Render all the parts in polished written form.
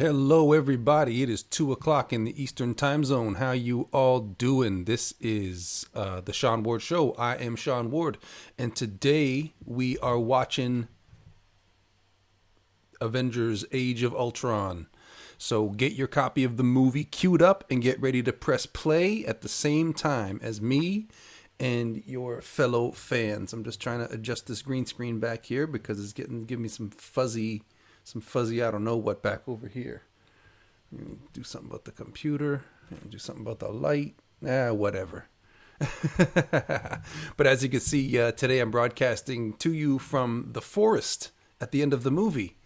Hello, everybody. It is 2 o'clock in the Eastern Time Zone. How you all doing? This is the Sean Ward Show. I am Sean Ward, and today we are watching Avengers: Age of Ultron. So get your copy of the movie queued up and get ready to press play at the same time as me and your fellow fans. I'm just trying to adjust this green screen back here because it's giving me some fuzzy I don't know what back over here. Do something about the computer, do something about the light, whatever. But as you can see, today I'm broadcasting to you from the forest at the end of the movie.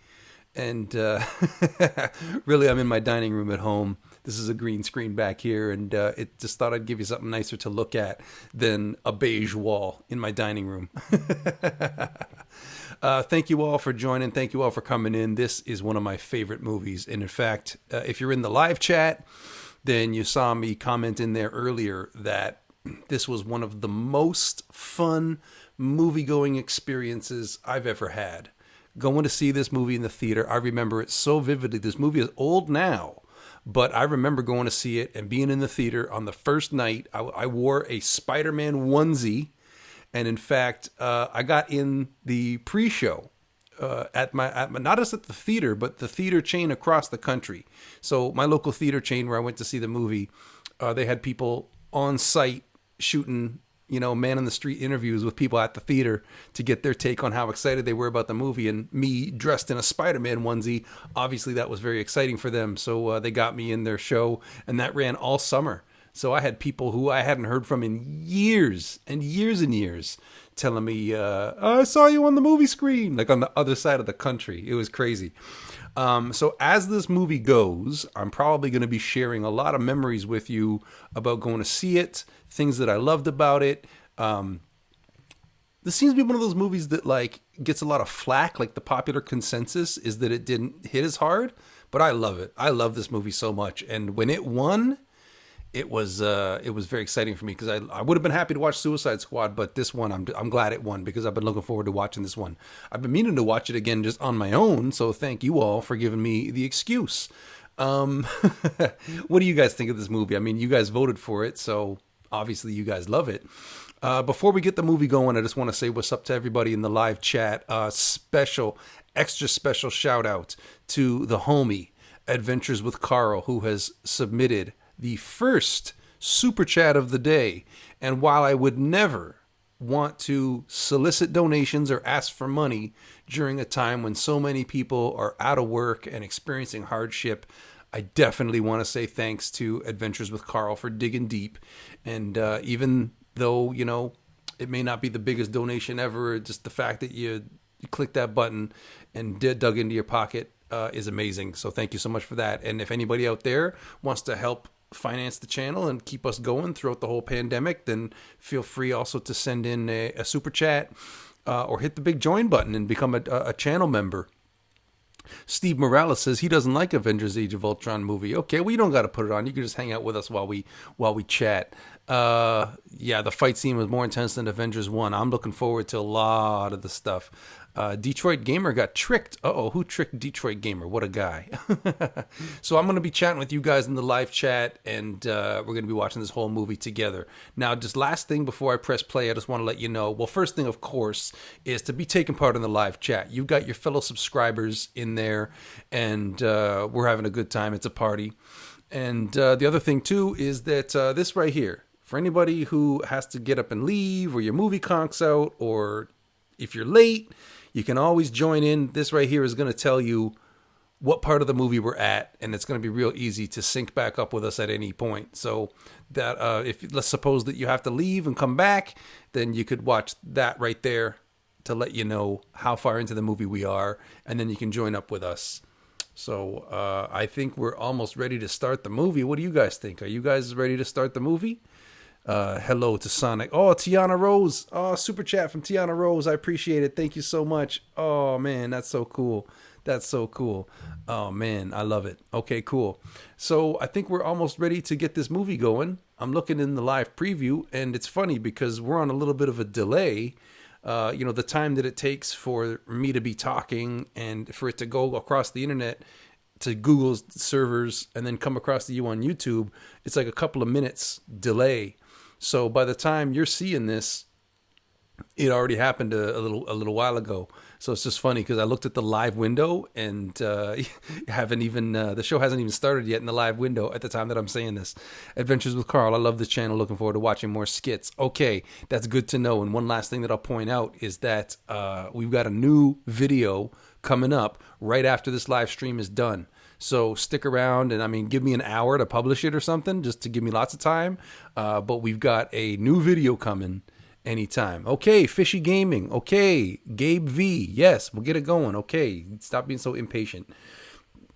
And really, I'm in my dining room at home. This is a green screen back here, and it just thought I'd give you something nicer to look at than a beige wall in my dining room. Thank you all for joining. Thank you all for coming in. This is one of my favorite movies. And in fact, if you're in the live chat, then you saw me comment in there earlier that this was one of the most fun movie-going experiences I've ever had. Going to see this movie in the theater, I remember it so vividly. This movie is old now, but I remember going to see it and being in the theater on the first night. I wore a Spider-Man onesie. And in fact, I got in the pre-show at my not just at the theater, but the theater chain across the country. So my local theater chain where I went to see the movie, they had people on site shooting, man in the street interviews with people at the theater to get their take on how excited they were about the movie. And me dressed in a Spider-Man onesie, obviously that was very exciting for them. So they got me in their show, and that ran all summer. So I had people who I hadn't heard from in years and years and years telling me, I saw you on the movie screen, like on the other side of the country. It was crazy. So as this movie goes, I'm probably going to be sharing a lot of memories with you about going to see it, things that I loved about it. This seems to be one of those movies that gets a lot of flack. Like the popular consensus is that it didn't hit as hard, but I love it. I love this movie so much. And when it won, it was very exciting for me because I would have been happy to watch Suicide Squad, but this one I'm glad it won because I've been looking forward to watching this one. I've been meaning to watch it again just on my own, so thank you all for giving me the excuse. What do you guys think of this movie? I mean, you guys voted for it, so obviously you guys love it. Before we get the movie going, I just want to say what's up to everybody in the live chat. Extra special shout out to the homie Adventures with Carl, who has submitted the first super chat of the day. And while I would never want to solicit donations or ask for money during a time when so many people are out of work and experiencing hardship, I definitely want to say thanks to Adventures with Carl for digging deep. And even though, it may not be the biggest donation ever, just the fact that you clicked that button and dug into your pocket is amazing. So thank you so much for that. And if anybody out there wants to help finance the channel and keep us going throughout the whole pandemic, then feel free also to send in a super chat or hit the big join button and become a channel member. Steve Morales says he doesn't like Avengers: Age of Ultron movie. Okay, well, you don't got to put it on. You can just hang out with us while we chat. The fight scene was more intense than Avengers 1. I'm looking forward to a lot of the stuff. Detroit Gamer got tricked. Who tricked Detroit Gamer? What a guy. So I'm going to be chatting with you guys in the live chat, and we're going to be watching this whole movie together. Now, just last thing before I press play, I just want to let you know, well, first thing, of course, is to be taking part in the live chat. You've got your fellow subscribers in there, and we're having a good time. It's a party. And the other thing, too, is that this right here, for anybody who has to get up and leave, or your movie conks out, or if you're late, you can always join in. This right here is going to tell you what part of the movie we're at, and it's going to be real easy to sync back up with us at any point. So that if let's suppose that you have to leave and come back, then you could watch that right there to let you know how far into the movie we are, and then you can join up with us. So I think we're almost ready to start the movie. What do you guys think? Are you guys ready to start the movie? Hello to Sonic. Oh, Tiana Rose. Oh, super chat from Tiana Rose. I appreciate it. Thank you so much. Oh, man, that's so cool. That's so cool. Oh, man, I love it. Okay, cool. So I think we're almost ready to get this movie going. I'm looking in the live preview, and it's funny because we're on a little bit of a delay. The time that it takes for me to be talking and for it to go across the internet to Google's servers and then come across to you on YouTube, it's like a couple of minutes delay. So by the time you're seeing this, it already happened a little while ago. So it's just funny because I looked at the live window and haven't even the show hasn't even started yet in the live window at the time that I'm saying this. Adventures with Carl. I love this channel. Looking forward to watching more skits. Okay, that's good to know. And one last thing that I'll point out is that we've got a new video coming up right after this live stream is done. So stick around and, I mean, give me an hour to publish it or something, just to give me lots of time. But we've got a new video coming anytime. Okay, Fishy Gaming. Okay, Gabe V. Yes, we'll get it going. Okay, stop being so impatient.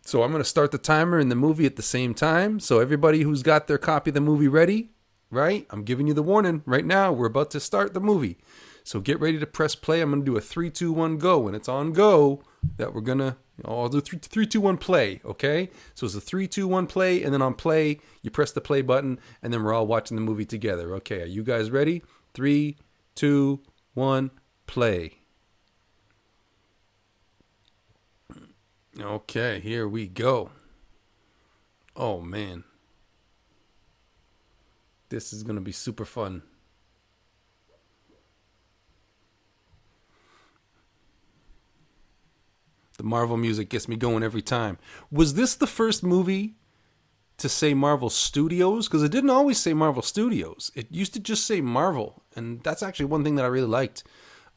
So I'm going to start the timer and the movie at the same time. So everybody who's got their copy of the movie ready, right? I'm giving you the warning right now. We're about to start the movie. So get ready to press play. I'm going to do a 3, 2, 1, go. When it's on go, that we're going to, I'll do 3, 2, 1, play, okay? So it's a 3, 2, 1, play, and then on play, you press the play button, and then we're all watching the movie together. Okay, are you guys ready? 3, 2, 1, play. Okay, here we go. Oh, man. This is going to be super fun. The Marvel music gets me going every time. Was this the first movie to say Marvel Studios? Because it didn't always say Marvel Studios. It used to just say Marvel. And that's actually one thing that I really liked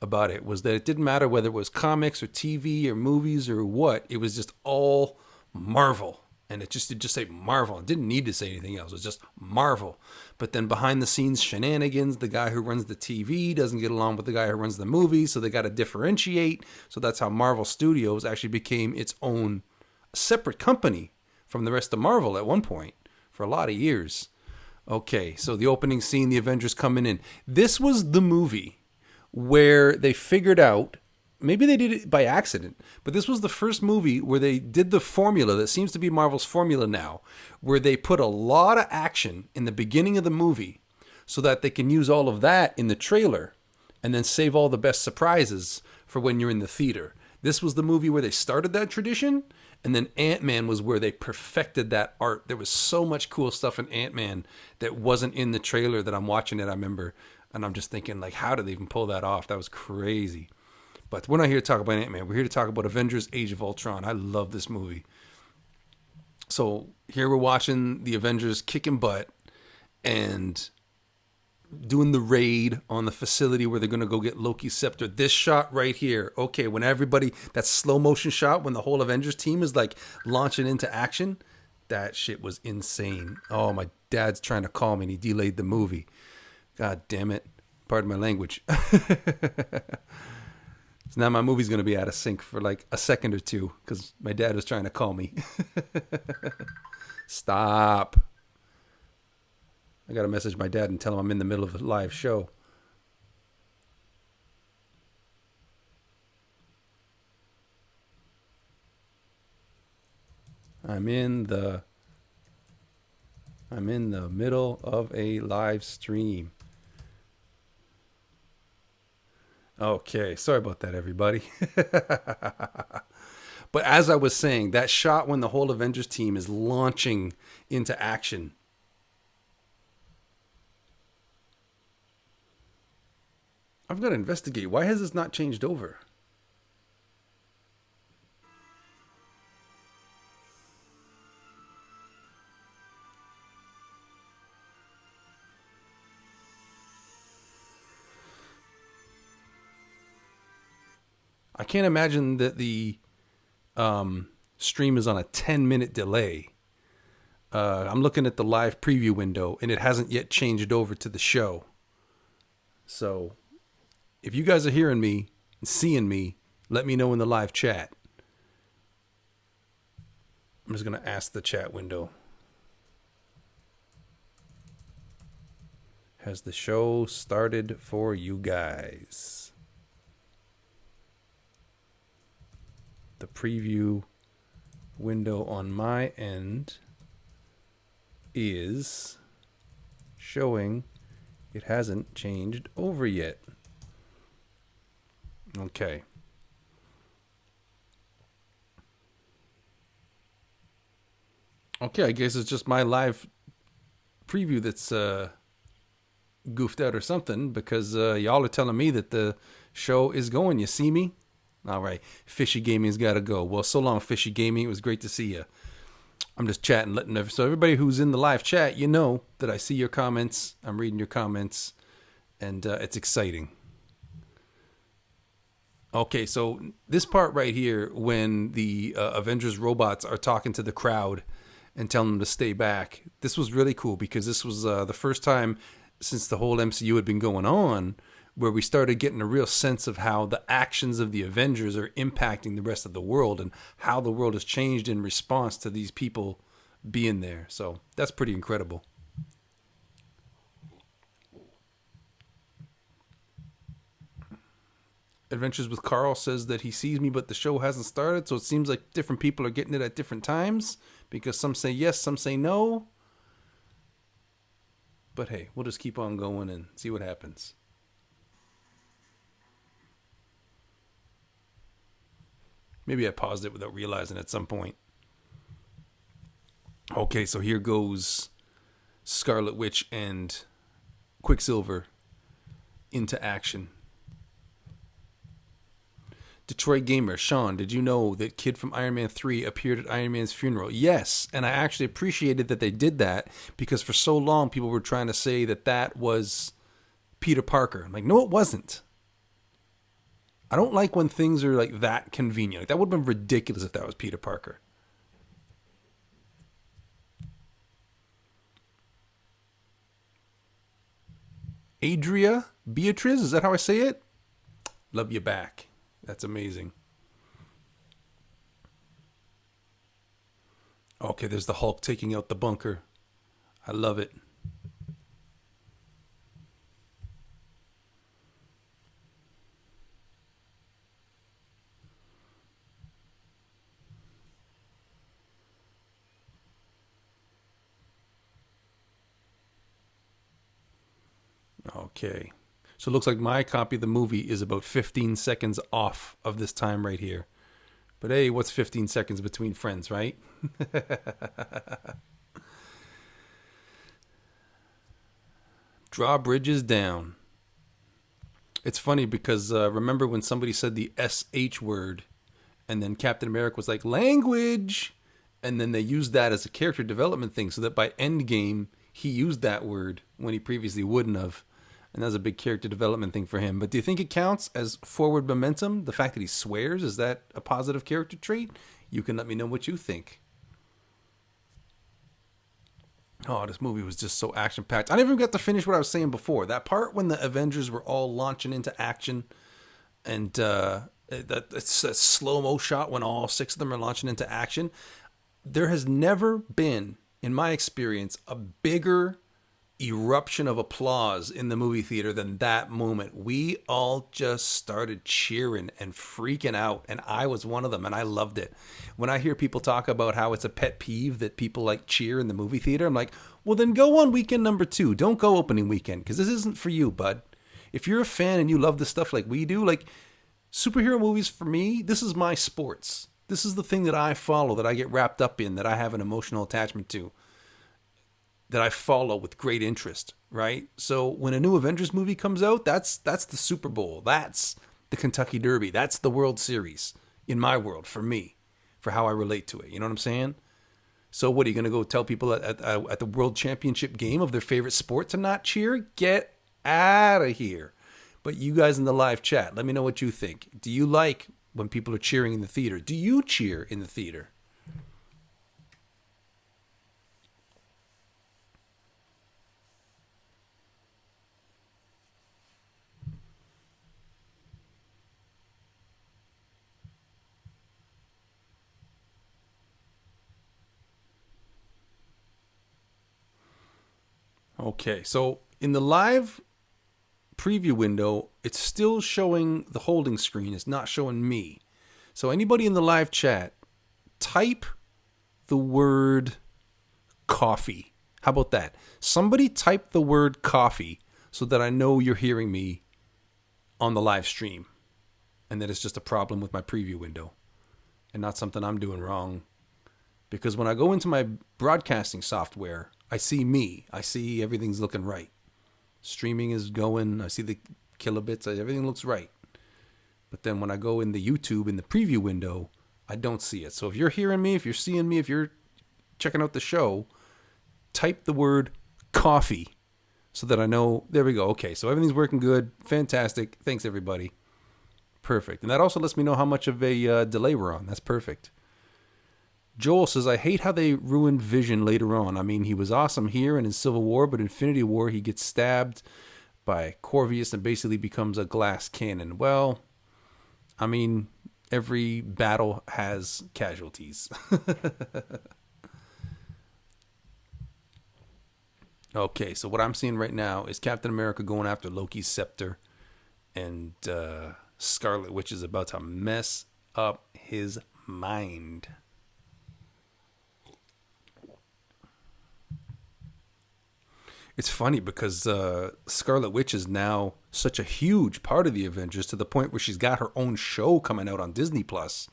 about it, was that it didn't matter whether it was comics or TV or movies or what. It was just all Marvel. And it just say Marvel. It didn't need to say anything else. It was just Marvel. But then behind the scenes shenanigans, the guy who runs the TV doesn't get along with the guy who runs the movie, so they got to differentiate. So that's how Marvel Studios actually became its own separate company from the rest of Marvel at one point for a lot of years. Okay, so the opening scene, the Avengers coming in. This was the movie where they figured out, maybe they did it by accident, but this was the first movie where they did the formula that seems to be Marvel's formula now, where they put a lot of action in the beginning of the movie so that they can use all of that in the trailer and then save all the best surprises for when you're in the theater. This was the movie where they started that tradition, and then Ant-Man was where they perfected that art. There was so much cool stuff in Ant-Man that wasn't in the trailer that I'm watching it, I remember, and I'm just thinking, like, how did they even pull that off? That was crazy. But we're not here to talk about Ant-Man. We're here to talk about Avengers Age of Ultron. I love this movie. So here we're watching the Avengers kicking butt and doing the raid on the facility where they're going to go get Loki's scepter. This shot right here. Okay, when everybody, that slow motion shot when the whole Avengers team is like launching into action. That shit was insane. Oh, my dad's trying to call me and he delayed the movie. God damn it. Pardon my language. So now my movie's going to be out of sync for like a second or two because my dad was trying to call me. Stop. I got to message my dad and tell him I'm in the middle of a live show. I'm in the middle of a live stream. Okay, sorry about that, everybody. But as I was saying, that shot when the whole Avengers team is launching into action. I've got to investigate. Why has this not changed over? I can't imagine that the stream is on a 10-minute delay. I'm looking at the live preview window, and it hasn't yet changed over to the show. So if you guys are hearing me and seeing me, let me know in the live chat. I'm just going to ask the chat window. Has the show started for you guys? The preview window on my end is showing it hasn't changed over yet. Okay. Okay, I guess it's just my live preview that's goofed out or something because y'all are telling me that the show is going. You see me? All right. Fishy Gaming's got to go. Well, so long, Fishy Gaming. It was great to see you. I'm just chatting, so everybody who's in the live chat, you know that I see your comments. I'm reading your comments, and it's exciting. Okay, so this part right here, when the Avengers robots are talking to the crowd and telling them to stay back, this was really cool because this was the first time since the whole MCU had been going on where we started getting a real sense of how the actions of the Avengers are impacting the rest of the world and how the world has changed in response to these people being there. So that's pretty incredible. Adventures with Carl says that he sees me, but the show hasn't started, so it seems like different people are getting it at different times because some say yes, some say no. But hey, we'll just keep on going and see what happens. Maybe I paused it without realizing at some point. Okay, so here goes Scarlet Witch and Quicksilver into action. Detroit Gamer, Sean, did you know that Kid from Iron Man 3 appeared at Iron Man's funeral? Yes, and I actually appreciated that they did that because for so long people were trying to say that that was Peter Parker. I'm like, no, it wasn't. I don't like when things are like that convenient. Like, that would have been ridiculous if that was Peter Parker. Adria Beatriz, is that how I say it? Love you back. That's amazing. Okay, there's the Hulk taking out the bunker. I love it. Okay. So it looks like my copy of the movie is about 15 seconds off of this time right here. But hey, what's 15 seconds between friends, right? Drawbridges down. It's funny because remember when somebody said the SH word and then Captain America was like, language! And then they used that as a character development thing so that by Endgame, he used that word when he previously wouldn't have. And that's a big character development thing for him. But do you think it counts as forward momentum? The fact that he swears, is that a positive character trait? You can let me know what you think. Oh, this movie was just so action-packed. I never even got to finish what I was saying before. That part when the Avengers were all launching into action and it's a slow-mo shot when all six of them are launching into action. There has never been, in my experience, a bigger eruption of applause in the movie theater than that moment. We all just started cheering and freaking out, and I was one of them, and I loved it. When I hear people talk about how it's a pet peeve that people like cheer in the movie theater, I'm like, well, then go on weekend number 2. Don't go opening weekend, because this isn't for you, bud. If you're a fan and you love this stuff like we do, like superhero movies for me, this is my sports. This is the thing that I follow, that I get wrapped up in, that I have an emotional attachment to, that I follow with great interest, right? So when a new Avengers movie comes out, that's the Super Bowl. That's the Kentucky Derby. That's the World Series in my world, for me, for how I relate to it. You know what I'm saying? So what, are you going to go tell people at the World Championship game of their favorite sport to not cheer? Get out of here. But you guys in the live chat, let me know what you think. Do you like when people are cheering in the theater? Do you cheer in the theater? Okay, so in the live preview window, it's still showing the holding screen. It's not showing me. So anybody in the live chat, type the word coffee. How about that? Somebody type the word coffee so that I know you're hearing me on the live stream and that it's just a problem with my preview window and not something I'm doing wrong. Because when I go into my broadcasting software, I see me. I see everything's looking right. Streaming is going. I see the kilobits. Everything looks right. But then when I go in the YouTube, in the preview window, I don't see it. So if you're hearing me, if you're seeing me, if you're checking out the show, type the word coffee so that I know. There we go. Okay, so everything's working good. Fantastic. Thanks, everybody. Perfect. And that also lets me know how much of a delay we're on. That's perfect. Joel says, I hate how they ruined Vision later on. I mean, he was awesome here and in Civil War, but Infinity War, he gets stabbed by Corvius and basically becomes a glass cannon. Well, I mean, every battle has casualties. Okay, so what I'm seeing right now is Captain America going after Loki's scepter, and Scarlet Witch is about to mess up his mind. It's funny because Scarlet Witch is now such a huge part of the Avengers to the point where she's got her own show coming out on Disney Plus.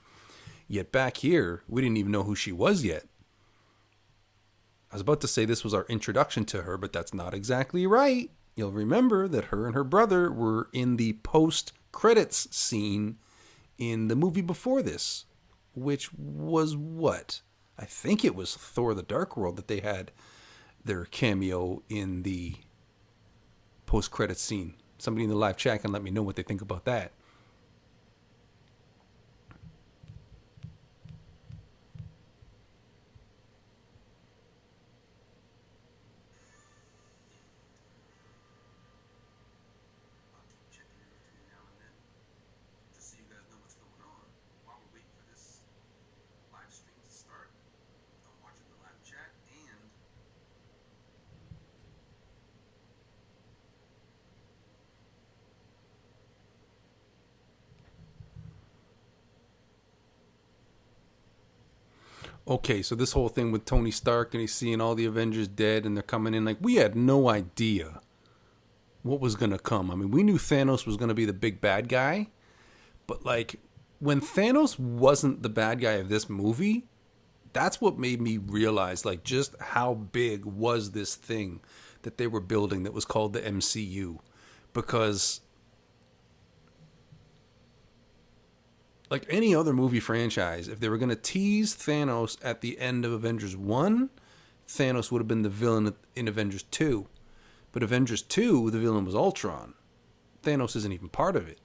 Yet back here, we didn't even know who she was yet. I was about to say this was our introduction to her, but that's not exactly right. You'll remember that her and her brother were in the post-credits scene in the movie before this, which was what? I think it was Thor: The Dark World that they had their cameo in the post-credits scene. Somebody in the live chat can let me know what they think about that. Okay, so this whole thing with Tony Stark and he's seeing all the Avengers dead and they're coming in, like, we had no idea what was going to come. I mean, we knew Thanos was going to be the big bad guy, but like when Thanos wasn't the bad guy of this movie, that's what made me realize like just how big was this thing that they were building that was called the MCU. Because like any other movie franchise, if they were going to tease Thanos at the end of Avengers 1, Thanos would have been the villain in Avengers 2. But Avengers 2, the villain was Ultron. Thanos isn't even part of it.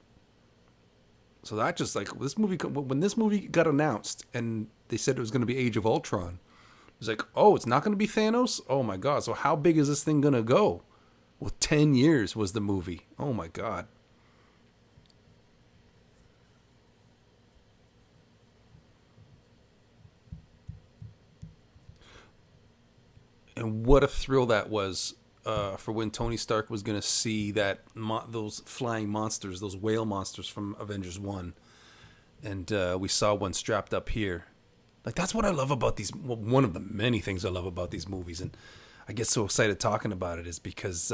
So that just like, this movie, when this movie got announced and they said it was going to be Age of Ultron, it was like, oh, it's not going to be Thanos? Oh my God. So how big is this thing going to go? Well, 10 years was the movie. Oh my God. And what a thrill that was for when Tony Stark was going to see that those flying monsters, those whale monsters from Avengers 1. And we saw one strapped up here. Like, that's what I love about these. Well, one of the many things I love about these movies. And I get so excited talking about it is because,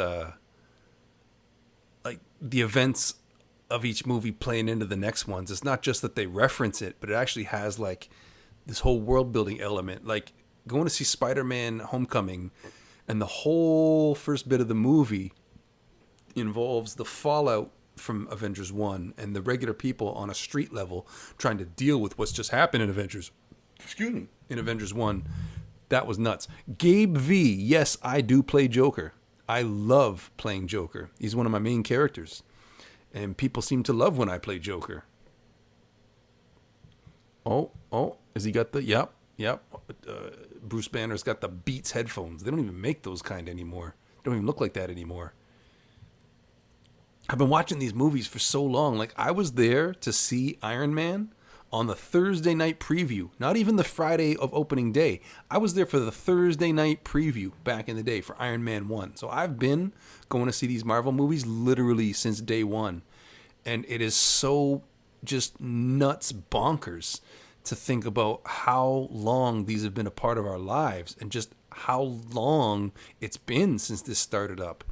like, the events of each movie playing into the next ones. It's not just that they reference it, but it actually has, like, this whole world-building element. Like, going to see Spider-Man Homecoming, and the whole first bit of the movie involves the fallout from Avengers 1 and the regular people on a street level trying to deal with what's just happened in Avengers 1. That was nuts. Gabe V, yes, I do play Joker. I love playing Joker. He's one of my main characters. And people seem to love when I play Joker. Oh, has he got the... Yep. Bruce Banner's got the Beats headphones. They don't even make those kind anymore. They don't even look like that anymore. I've been watching these movies for so long. Like, I was there to see Iron Man on the Thursday night preview. Not even the Friday of opening day. I was there for the Thursday night preview back in the day for Iron Man 1. So I've been going to see these Marvel movies literally since day one. And it is so just nuts bonkers to think about how long these have been a part of our lives and just how long it's been since this started up.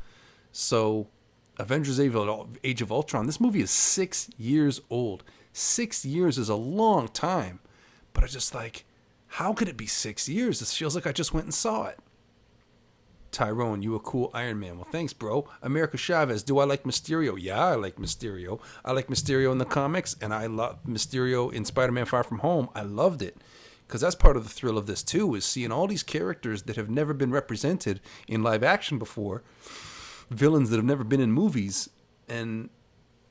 So Avengers Age of Ultron, this movie is 6 years old. 6 years is a long time. But I just like, How could it be 6 years? This feels like I just went and saw it. Tyrone, you a cool Iron Man. Well, thanks, bro. America Chavez, do I like Mysterio? Yeah, I like Mysterio. I like Mysterio in the comics, and I love Mysterio in Spider-Man Far From Home. I loved it. Because that's part of the thrill of this, too, is seeing all these characters that have never been represented in live action before, villains that have never been in movies, and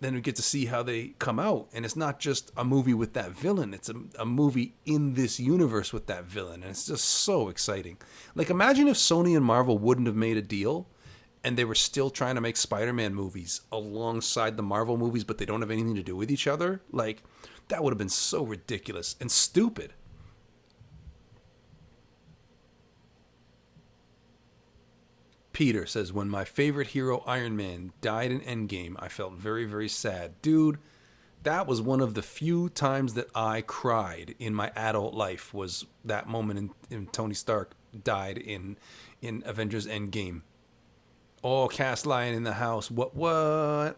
then we get to see how they come out. And it's not just a movie with that villain. It's a movie in this universe with that villain. And it's just so exciting. Like, imagine if Sony and Marvel wouldn't have made a deal and they were still trying to make Spider-Man movies alongside the Marvel movies, but they don't have anything to do with each other. Like, that would have been so ridiculous and stupid. Peter says, when my favorite hero, Iron Man, died in Endgame, I felt very, very sad. Dude, that was one of the few times that I cried in my adult life, was that moment in Tony Stark died in Avengers Endgame. Oh, cast lying in the house. What?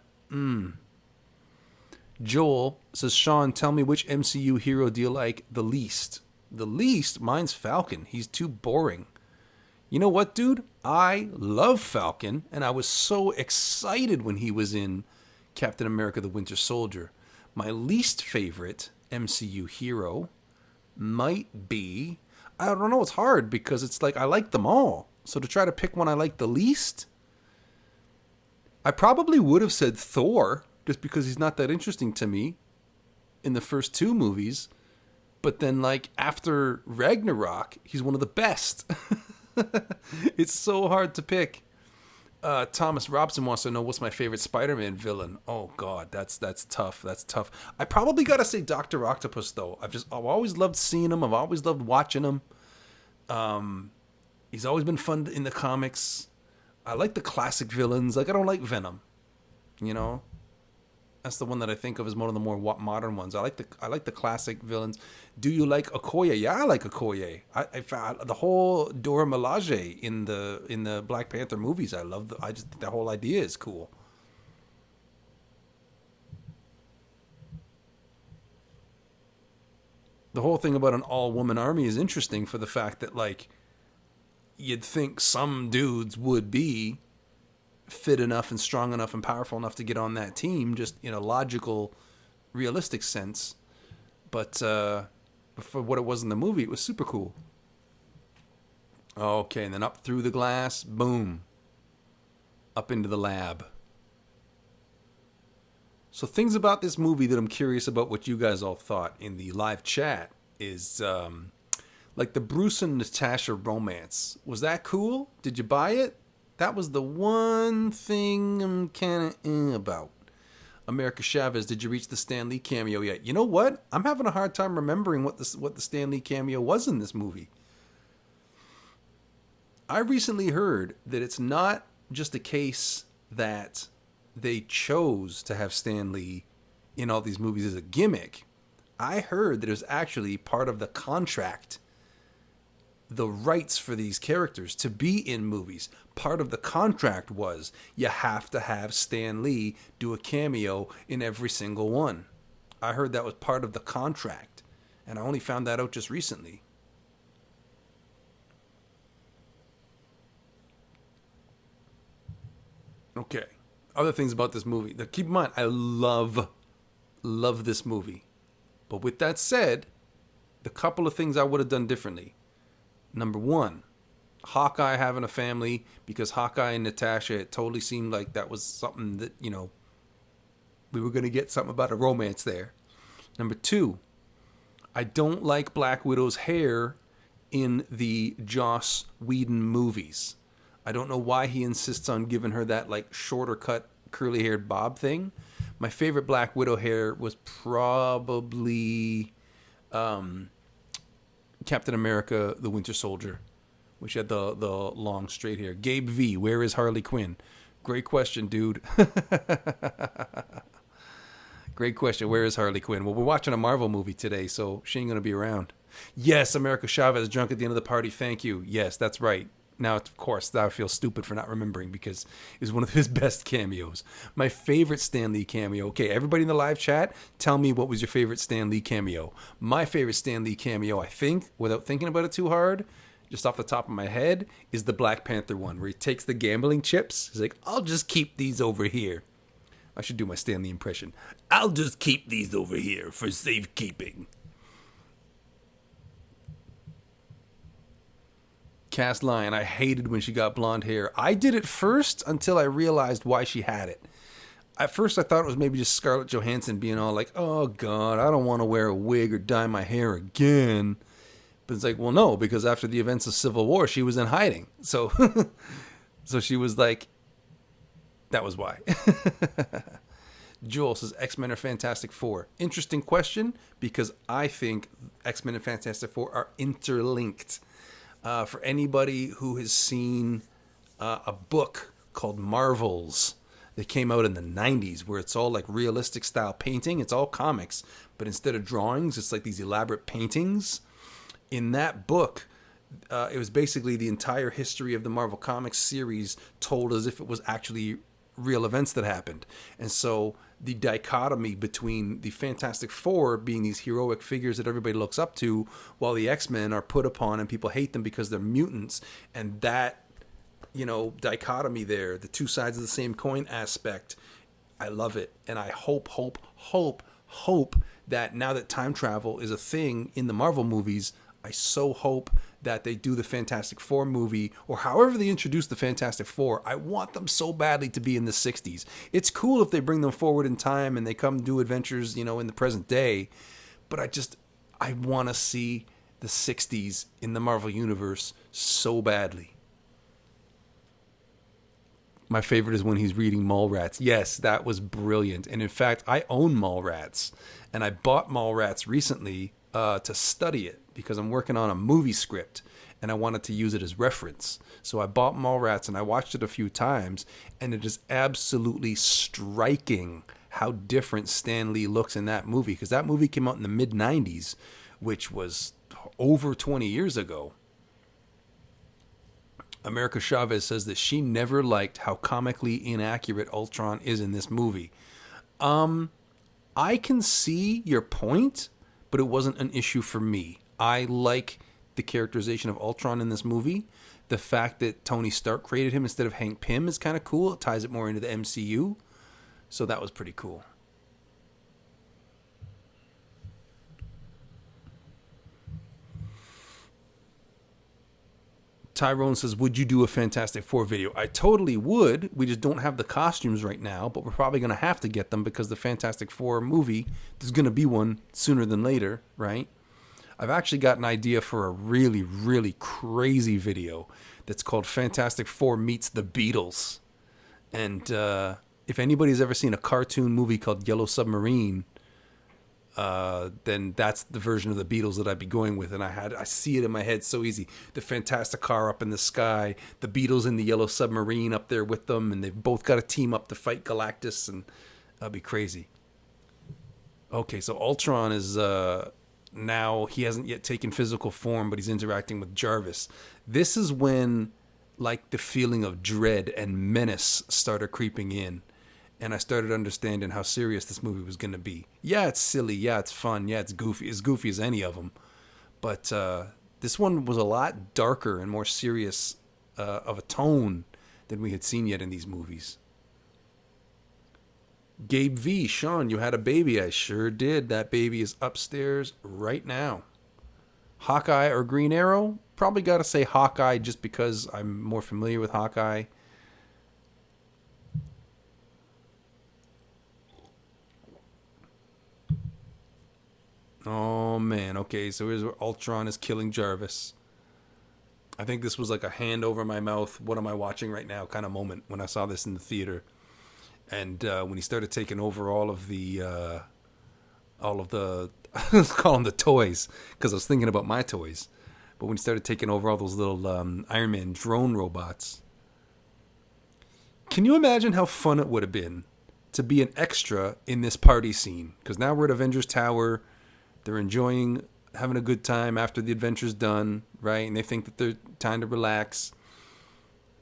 Joel says, Sean, tell me which MCU hero do you like the least? The least? Mine's Falcon. He's too boring. You know what, dude? I love Falcon, and I was so excited when he was in Captain America the Winter Soldier. My least favorite MCU hero might be... I don't know, it's hard because it's like I like them all. So to try to pick one I like the least... I probably would have said Thor, just because he's not that interesting to me in the first two movies. But then, like, after Ragnarok, he's one of the best. It's so hard to pick. Thomas Robson wants to know what's my favorite Spider-Man villain. Oh God, that's tough. That's tough. I probably gotta say Dr. Octopus though. I've always loved seeing him. I've always loved watching him. He's always been fun in the comics. I like the classic villains. Like, I don't like Venom. You know, that's the one that I think of as one of the more modern ones. I like the classic villains. Do you like Okoye? Yeah, I like Okoye. I found the whole Dora Milaje in the Black Panther movies. I just think the whole idea is cool. The whole thing about an all-woman army is interesting for the fact that, like, you'd think some dudes would be fit enough and strong enough and powerful enough to get on that team, just in a logical, realistic sense. But for what it was in the movie, it was super cool. Okay, and then up through the glass, boom, up into the lab. So things about this movie that I'm curious about what you guys all thought in the live chat is, like, the Bruce and Natasha romance. Was that cool? Did you buy it? That was the one thing I'm kind of about. America Chavez, did you reach the Stan Lee cameo yet? You know what? I'm having a hard time remembering what the Stan Lee cameo was in this movie. I recently heard that it's not just a case that they chose to have Stan Lee in all these movies as a gimmick. I heard that it was actually part of the contract, the rights for these characters to be in movies. Part of the contract was you have to have Stan Lee do a cameo in every single one. I heard that was part of the contract, and I only found that out just recently. Okay. Other things about this movie. Now, keep in mind, I love this movie. But with that said, the couple of things I would have done differently. Number one, Hawkeye having a family, because Hawkeye and Natasha, it totally seemed like that was something that, you know, we were going to get something about a romance there. Number two, I don't like Black Widow's hair in the Joss Whedon movies. I don't know why he insists on giving her that, like, shorter cut, curly-haired bob thing. My favorite Black Widow hair was probably Captain America, the Winter Soldier, which had the long, straight hair. Gabe V, where is Harley Quinn? Great question, dude. Great question. Where is Harley Quinn? Well, we're watching a Marvel movie today, so she ain't going to be around. Yes, America Chavez drunk at the end of the party. Thank you. Yes, that's right. Now, of course, I feel stupid for not remembering because it was one of his best cameos. My favorite Stan Lee cameo. Okay, everybody in the live chat, tell me what was your favorite Stan Lee cameo. My favorite Stan Lee cameo, I think, without thinking about it too hard, just off the top of my head, is the Black Panther one where he takes the gambling chips. He's like, I'll just keep these over here. I should do my Stan Lee impression. I'll just keep these over here for safekeeping. Cast Lion, I hated when she got blonde hair. I did it first until I realized why she had it. At first, I thought it was maybe just Scarlett Johansson being all like, oh, God, I don't want to wear a wig or dye my hair again. But it's like, well, no, because after the events of Civil War, she was in hiding. So, so she was like, that was why. Joel says X-Men or Fantastic Four. Interesting question, because I think X-Men and Fantastic Four are interlinked. For anybody who has seen a book called Marvels that came out in the 90s, where it's all like realistic style painting, it's all comics, but instead of drawings, it's like these elaborate paintings. In that book, it was basically the entire history of the Marvel Comics series told as if it was actually real events that happened. And so the dichotomy between the Fantastic Four being these heroic figures that everybody looks up to, while the X-Men are put upon and people hate them because they're mutants, and that, you know, dichotomy there, the two sides of the same coin aspect, I love it. And I hope that now that time travel is a thing in the Marvel movies, I so hope that they do the Fantastic Four movie, or however they introduce the Fantastic Four. I want them so badly to be in the 60s. It's cool if they bring them forward in time and they come do adventures, you know, in the present day. But I want to see the 60s in the Marvel Universe so badly. My favorite is when he's reading Mallrats. Yes, that was brilliant. And in fact, I own Mallrats. And I bought Mallrats recently to study it, because I'm working on a movie script and I wanted to use it as reference. So I bought Mallrats and I watched it a few times, and it is absolutely striking how different Stan Lee looks in that movie, because that movie came out in the mid-90s, which was over 20 years ago. America Chavez says that she never liked how comically inaccurate Ultron is in this movie. I can see your point, but it wasn't an issue for me. I like the characterization of Ultron in this movie. The fact that Tony Stark created him instead of Hank Pym is kind of cool. It ties it more into the MCU. So that was pretty cool. Tyrone says, would you do a Fantastic Four video? I totally would. We just don't have the costumes right now, but we're probably going to have to get them because the Fantastic Four movie, there's going to be one sooner than later, right? I've actually got an idea for a really, really crazy video that's called Fantastic Four Meets the Beatles. And if anybody's ever seen a cartoon movie called Yellow Submarine, then that's the version of the Beatles that I'd be going with. And I see it in my head so easy. The Fantastic Car up in the sky, the Beatles in the Yellow Submarine up there with them, and they've both got to team up to fight Galactus, and that'd be crazy. Okay, so Ultron is... now he hasn't yet taken physical form, but he's interacting with Jarvis. This is when, like, the feeling of dread and menace started creeping in, and I started understanding how serious this movie was going to be. Yeah, it's silly. Yeah, it's fun. Yeah, it's goofy. As goofy as any of them. But this one was a lot darker and more serious of a tone than we had seen yet in these movies. Gabe V, Sean, you had a baby. I sure did. That baby is upstairs right now. Hawkeye or Green Arrow? Probably got to say Hawkeye just because I'm more familiar with Hawkeye. Oh, man. Okay, so here's where Ultron is killing Jarvis. I think this was like a hand over my mouth, what am I watching right now kind of moment when I saw this in the theater. And when he started taking over all of the, let's call them the toys, because I was thinking about my toys. But when he started taking over all those little Iron Man drone robots. Can you imagine how fun it would have been to be an extra in this party scene? Because now we're at Avengers Tower. They're enjoying, having a good time after the adventure's done, right? And they think that they're time to relax.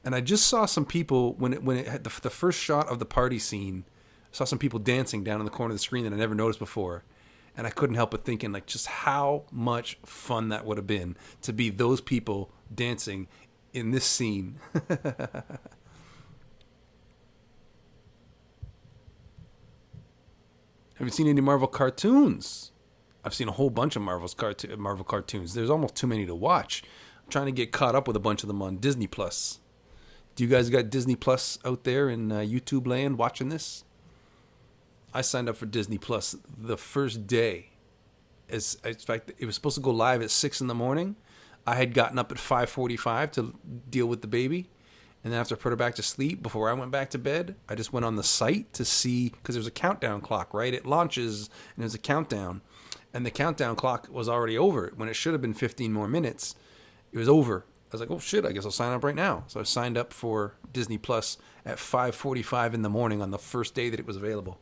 And I just saw some people when it had the first shot of the party scene. I saw some people dancing down in the corner of the screen that I never noticed before, and I couldn't help but thinking like just how much fun that would have been to be those people dancing in this scene. Have you seen any Marvel cartoons? I've seen a whole bunch of Marvel cartoons. There's almost too many to watch. I'm trying to get caught up with a bunch of them on Disney Plus. Do you guys got Disney Plus out there in YouTube land watching this? I signed up for Disney Plus the first day. In fact, it was supposed to go live at 6 in the morning. I had gotten up at 5:45 to deal with the baby. And then after I put her back to sleep, before I went back to bed, I just went on the site to see, because there's a countdown clock, right? It launches and there's a countdown. And the countdown clock was already over. When it should have been 15 more minutes, it was over. I was like, oh shit, I guess I'll sign up right now. So I signed up for Disney Plus at 5:45 in the morning on the first day that it was available.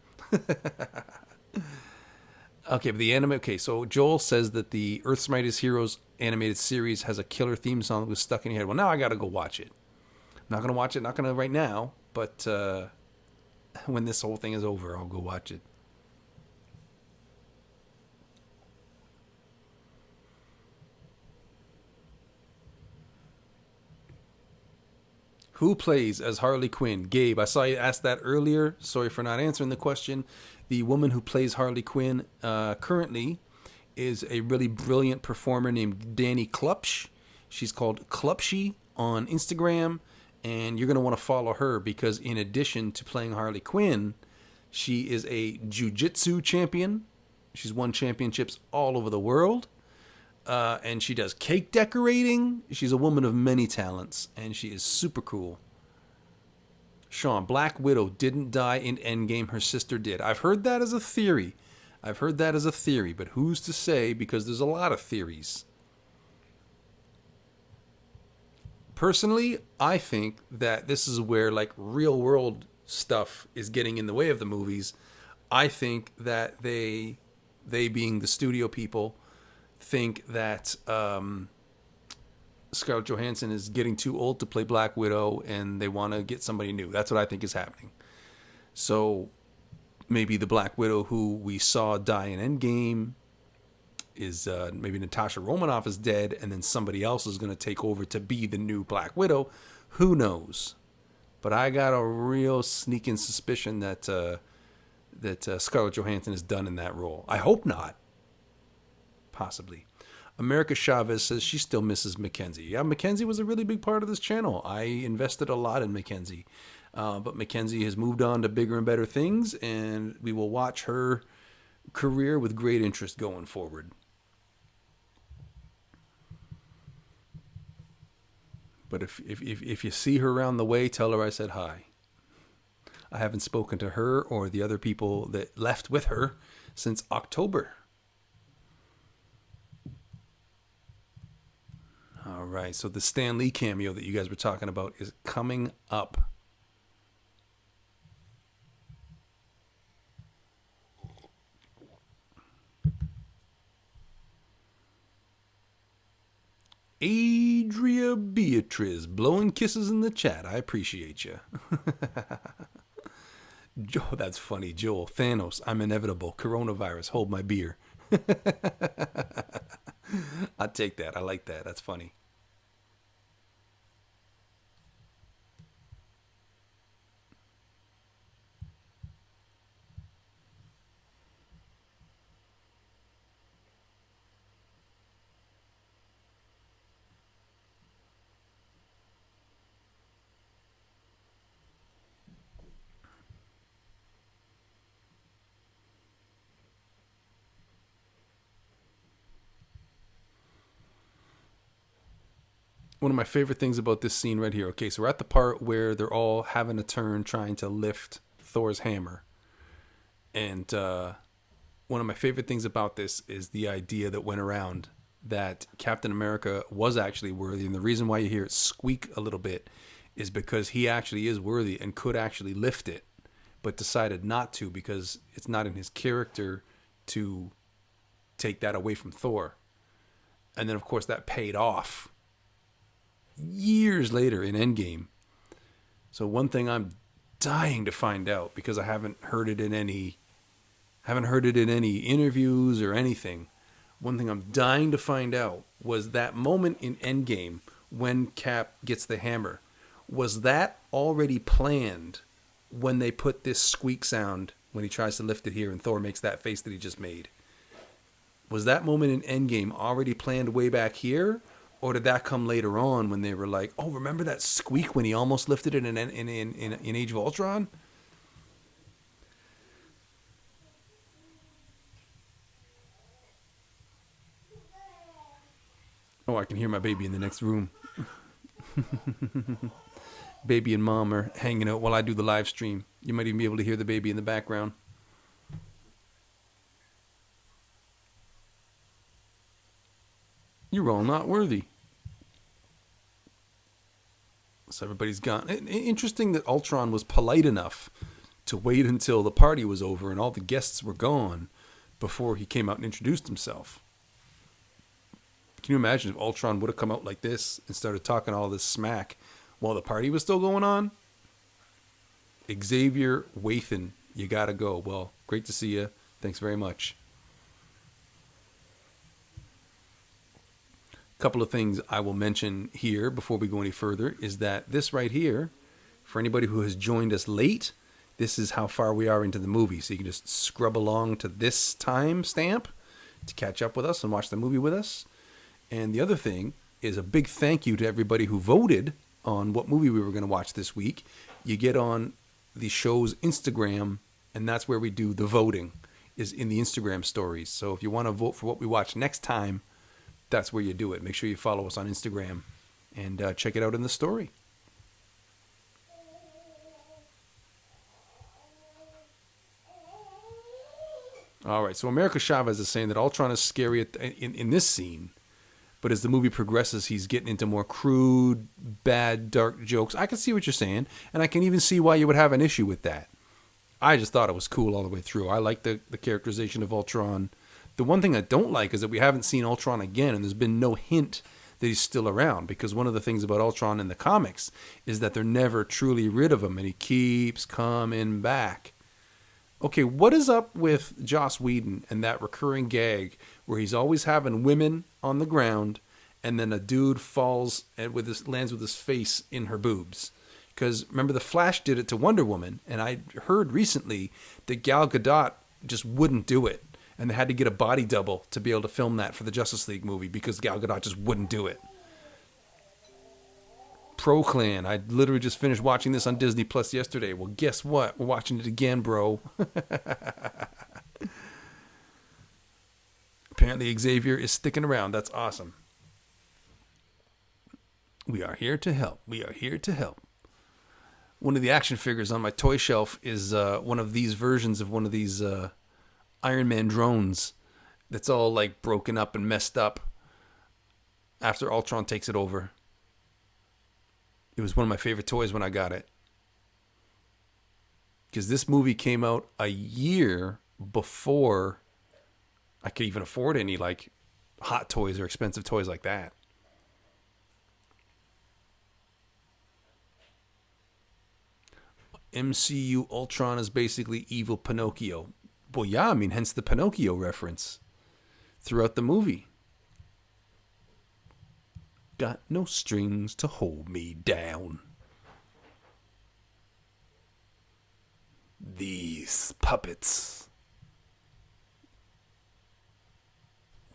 Okay, but the anime. Okay, so Joel says that the Earth's Mightiest Heroes animated series has a killer theme song that was stuck in your head. Well, now I got to go watch it. I'm not going to watch it, not going to right now, but when this whole thing is over, I'll go watch it. Who plays as Harley Quinn? Gabe, I saw you ask that earlier. Sorry for not answering the question. The woman who plays Harley Quinn currently is a really brilliant performer named Danny Klupsch. She's called Klupshy on Instagram, and you're going to want to follow her because in addition to playing Harley Quinn, she is a jiu-jitsu champion. She's won championships all over the world. And she does cake decorating. She's a woman of many talents, and she is super cool. Sean, Black Widow didn't die in Endgame. Her sister did. I've heard that as a theory. But who's to say? Because there's a lot of theories. Personally, I think that this is where like real world stuff is getting in the way of the movies. I think that they being the studio people, think that Scarlett Johansson is getting too old to play Black Widow and they want to get somebody new. That's what I think is happening. So maybe the Black Widow who we saw die in Endgame is maybe Natasha Romanoff is dead and then somebody else is going to take over to be the new Black Widow. Who knows? But I got a real sneaking suspicion that Scarlett Johansson is done in that role. I hope not. Possibly. America Chavez says she still misses Mackenzie. Yeah, Mackenzie was a really big part of this channel. I invested a lot in Mackenzie. But Mackenzie has moved on to bigger and better things, and we will watch her career with great interest going forward. But if you see her around the way, tell her I said hi. I haven't spoken to her or the other people that left with her since October. All right, so the Stan Lee cameo that you guys were talking about is coming up. Adria Beatriz blowing kisses in the chat. I appreciate you. Joe, that's funny. Joel, Thanos, I'm inevitable. Coronavirus, hold my beer. I'll take that. I like that. That's funny. One of my favorite things about this scene right here. Okay, so we're at the part where they're all having a turn trying to lift Thor's hammer. And one of my favorite things about this is the idea that went around that Captain America was actually worthy. And the reason why you hear it squeak a little bit is because he actually is worthy and could actually lift it, but decided not to because it's not in his character to take that away from Thor. And then, of course, that paid off years later in Endgame So one thing I'm dying to find out, because I haven't heard it in any interviews or anything. One thing I'm dying to find out was that moment in Endgame when Cap gets the hammer. Was that already planned when they put this squeak sound when he tries to lift it here and Thor makes that face that he just made? Was that moment in Endgame already planned way back here? Or did that come later on when they were like, oh, remember that squeak when he almost lifted it in Age of Ultron? Oh, I can hear my baby in the next room. Baby and mom are hanging out while I do the live stream. You might even be able to hear the baby in the background. You're all not worthy. So everybody's gone. Interesting that Ultron was polite enough to wait until the party was over and all the guests were gone before he came out and introduced himself. Can you imagine if Ultron would have come out like this and started talking all this smack while the party was still going on? Xavier Wathan, you gotta go. Well, great to see you. Thanks very much. A couple of things I will mention here before we go any further is that this right here, for anybody who has joined us late, this is how far we are into the movie. So you can just scrub along to this time stamp to catch up with us and watch the movie with us. And the other thing is a big thank you to everybody who voted on what movie we were going to watch this week. You get on the show's Instagram, and that's where we do the voting, is in the Instagram stories. So if you want to vote for what we watch next time, that's where you do it. Make sure you follow us on Instagram and check it out in the story. All right, so America Chavez is saying that Ultron is scary in this scene, but as the movie progresses, he's getting into more crude, bad, dark jokes. I can see what you're saying, and I can even see why you would have an issue with that. I just thought it was cool all the way through. I like the characterization of Ultron. The one thing I don't like is that we haven't seen Ultron again, and there's been no hint that he's still around, because one of the things about Ultron in the comics is that they're never truly rid of him, and he keeps coming back. Okay, what is up with Joss Whedon and that recurring gag where he's always having women on the ground and then a dude falls and lands with his face in her boobs? Because remember, The Flash did it to Wonder Woman, and I heard recently that Gal Gadot just wouldn't do it, and they had to get a body double to be able to film that for the Justice League movie because Gal Gadot just wouldn't do it. Pro Clan. I literally just finished watching this on Disney Plus yesterday. Well, guess what? We're watching it again, bro. Apparently Xavier is sticking around. That's awesome. We are here to help. We are here to help. One of the action figures on my toy shelf is one of these versions of one of these Iron Man drones that's all like broken up and messed up after Ultron takes it over. It was one of my favorite toys when I got it. Because this movie came out a year before I could even afford any like hot toys or expensive toys like that. MCU Ultron is basically evil Pinocchio. Well, yeah, I mean, hence the Pinocchio reference throughout the movie. Got no strings to hold me down. These puppets.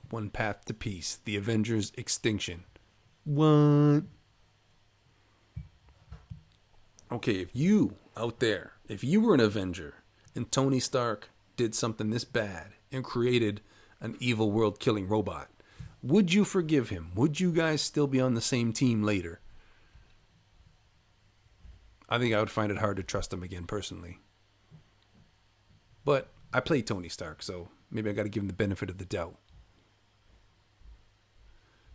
One path to peace. The Avengers' extinction. What? Okay, if you out there, if you were an Avenger and Tony Stark did something this bad and created an evil world-killing robot, would you forgive him? Would you guys still be on the same team later? I think I would find it hard to trust him again, personally. But I play Tony Stark, so maybe I got to give him the benefit of the doubt.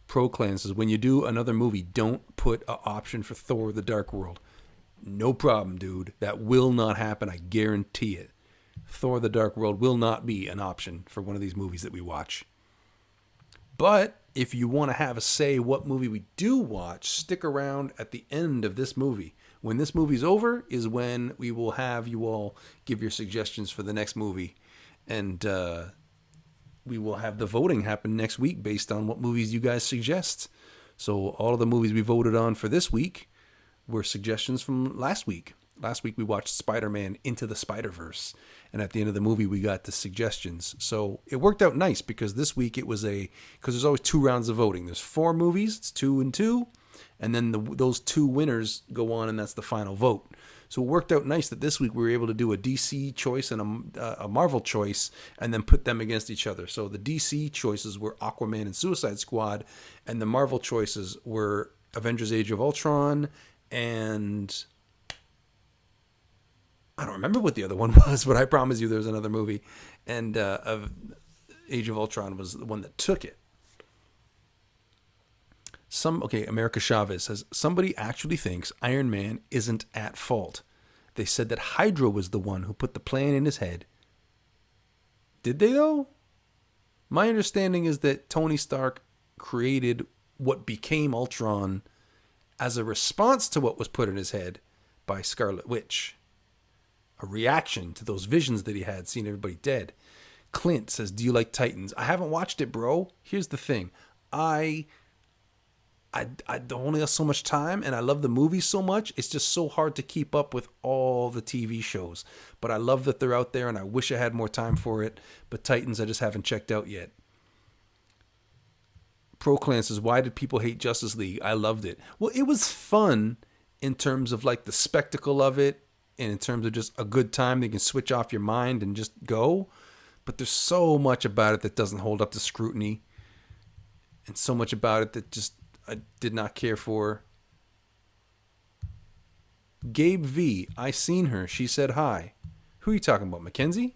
Pro Clan says, when you do another movie, don't put an option for Thor: The Dark World. No problem, dude. That will not happen. I guarantee it. Thor: The Dark World will not be an option for one of these movies that we watch. But if you want to have a say what movie we do watch, stick around at the end of this movie. When this movie's over is when we will have you all give your suggestions for the next movie. And we will have the voting happen next week based on what movies you guys suggest. So all of the movies we voted on for this week were suggestions from last week. Last week we watched Spider-Man Into the Spider-Verse. And at the end of the movie, we got the suggestions. So it worked out nice because this week it was because there's always 2 rounds of voting. There's 4 movies. It's 2 and 2. And then those 2 winners go on, and that's the final vote. So it worked out nice that this week we were able to do a DC choice and a Marvel choice and then put them against each other. So the DC choices were Aquaman and Suicide Squad, and the Marvel choices were Avengers Age of Ultron and... I don't remember what the other one was, but I promise you there was another movie. And Age of Ultron was the one that took it. America Chavez says, somebody actually thinks Iron Man isn't at fault. They said that Hydra was the one who put the plan in his head. Did they, though? My understanding is that Tony Stark created what became Ultron as a response to what was put in his head by Scarlet Witch. A reaction to those visions that he had, seeing everybody dead. Clint says, do you like Titans? I haven't watched it, bro. Here's the thing. I only have so much time, and I love the movies so much. It's just so hard to keep up with all the TV shows. But I love that they're out there, and I wish I had more time for it. But Titans, I just haven't checked out yet. Proclan says, why did people hate Justice League? I loved it. Well, it was fun in terms of like the spectacle of it, and in terms of just a good time that you can switch off your mind and just go. But there's so much about it that doesn't hold up to scrutiny. And so much about it that just I did not care for. Gabe V. I seen her. She said hi. Who are you talking about? Mackenzie?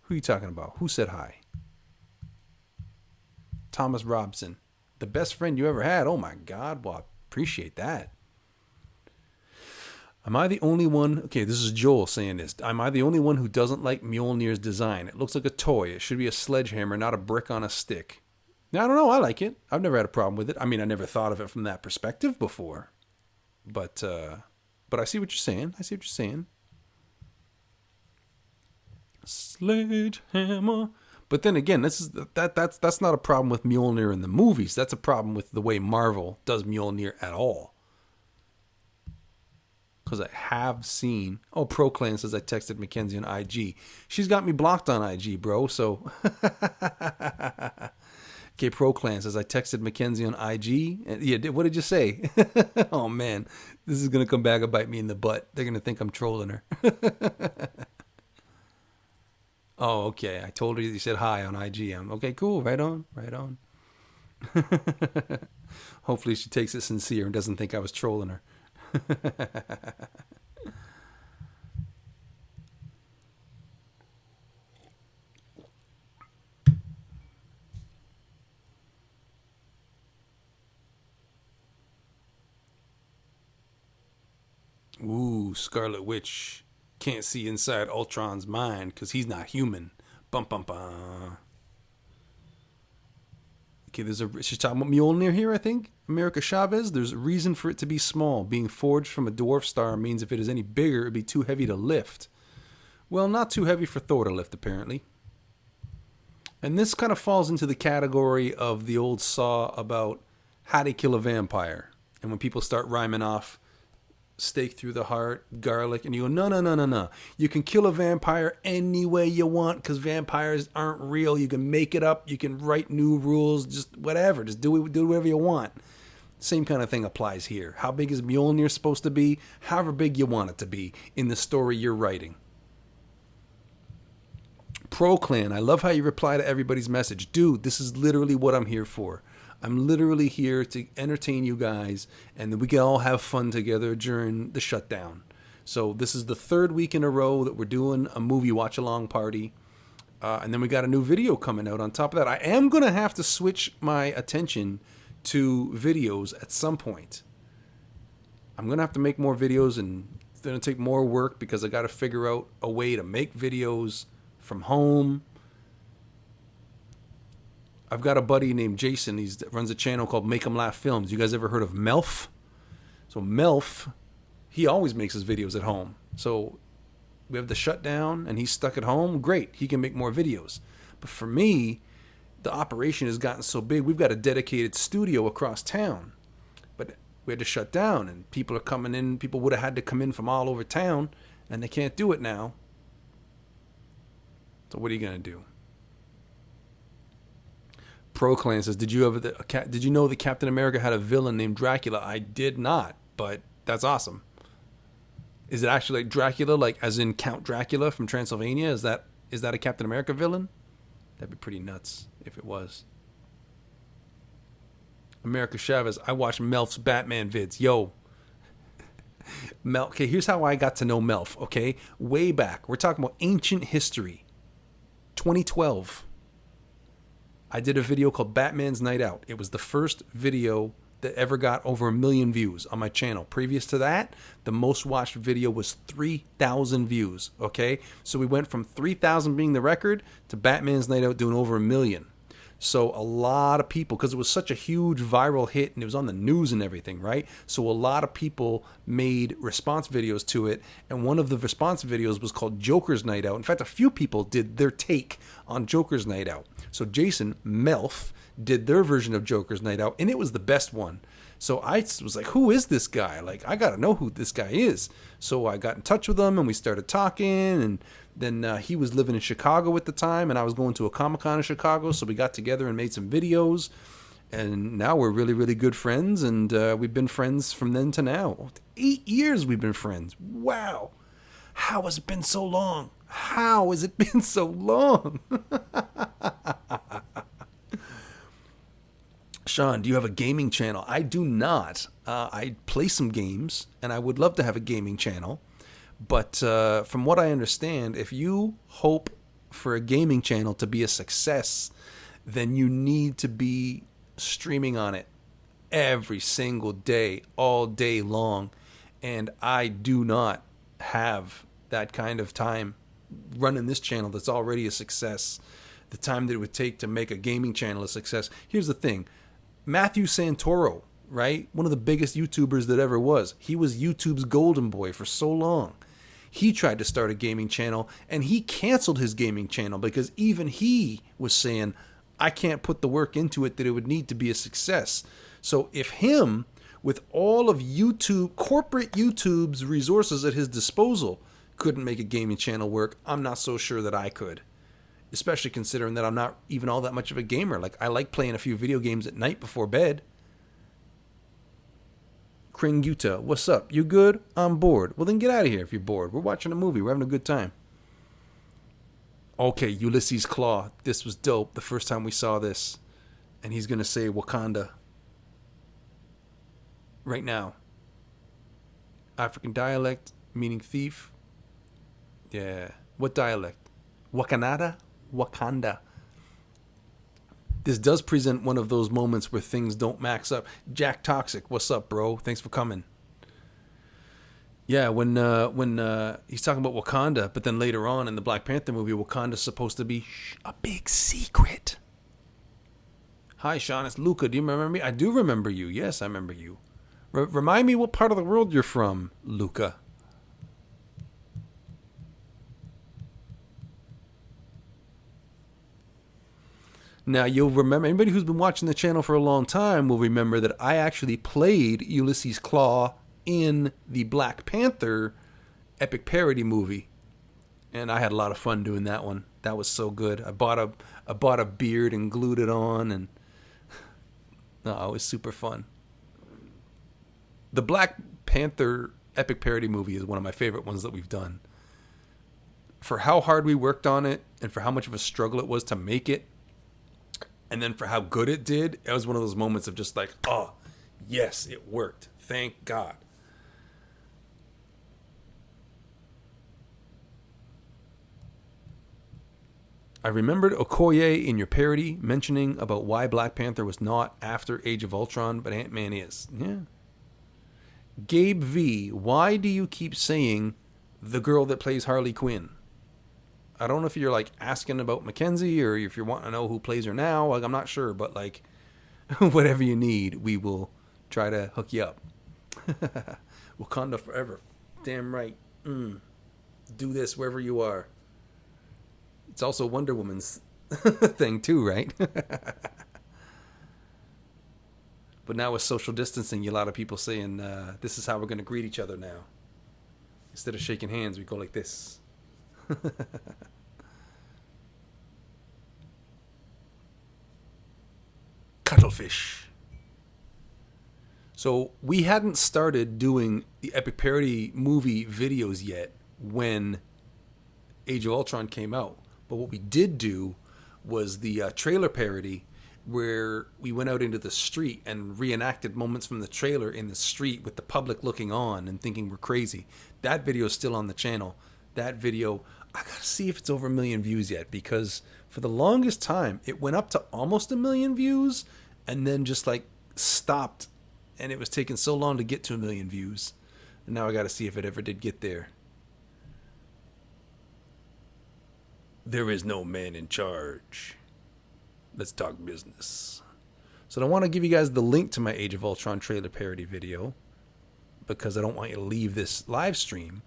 Who are you talking about? Who said hi? Thomas Robson. The best friend you ever had. Oh my God. Well, I appreciate that. Am I the only one? Okay, this is Joel saying this. Am I the only one who doesn't like Mjolnir's design? It looks like a toy. It should be a sledgehammer, not a brick on a stick. Now, I don't know. I like it. I've never had a problem with it. I mean, I never thought of it from that perspective before. But I see what you're saying. I see what you're saying. Sledgehammer. But then again, that's not a problem with Mjolnir in the movies. That's a problem with the way Marvel does Mjolnir at all. Because I have seen... Oh, Proclan says I texted Mackenzie on IG. She's got me blocked on IG, bro, so... Okay, Proclan says I texted Mackenzie on IG. And, yeah, what did you say? Oh, man. This is going to come back and bite me in the butt. They're going to think I'm trolling her. Oh, okay. I told her you said hi on IG. Okay, cool. Right on. Right on. Hopefully she takes it sincere and doesn't think I was trolling her. Ooh, Scarlet Witch can't see inside Ultron's mind because he's not human. Bum bum bum. Okay, she's talking about Mjolnir here, I think. America Chavez, there's a reason for it to be small. Being forged from a dwarf star means if it is any bigger, it would be too heavy to lift. Well, not too heavy for Thor to lift, apparently. And this kind of falls into the category of the old saw about how to kill a vampire. And when people start rhyming off stake through the heart, garlic, and you go, no. You can kill a vampire any way you want because vampires aren't real. You can make it up. You can write new rules, just whatever. Just do whatever you want. Same kind of thing applies here. How big is Mjolnir supposed to be? However big you want it to be in the story you're writing. Proclan, I love how you reply to everybody's message. Dude, this is literally what I'm here for. I'm literally here to entertain you guys, and then we can all have fun together during the shutdown. So this is the 3rd week in a row that we're doing a movie watch-along party. And then we got a new video coming out on top of that. I am going to have to switch my attention to videos at some point. I'm going to have to make more videos, and it's going to take more work because I got to figure out a way to make videos from home. I've got a buddy named Jason. He runs a channel called Make 'em Laugh Films. You guys ever heard of Melf? So Melf, he always makes his videos at home. So we have the shutdown and he's stuck at home. Great. He can make more videos. But for me, the operation has gotten so big. We've got a dedicated studio across town. But we had to shut down and people are coming in. People would have had to come in from all over town and they can't do it now. So what are you going to do? ProClan says, did you know that Captain America had a villain named Dracula? I did not, but that's awesome. Is it actually like Dracula, like as in Count Dracula from Transylvania? Is that a Captain America villain? That'd be pretty nuts if it was. America Chavez, I watch Melf's Batman vids. Yo. Melf, okay, here's how I got to know Melf, okay? Way back. We're talking about ancient history. 2012. I did a video called Batman's Night Out. It was the first video that ever got over 1 million views on my channel. Previous to that, the most watched video was 3,000 views, okay? So we went from 3,000 being the record to Batman's Night Out doing over 1 million. So a lot of people, because it was such a huge viral hit and it was on the news and everything, right? So a lot of people made response videos to it. And one of the response videos was called Joker's Night Out. In fact, a few people did their take on Joker's Night Out. So Jason, Melf, did their version of Joker's Night Out, and it was the best one. So I was like, who is this guy? Like, I got to know who this guy is. So I got in touch with him, and we started talking, and then he was living in Chicago at the time, and I was going to a Comic-Con in Chicago, so we got together and made some videos, and now we're really, really good friends, and we've been friends from then to now. 8 years we've been friends. Wow. How has it been so long? How has it been so long? Sean, do you have a gaming channel? I do not. I play some games, and I would love to have a gaming channel. But from what I understand, if you hope for a gaming channel to be a success, then you need to be streaming on it every single day, all day long. And I do not have that kind of time running this channel that's already a success. The time that it would take to make a gaming channel a success. Here's the thing. Matthew Santoro, right? One of the biggest YouTubers that ever was. He was YouTube's golden boy for so long. He tried to start a gaming channel and he canceled his gaming channel because even he was saying, I can't put the work into it that it would need to be a success. So if him, with all of YouTube, corporate YouTube's resources at his disposal, couldn't make a gaming channel work, I'm not so sure that I could. Especially considering that I'm not even all that much of a gamer. Like, I like playing a few video games at night before bed. Kringuta, what's up? You good? I'm bored. Well, then get out of here if you're bored. We're watching a movie. We're having a good time. Okay, Ulysses Claw. This was dope the first time we saw this. And he's going to say Wakanda. Right now. African dialect, meaning thief. Yeah. What dialect? Wakanda? Wakanda. This does present one of those moments where things don't max up. Jack Toxic, what's up, bro? Thanks for coming. Yeah, when he's talking about Wakanda, but then later on in the Black Panther movie, Wakanda's supposed to be a big secret. Hi, Sean, it's Luca. Do you remember me? I do remember you. Yes, I remember you. Remind me what part of the world you're from, Luca. Now, you'll remember, anybody who's been watching the channel for a long time will remember that I actually played Ulysses Claw in the Black Panther epic parody movie. And I had a lot of fun doing that one. That was so good. I bought a beard and glued it on, and no, it was super fun. The Black Panther epic parody movie is one of my favorite ones that we've done. For how hard we worked on it, and for how much of a struggle it was to make it, and then for how good it did, it was one of those moments of just like, oh, yes, it worked. Thank God. I remembered Okoye in your parody mentioning about why Black Panther was not after Age of Ultron, but Ant-Man is. Yeah. Gabe V, why do you keep saying the girl that plays Harley Quinn? I don't know if you're like asking about Mackenzie or if you're wanting to know who plays her now. Like, I'm not sure, but like, whatever you need, we will try to hook you up. Wakanda forever. Damn right. Do this wherever you are. It's also Wonder Woman's thing too, right? But now with social distancing, a lot of people saying this is how we're going to greet each other now. Instead of shaking hands, we go like this. Cuttlefish. So we hadn't started doing the epic parody movie videos yet when Age of Ultron came out. But what we did do was the trailer parody where we went out into the street and reenacted moments from the trailer in the street with the public looking on and thinking we're crazy. That video is still on the channel. That video, I gotta see if it's over 1 million views yet, because for the longest time it went up to almost 1 million views and then just like stopped, and it was taking so long to get to 1 million views. And now I gotta see if it ever did get there. There is no man in charge. Let's talk business. So I want to give you guys the link to my Age of Ultron trailer parody video, because I don't want you to leave this live stream.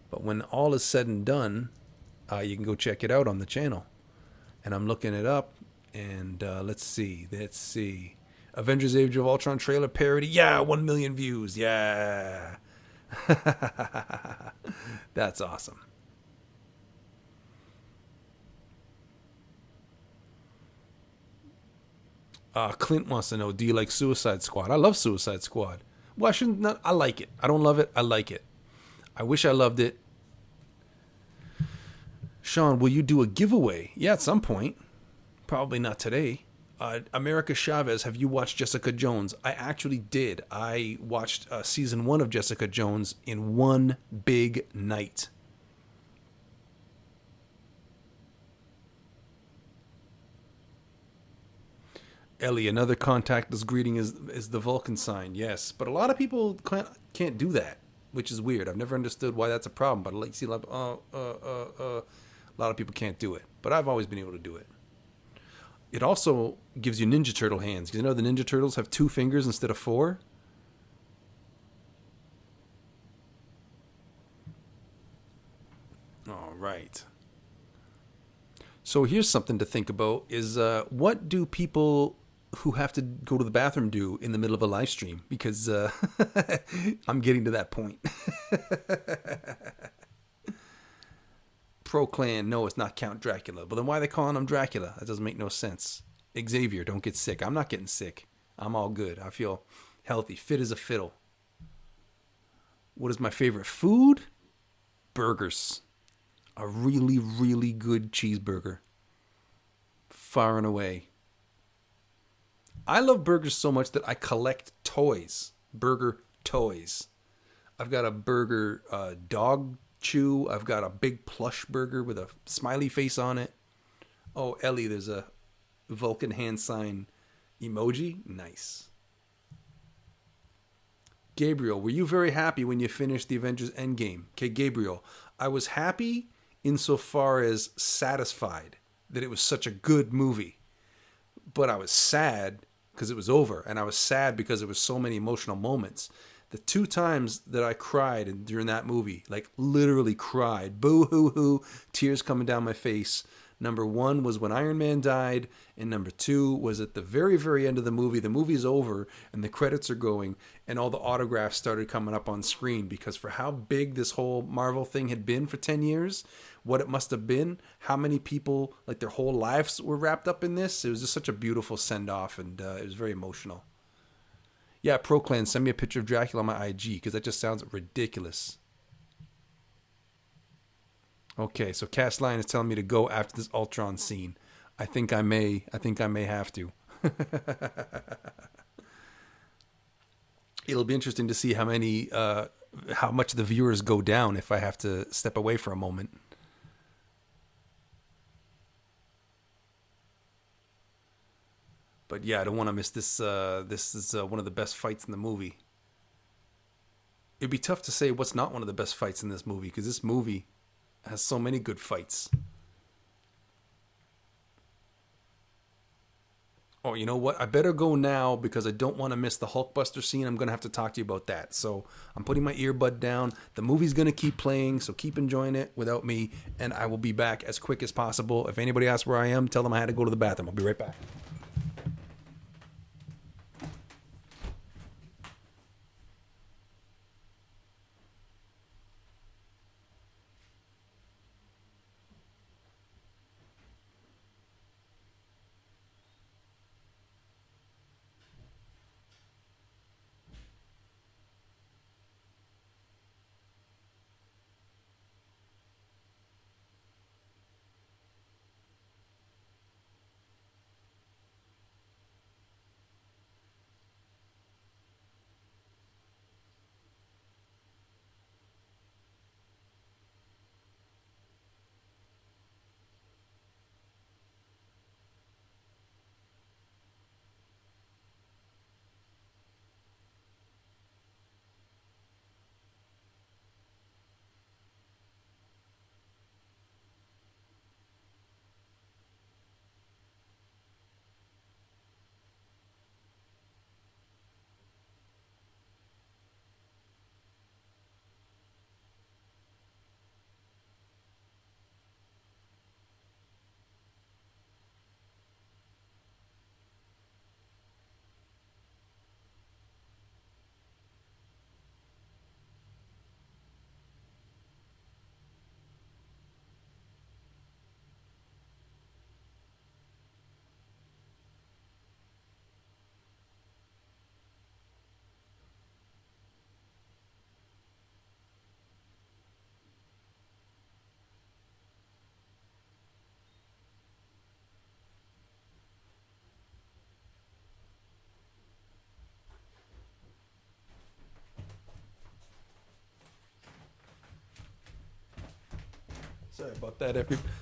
But when all is said and done, you can go check it out on the channel. And I'm looking it up, and let's see. Avengers Age of Ultron trailer parody. Yeah, 1 million views. Yeah. That's awesome. Clint wants to know, do you like Suicide Squad? I love Suicide Squad. Well, I like it. I don't love it. I like it. I wish I loved it. Sean, will you do a giveaway? Yeah, at some point. Probably not today. America Chavez, have you watched Jessica Jones? I actually did. I watched season 1 of Jessica Jones in one big night. Ellie, another contactless greeting is the Vulcan sign. Yes, but a lot of people can't do that, which is weird. I've never understood why that's a problem. But I see a lot of people can't do it. But I've always been able to do it. It also gives you Ninja Turtle hands. You know the Ninja Turtles have 2 fingers instead of 4. All right. So here's something to think about: is what do people who have to go to the bathroom do in the middle of a live stream? Because I'm getting to that point. Pro Clan, no, it's not Count Dracula. But then why are they calling him Dracula? That doesn't make no sense. Xavier, don't get sick. I'm not getting sick. I'm all good. I feel healthy, fit as a fiddle. What is my favorite food? Burgers. A really, really good cheeseburger. Far and away. I love burgers so much that I collect toys. Burger toys. I've got a burger dog chew. I've got a big plush burger with a smiley face on it. Oh, Ellie, there's a Vulcan hand sign emoji. Nice. Gabriel, were you very happy when you finished the Avengers Endgame? Okay, Gabriel, I was happy insofar as satisfied that it was such a good movie. But I was sad because it was over, and I was sad because there was so many emotional moments. The 2 times that I cried during that movie, like literally cried, boo-hoo-hoo, tears coming down my face. Number 1 was when Iron Man died, and number 2 was at the very, very end of the movie. The movie's over, and the credits are going, and all the autographs started coming up on screen, because for how big this whole Marvel thing had been for 10 years, what it must have been, how many people, like their whole lives were wrapped up in this. It was just such a beautiful send-off, and it was very emotional. Yeah, ProClan, send me a picture of Dracula on my IG, because that just sounds ridiculous. Okay, so Cast Lion is telling me to go after this Ultron scene. I think I may have to. It'll be interesting to see how much the viewers go down if I have to step away for a moment. But yeah, I don't want to miss this. This is one of the best fights in the movie. It'd be tough to say what's not one of the best fights in this movie, because this movie has so many good fights. Oh, you know what? I better go now because I don't want to miss the Hulkbuster scene. I'm going to have to talk to you about that. So I'm putting my earbud down. The movie's going to keep playing, so keep enjoying it without me, and I will be back as quick as possible. If anybody asks where I am, tell them I had to go to the bathroom. I'll be right back.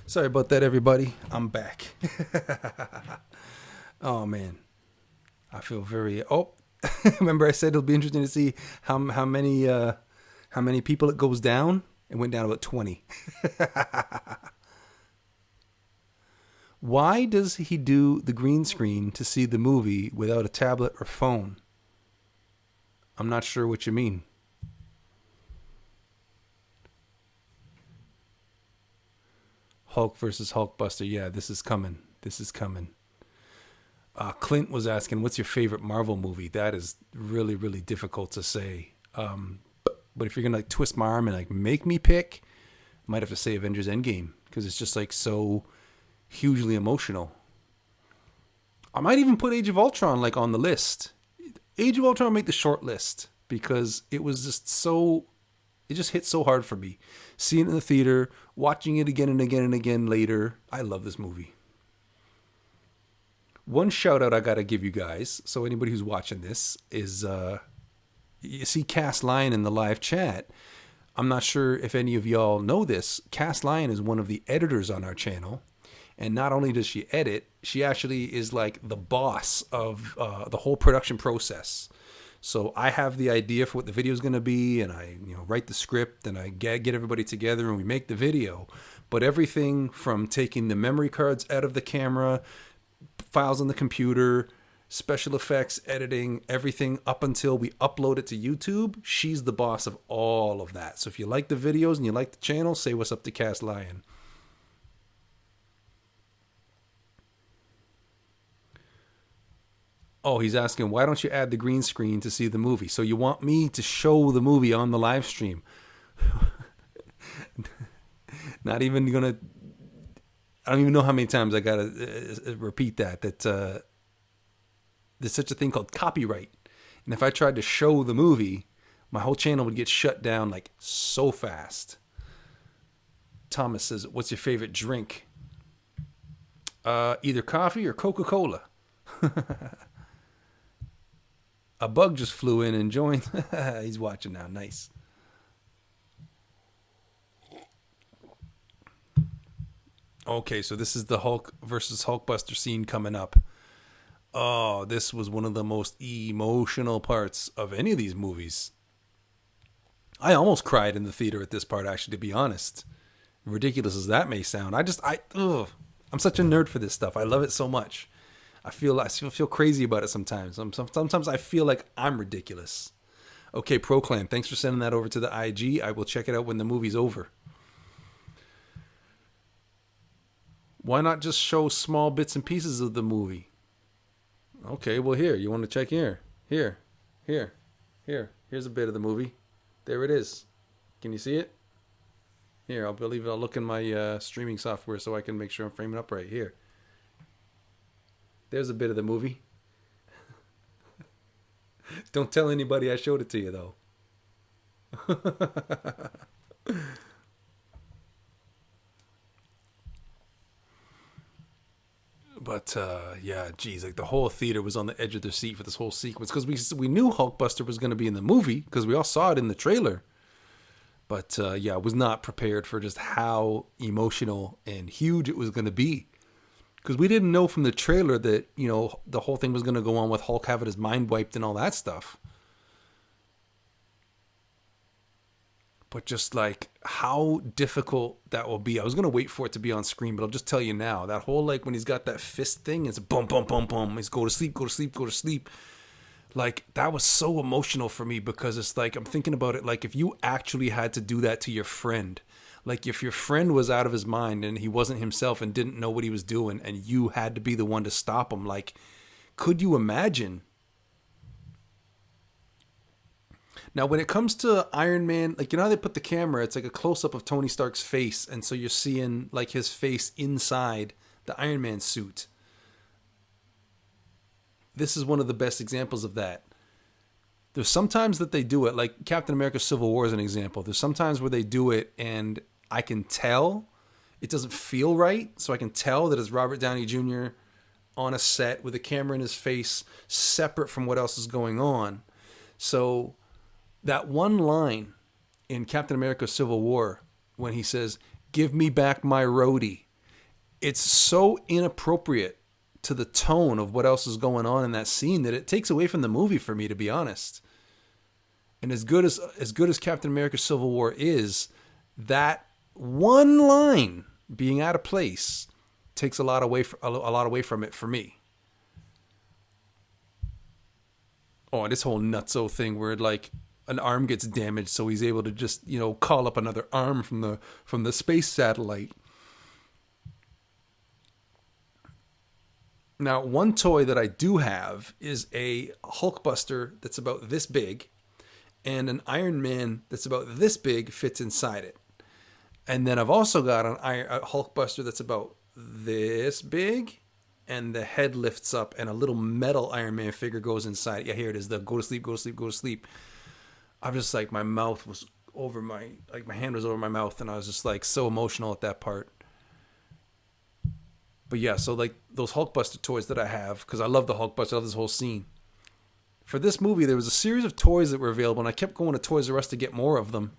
Sorry about that, everybody. I'm back. Oh man, I feel very. Oh, remember I said it'll be interesting to see how many people it goes down. It went down about 20. Why does he do the green screen to see the movie without a tablet or phone? I'm not sure what you mean. Hulk versus Hulkbuster. Yeah, this is coming. This is coming. Clint was asking, "What's your favorite Marvel movie?" That is really, really difficult to say. But if you're gonna like twist my arm and like make me pick, I might have to say Avengers Endgame because it's just like so hugely emotional. I might even put Age of Ultron like on the list. Age of Ultron make the short list because it was just so. It just hit so hard for me. Seeing it in the theater, watching it again and again and again later. I love this movie. One shout out I gotta give you guys. So anybody who's watching this is you see Cass Lion in the live chat. I'm not sure if any of y'all know this. Cass Lion is one of the editors on our channel. And not only does she edit, she actually is like the boss of the whole production process. So I have the idea for what the video is going to be, and I write the script, and I get everybody together, and we make the video. But everything from taking the memory cards out of the camera, files on the computer, special effects, editing, everything up until we upload it to YouTube, she's the boss of all of that. So if you like the videos and you like the channel, say what's up to Cass Lion. Oh, he's asking, why don't you add the green screen to see the movie? So you want me to show the movie on the live stream? Not even gonna. I don't even know how many times I gotta repeat that. There's such a thing called copyright, and if I tried to show the movie, my whole channel would get shut down like so fast. Thomas says, "What's your favorite drink?" Either coffee or Coca-Cola. A bug just flew in and joined. He's watching now. Nice. Okay, so this is the Hulk versus Hulkbuster scene coming up. Oh, this was one of the most emotional parts of any of these movies. I almost cried in the theater at this part, actually, to be honest. Ridiculous as that may sound. I'm such a nerd for this stuff. I love it so much. I feel crazy about it sometimes. Sometimes I feel like I'm ridiculous. Okay, Proclan, thanks for sending that over to the IG. I will check it out when the movie's over. Why not just show small bits and pieces of the movie? Okay, well, here, you want to check here? Here, here, here. Here's a bit of the movie. There it is. Can you see it? Here, I'll look in my streaming software so I can make sure I'm framing up right here. There's a bit of the movie. Don't tell anybody I showed it to you, though. But yeah, geez, like the whole theater was on the edge of their seat for this whole sequence because we knew Hulkbuster was going to be in the movie because we all saw it in the trailer. But yeah, I was not prepared for just how emotional and huge it was going to be. Because we didn't know from the trailer that, you know, the whole thing was going to go on with Hulk having his mind wiped and all that stuff. But just like how difficult that will be. I was going to wait for it to be on screen, but I'll just tell you now. That whole, like, when he's got that fist thing, it's boom, boom, boom, boom. He's go to sleep, go to sleep, go to sleep. Like, that was so emotional for me because it's like, I'm thinking about it like if you actually had to do that to your friend. Like if your friend was out of his mind and he wasn't himself and didn't know what he was doing and you had to be the one to stop him. Like, could you imagine? Now, when it comes to Iron Man, like, you know how they put the camera, it's like a close-up of Tony Stark's face. And so you're seeing like his face inside the Iron Man suit. This is one of the best examples of that. There's sometimes that they do it, like Captain America Civil War is an example. There's sometimes where they do it and I can tell it doesn't feel right. So I can tell that it's Robert Downey Jr. on a set with a camera in his face separate from what else is going on. So that one line in Captain America Civil War when he says, "Give me back my roadie," it's so inappropriate to the tone of what else is going on in that scene that it takes away from the movie for me, to be honest. And as good as Captain America Civil War is, that one line being out of place takes a lot away from it for me. Oh, and this whole nutso thing where like an arm gets damaged, so he's able to just, you know, call up another arm from the space satellite. Now, one toy that I do have is a Hulkbuster that's about this big, and an Iron Man that's about this big fits inside it. And then I've also got a Hulkbuster that's about this big, and the head lifts up, and a little metal Iron Man figure goes inside. Yeah, here it is. The go to sleep, go to sleep, go to sleep. I'm just like, my mouth was over my hand was over my mouth, and I was just like so emotional at that part. But yeah, so like those Hulkbuster toys that I have, because I love the Hulkbuster, I love this whole scene. For this movie, there was a series of toys that were available, and I kept going to Toys R Us to get more of them.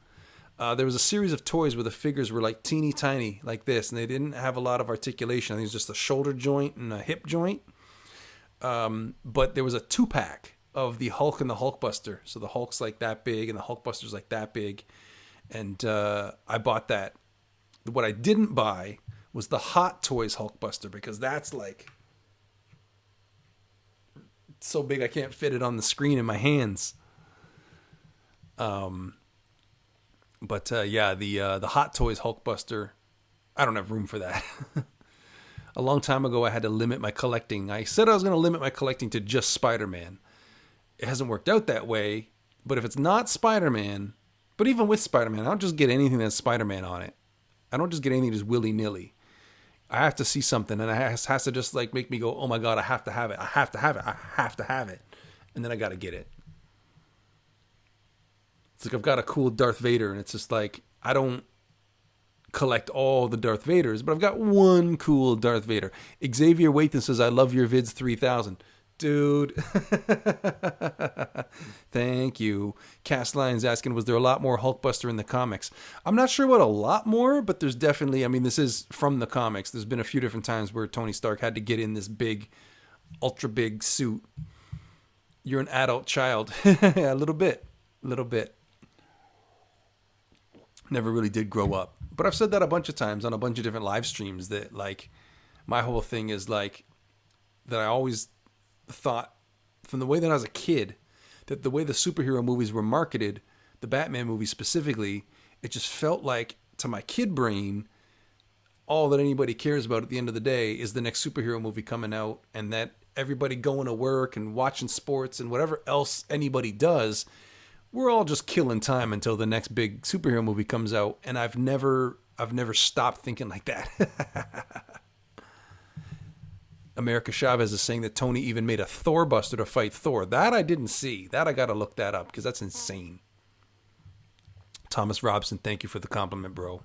There was a series of toys where the figures were like teeny tiny, like this, and they didn't have a lot of articulation. I think it was just a shoulder joint and a hip joint. But there was a 2-pack of the Hulk and the Hulkbuster. So the Hulk's like that big, and the Hulkbuster's like that big. And I bought that. What I didn't buy was the Hot Toys Hulkbuster, because that's like so big I can't fit it on the screen in my hands. But yeah, the Hot Toys Hulkbuster, I don't have room for that. A long time ago, I had to limit my collecting. I said I was going to limit my collecting to just Spider-Man. It hasn't worked out that way, but if it's not Spider-Man, but even with Spider-Man, I don't just get anything that's Spider-Man on it. I don't just get anything just willy-nilly. I have to see something, and it has to just like make me go, oh my God, I have to have it. I have to have it. I have to have it. And then I got to get it. It's like I've got a cool Darth Vader, and it's just like, I don't collect all the Darth Vaders, but I've got one cool Darth Vader. Xavier Wathan says, I love your vids 3000. Dude. Thank you. Cast Lion's asking, was there a lot more Hulkbuster in the comics? I'm not sure what a lot more, but there's definitely, I mean, this is from the comics. There's been a few different times where Tony Stark had to get in this big, ultra big suit. You're an adult child. A little bit. Never really did grow up. But I've said that a bunch of times on a bunch of different live streams that, like, my whole thing is, like, that I always thought, from the way that I was a kid, that the way the superhero movies were marketed, the Batman movies specifically, it just felt like, to my kid brain, all that anybody cares about at the end of the day is the next superhero movie coming out, and that everybody going to work and watching sports and whatever else anybody does, we're all just killing time until the next big superhero movie comes out. And I've never stopped thinking like that. America Chavez is saying that Tony even made a Thorbuster to fight Thor. That I didn't see. That I got to look that up because that's insane. Thomas Robson, thank you for the compliment, bro.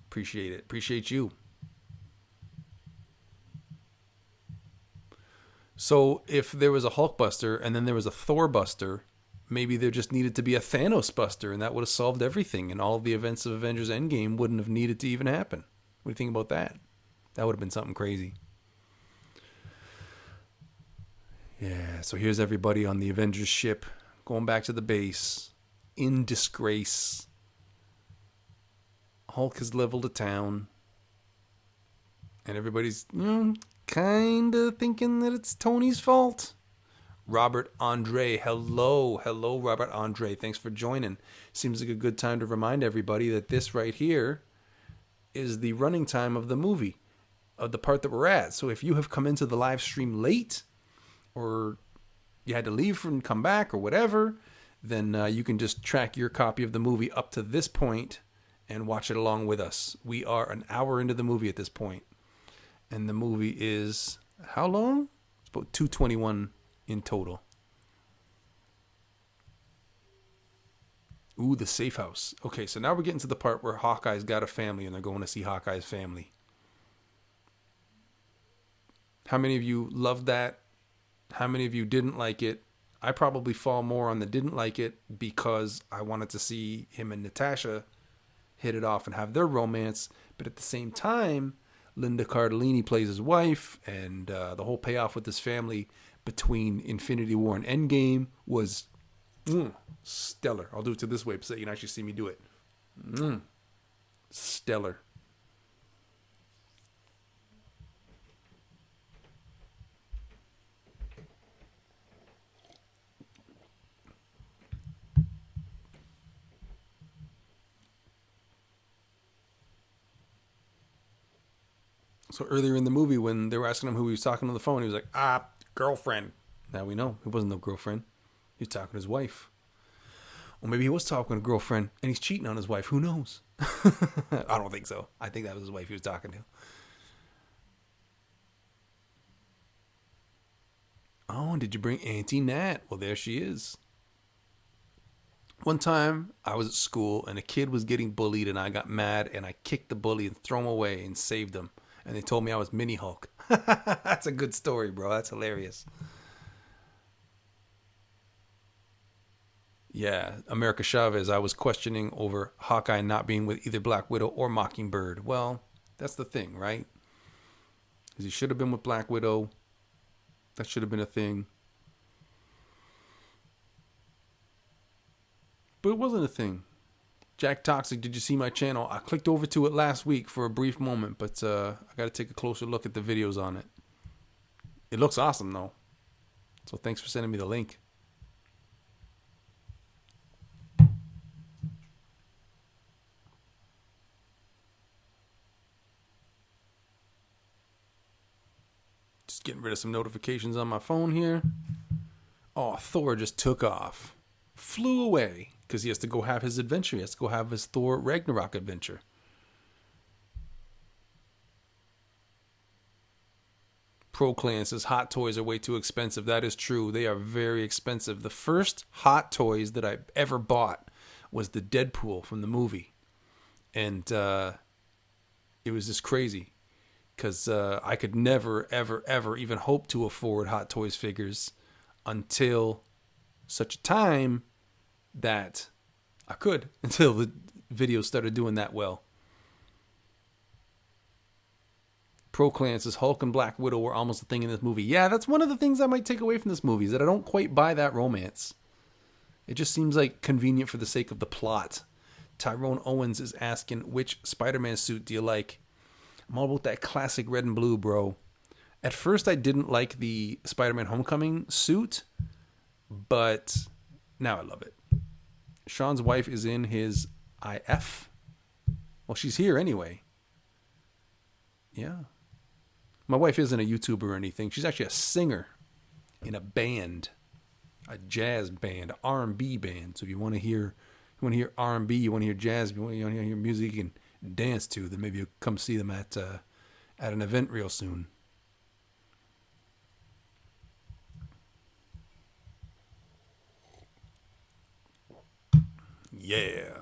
Appreciate it. Appreciate you. So if there was a Hulkbuster and then there was a Thorbuster, maybe there just needed to be a Thanos Buster, and that would have solved everything, and all of the events of Avengers Endgame wouldn't have needed to even happen. What do you think about that? That would have been something crazy. Yeah, so here's everybody on the Avengers ship, going back to the base, in disgrace. Hulk has leveled a town, and everybody's kind of thinking that it's Tony's fault. Robert Andre, hello, Robert Andre, thanks for joining. Seems like a good time to remind everybody that this right here is the running time of the movie, of the part that we're at. So if you have come into the live stream late, or you had to leave and come back or whatever, then you can just track your copy of the movie up to this point and watch it along with us. We are an hour into the movie at this point, and the movie is how long? It's about 2:21 in total. Ooh, the safe house. Okay, so now we're getting to the part where Hawkeye's got a family and they're going to see Hawkeye's family. How many of you loved that? How many of you didn't like it? I probably fall more on the didn't like it because I wanted to see him and Natasha hit it off and have their romance. But at the same time, Linda Cardellini plays his wife, and the whole payoff with this family between Infinity War and Endgame was stellar. I'll do it to this way so you can actually see me do it. Stellar. So earlier in the movie, when they were asking him who he was talking on the phone, he was like, girlfriend. Now we know it wasn't no girlfriend. He was talking to his wife. Or maybe he was talking to a girlfriend and he's cheating on his wife. Who knows? I don't think so. I think that was his wife he was talking to. Oh, and did you bring Auntie Nat? Well, there she is. One time, I was at school and a kid was getting bullied and I got mad and I kicked the bully and threw him away and saved him. And they told me I was Mini Hulk. That's a good story, bro. That's hilarious. Yeah, America Chavez, I was questioning over Hawkeye not being with either Black Widow or Mockingbird. Well, that's the thing, right? Because he should have been with Black Widow. That should have been a thing. But it wasn't a thing. Jack Toxic, did you see my channel? I clicked over to it last week for a brief moment, but I got to take a closer look at the videos on it. It looks awesome, though. So thanks for sending me the link. Just getting rid of some notifications on my phone here. Oh, Thor just took off. Flew away. Because he has to go have his adventure. He has to go have his Thor Ragnarok adventure. ProClan says hot toys are way too expensive. That is true. They are very expensive. The first hot toys that I ever bought was the Deadpool from the movie. And it was just crazy. Because I could never, ever, ever even hope to afford Hot Toys figures until such a time that I could, until the videos started doing that well. ProClan says Hulk and Black Widow were almost a thing in this movie. Yeah, that's one of the things I might take away from this movie, is that I don't quite buy that romance. It just seems like convenient for the sake of the plot. Tyrone Owens is asking, which Spider-Man suit do you like? I'm all about that classic red and blue, bro. At first, I didn't like the Spider-Man Homecoming suit, but now I love it. Sean's wife is in his IF. Well, she's here anyway. Yeah. My wife isn't a YouTuber or anything. She's actually a singer in a band, a jazz band, R&B band. So if you want to hear R&B, you want to hear jazz, you want to hear music and dance to, then maybe you'll come see them at an event real soon. Yeah.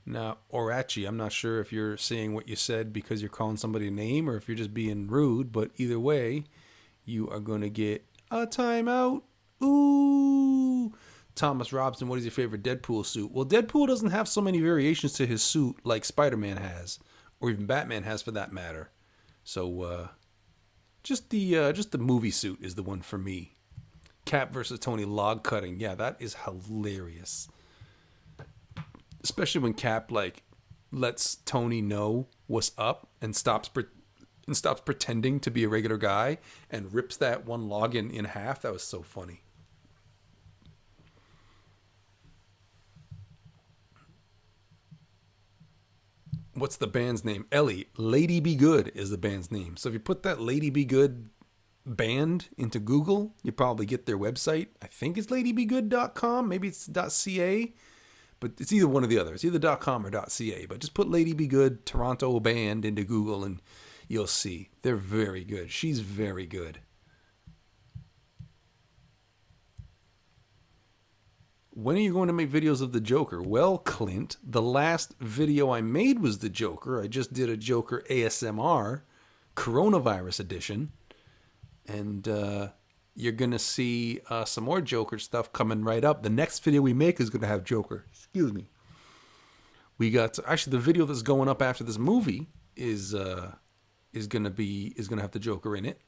Now, Orachi, I'm not sure if you're saying what you said because you're calling somebody a name or if you're just being rude, but either way, you are going to get a timeout. Ooh. Thomas Robson, what is your favorite Deadpool suit? Well, Deadpool doesn't have so many variations to his suit like Spider-Man has, or even Batman has for that matter. So, just the movie suit is the one for me. Cap versus Tony log cutting. Yeah, that is hilarious. Especially when Cap like lets Tony know what's up and stops pretending to be a regular guy and rips that one log in half. That was so funny. What's the band's name? Ellie. Lady Be Good is the band's name. So if you put that Lady Be Good band into Google, you probably get their website. I think it's ladybegood.com. Maybe it's .ca. But it's either one or the other. It's either .com or .ca. But just put Lady Be Good Toronto band into Google and you'll see. They're very good. She's very good. When are you going to make videos of the Joker? Well, Clint, the last video I made was the Joker. I just did a Joker ASMR, Coronavirus edition. And you're going to see some more Joker stuff coming right up. The next video we make is going to have Joker. Excuse me. We got actually the video that's going up after this movie is going to have the Joker in it.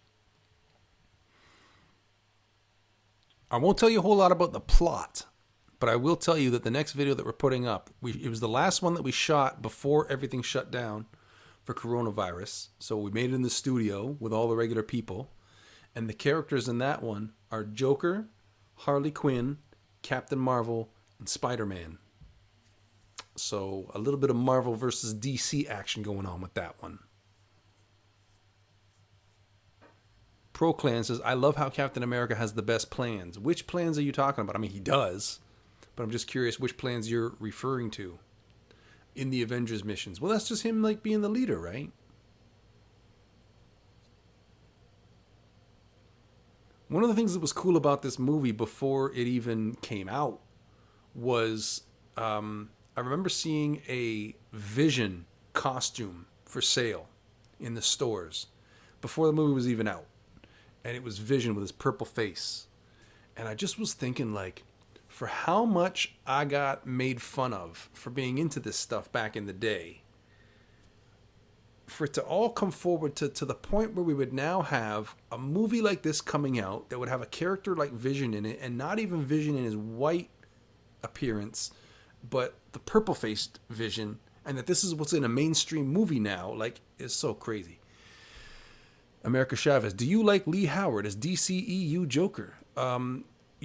I won't tell you a whole lot about the plot, but I will tell you that the next video that we're putting up, it was the last one that we shot before everything shut down for coronavirus. So we made it in the studio with all the regular people. And the characters in that one are Joker, Harley Quinn, Captain Marvel, and Spider-Man. So a little bit of Marvel versus DC action going on with that one. ProClan says, I love how Captain America has the best plans. Which plans are you talking about? I mean, he does. But I'm just curious which plans you're referring to in the Avengers missions. Well, that's just him like being the leader, right? One of the things that was cool about this movie before it even came out was I remember seeing a Vision costume for sale in the stores before the movie was even out. And it was Vision with his purple face. And I just was thinking, like, for how much I got made fun of for being into this stuff back in the day, for it to all come forward to the point where we would now have a movie like this coming out that would have a character like Vision in it, and not even Vision in his white appearance, but the purple-faced Vision, and that this is what's in a mainstream movie now, like, is so crazy. America Chavez, do you like Lee Howard as DCEU Joker?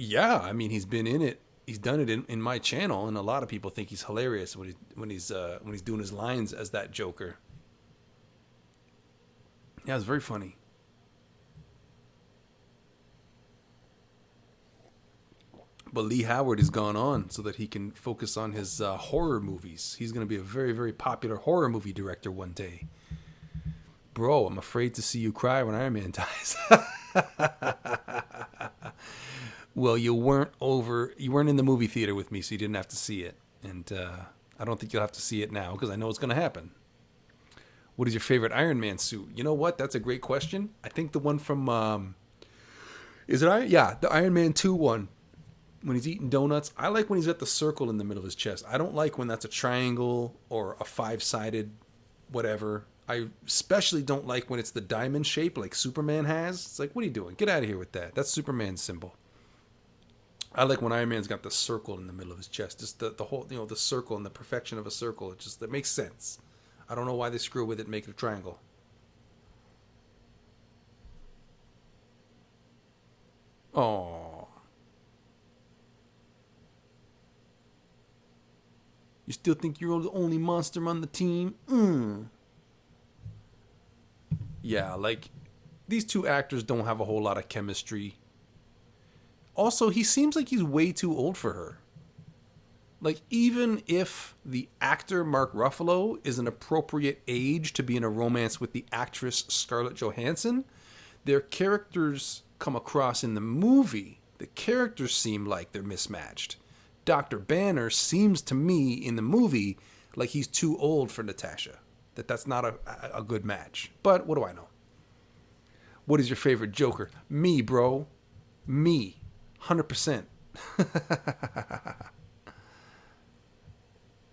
Yeah, I mean, he's been in it. He's done it in my channel, and a lot of people think he's hilarious when he's doing his lines as that Joker. Yeah, it's very funny. But Lee Howard has gone on so that he can focus on his horror movies. He's going to be a very, very popular horror movie director one day. Bro, I'm afraid to see you cry when Iron Man dies. Well, you weren't in the movie theater with me, so you didn't have to see it. And I don't think you'll have to see it now because I know it's going to happen. What is your favorite Iron Man suit? You know what? That's a great question. I think the one from, is it Iron? Yeah, the Iron Man 2 one. When he's eating donuts. I like when he's got the circle in the middle of his chest. I don't like when that's a triangle or a five-sided whatever. I especially don't like when it's the diamond shape like Superman has. It's like, what are you doing? Get out of here with that. That's Superman's symbol. I like when Iron Man's got the circle in the middle of his chest. Just the whole, the circle and the perfection of a circle. It makes sense. I don't know why they screw with it and make it a triangle. Oh. You still think you're the only monster on the team? Yeah, like, these two actors don't have a whole lot of chemistry. Also, he seems like he's way too old for her. Like, even if the actor Mark Ruffalo is an appropriate age to be in a romance with the actress Scarlett Johansson, their characters come across in the movie. The characters seem like they're mismatched. Dr. Banner seems to me in the movie like he's too old for Natasha. That's not a good match. But what do I know? What is your favorite Joker? Me, bro. Me. 100%.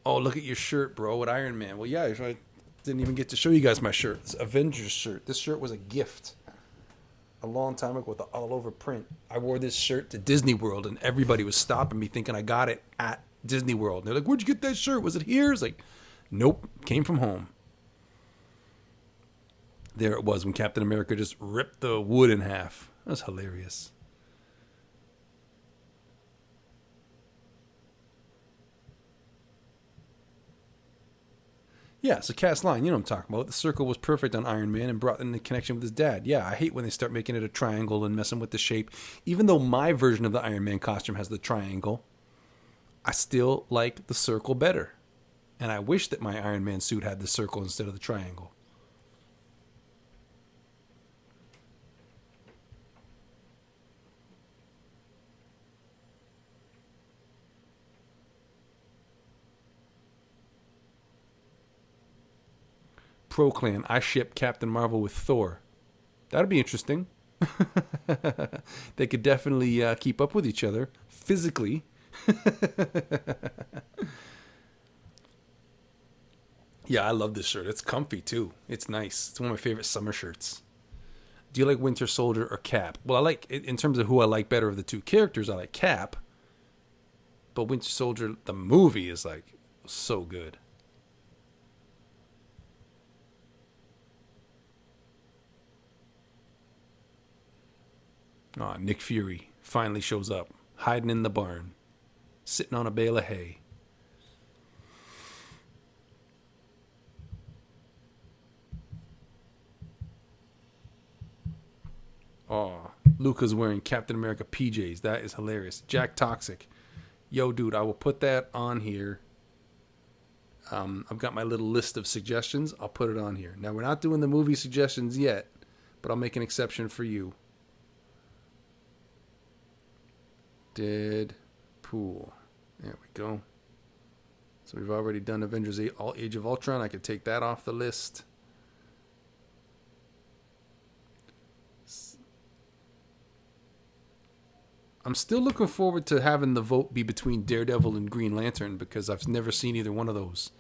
Oh, look at your shirt, bro, with Iron Man. Well, yeah, I didn't even get to show you guys my shirt. It's Avengers shirt. This shirt was a gift a long time ago with the all-over print. I wore this shirt to Disney World, and everybody was stopping me thinking I got it at Disney World. And they're like, where'd you get that shirt? Was it here? It's like, nope, came from home. There it was when Captain America just ripped the wood in half. That was hilarious. Yeah, so Cast Line, you know what I'm talking about. The circle was perfect on Iron Man and brought in the connection with his dad. Yeah, I hate when they start making it a triangle and messing with the shape. Even though my version of the Iron Man costume has the triangle, I still like the circle better. And I wish that my Iron Man suit had the circle instead of the triangle. Pro Clan, I ship Captain Marvel with Thor. That'd be interesting. They could definitely keep up with each other physically. Yeah, I love this shirt. It's comfy too. It's nice. It's one of my favorite summer shirts. Do you like Winter Soldier or Cap? Well, I like, in terms of who I like better of the two characters, I like Cap. But Winter Soldier, the movie, is like so good. Oh, Nick Fury finally shows up, hiding in the barn, sitting on a bale of hay. Oh, Luca's wearing Captain America PJs. That is hilarious. Jack Toxic. Yo, dude, I will put that on here. I've got my little list of suggestions. I'll put it on here. Now, we're not doing the movie suggestions yet, but I'll make an exception for you. Deadpool. There we go. So we've already done Avengers Age of Ultron. I could take that off the list. I'm still looking forward to having the vote be between Daredevil and Green Lantern because I've never seen either one of those.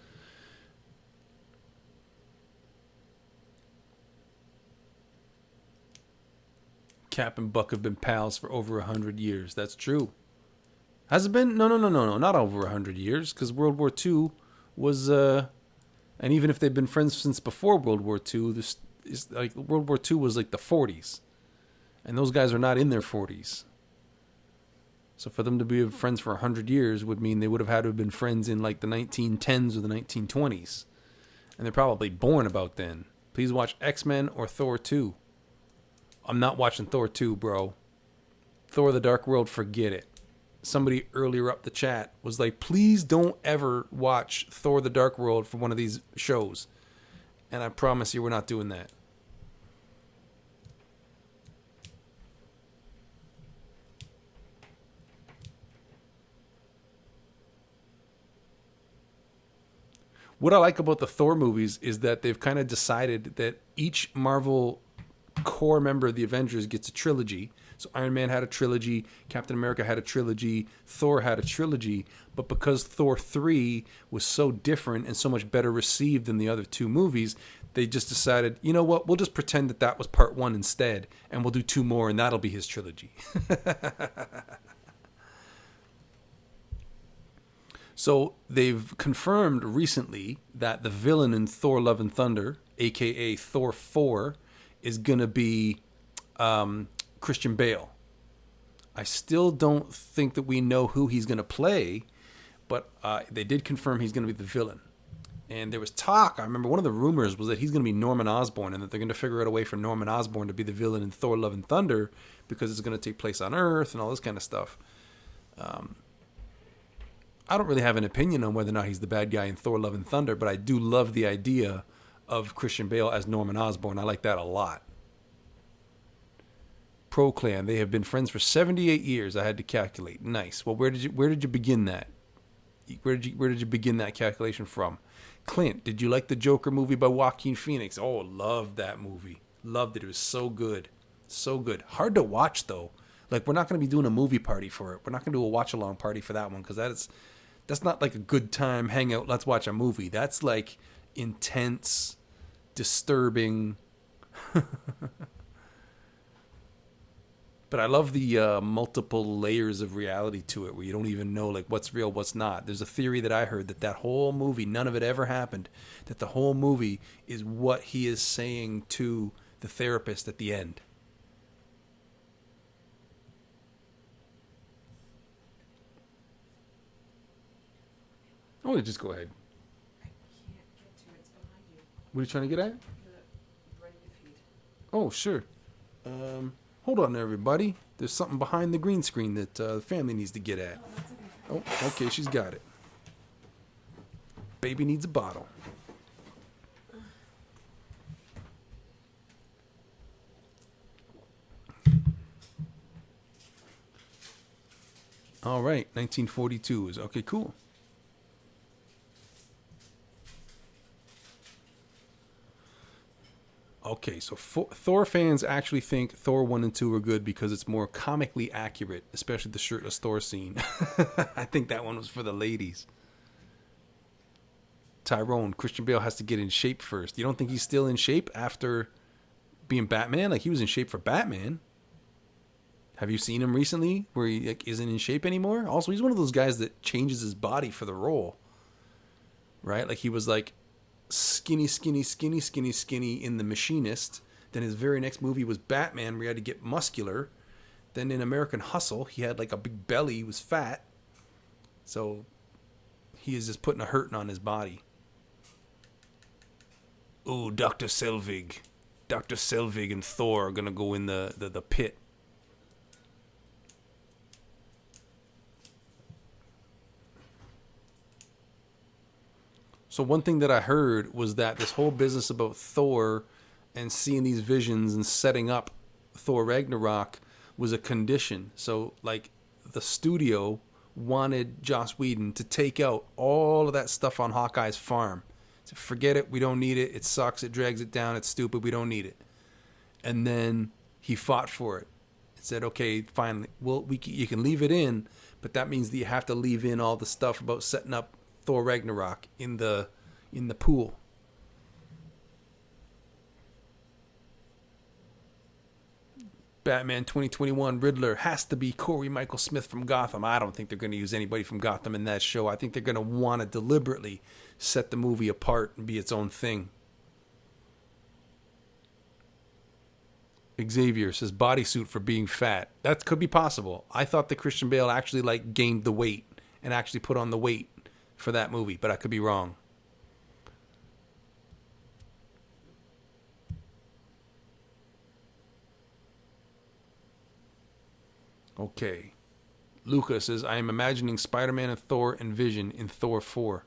Cap and Buck have been pals for over 100 years. That's true. Has it been? No. Not over 100 years because World War II was... and even if they've been friends since before World War II, this is like World War II was like the 40s. And those guys are not in their 40s. So for them to be friends for 100 years would mean they would have had to have been friends in like the 1910s or the 1920s. And they're probably born about then. Please watch X-Men or Thor 2. I'm not watching Thor 2, bro. Thor the Dark World, forget it. Somebody earlier up the chat was like, please don't ever watch Thor the Dark World for one of these shows. And I promise you we're not doing that. What I like about the Thor movies is that they've kind of decided that each Marvel core member of the Avengers gets a trilogy. So Iron Man had a trilogy, Captain America had a trilogy, Thor had a trilogy, but because Thor 3 was so different and so much better received than the other two movies, they just decided, you know what, we'll just pretend that that was part one instead, and we'll do two more, and that'll be his trilogy. So they've confirmed recently that the villain in Thor: Love and Thunder, aka Thor 4, is gonna be Christian Bale. I still don't think that we know who he's gonna play, but they did confirm he's gonna be the villain. And there was talk. I remember one of the rumors was that he's going to be Norman Osborn, and that they're going to figure out a way for Norman Osborn to be the villain in Thor: Love and Thunder because it's going to take place on Earth and all this kind of stuff. I don't really have an opinion on whether or not he's the bad guy in Thor: Love and Thunder, but I do love the idea of Christian Bale as Norman Osborn. I like that a lot. Pro Clan, they have been friends for 78 years. I had to calculate. Nice. Well, where did you begin that? Where did you begin that calculation from? Clint, did you like the Joker movie by Joaquin Phoenix? Oh, loved that movie. Loved it. It was so good. So good. Hard to watch, though. Like, we're not going to be doing a movie party for it. We're not going to do a watch-along party for that one, because that's not like a good time, hang out, let's watch a movie. That's like intense, disturbing. But I love the multiple layers of reality to it, where you don't even know like what's real, what's not. There's a theory that I heard that whole movie, none of it ever happened. That the whole movie is what he is saying to the therapist at the end. Oh, just go ahead. I can't get to it. It's behind you. What are you trying to get at? Ready to feed. Oh, sure. Hold on there, everybody. There's something behind the green screen that the family needs to get at. Oh, okay, she's got it. Baby needs a bottle. All right, 1942 is okay, cool. Okay, so Thor fans actually think Thor 1 and 2 are good because it's more comically accurate, especially the shirtless Thor scene. I think that one was for the ladies. Tyrone, Christian Bale has to get in shape first. You don't think he's still in shape after being Batman? Like, he was in shape for Batman. Have you seen him recently where he like, isn't in shape anymore? Also, he's one of those guys that changes his body for the role. Right? Like, he was like skinny in The Machinist. Then his very next movie was Batman, where he had to get muscular. Then in American Hustle, he had like a big belly, he was fat. So he is just putting a hurting on his body. Ooh, Dr. Selvig. Dr. Selvig and Thor are gonna go in the pit. So one thing that I heard was that this whole business about Thor and seeing these visions and setting up Thor Ragnarok was a condition. So like the studio wanted Joss Whedon to take out all of that stuff on Hawkeye's farm. So forget it, we don't need it. It sucks, it drags it down, it's stupid, we don't need it. And then he fought for it. Said, okay, fine, you can leave it in, but that means that you have to leave in all the stuff about setting up Thor Ragnarok in the pool. Batman 2021 Riddler has to be Corey Michael Smith from Gotham. I don't think they're going to use anybody from Gotham in that show. I think they're going to want to deliberately set the movie apart and be its own thing. Xavier says bodysuit for being fat. That could be possible. I thought that Christian Bale actually like gained the weight and actually put on the weight for that movie, but I could be wrong. Okay. Luca says, I am imagining Spider-Man and Thor and Vision in Thor 4.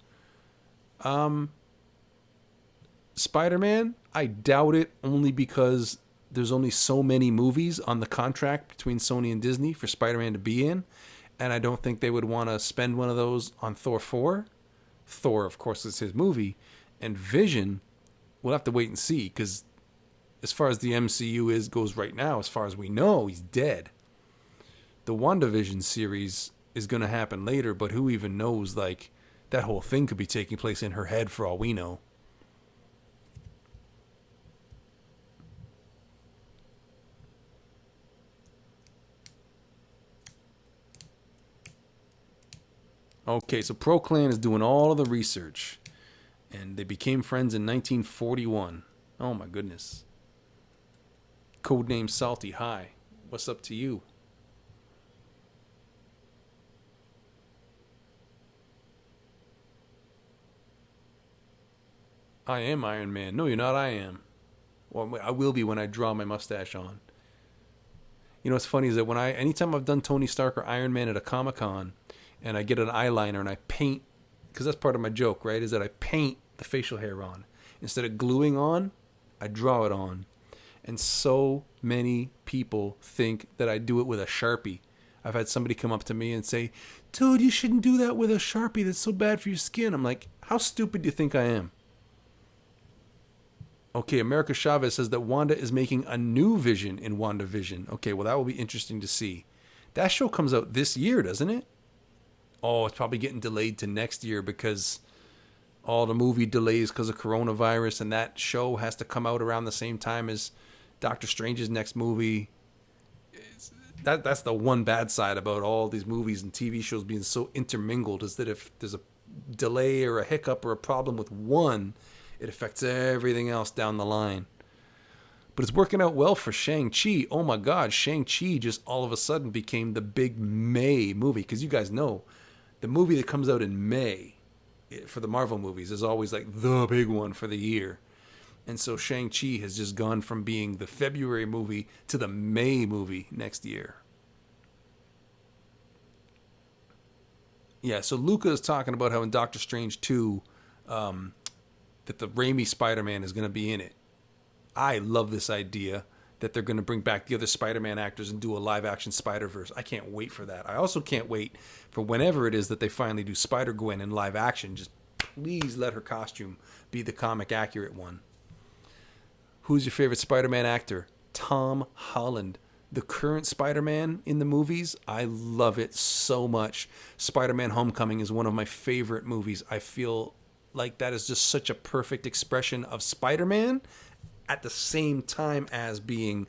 Spider-Man, I doubt it, only because there's only so many movies on the contract between Sony and Disney for Spider-Man to be in, and I don't think they would want to spend one of those on Thor 4. Thor, of course, is his movie, and Vision, we'll have to wait and see, because as far as the MCU goes right now, as far as we know, he's dead. The WandaVision series is going to happen later, but who even knows, like, that whole thing could be taking place in her head for all we know. Okay, so Pro Clan is doing all of the research, and they became friends in 1941. Oh my goodness. Codename Salty. Hi. What's up to you? I am Iron Man. No, you're not. I am. Well, I will be when I draw my mustache on. You know what's funny is that anytime I've done Tony Stark or Iron Man at a Comic Con, and I get an eyeliner and I paint, because that's part of my joke, right? Is that I paint the facial hair on instead of gluing on. I draw it on, and so many people think that I do it with a Sharpie. I've had somebody come up to me and say, "Dude, you shouldn't do that with a Sharpie. That's so bad for your skin." I'm like, "How stupid do you think I am?" Okay, America Chavez says that Wanda is making a new Vision in WandaVision. Okay, well, that will be interesting to see. That show comes out this year, doesn't it? Oh, it's probably getting delayed to next year because all the movie delays because of coronavirus, and that show has to come out around the same time as Doctor Strange's next movie. That's the one bad side about all these movies and TV shows being so intermingled, is that if there's a delay or a hiccup or a problem with one, it affects everything else down the line. But it's working out well for Shang-Chi. Oh my God, Shang-Chi just all of a sudden became the big May movie. Because you guys know, the movie that comes out in May for the Marvel movies is always like the big one for the year. And so Shang-Chi has just gone from being the February movie to the May movie next year. Yeah, so Luca is talking about how in Doctor Strange 2, that the Raimi Spider-Man is going to be in it. I love this idea that they're going to bring back the other Spider-Man actors and do a live-action Spider-Verse. I can't wait for that. I also can't wait for whenever it is that they finally do Spider-Gwen in live action. Just please let her costume be the comic accurate one. Who's your favorite Spider-Man actor? Tom Holland. The current Spider-Man in the movies, I love it so much. Spider-Man Homecoming is one of my favorite movies. I feel like that is just such a perfect expression of Spider-Man at the same time as being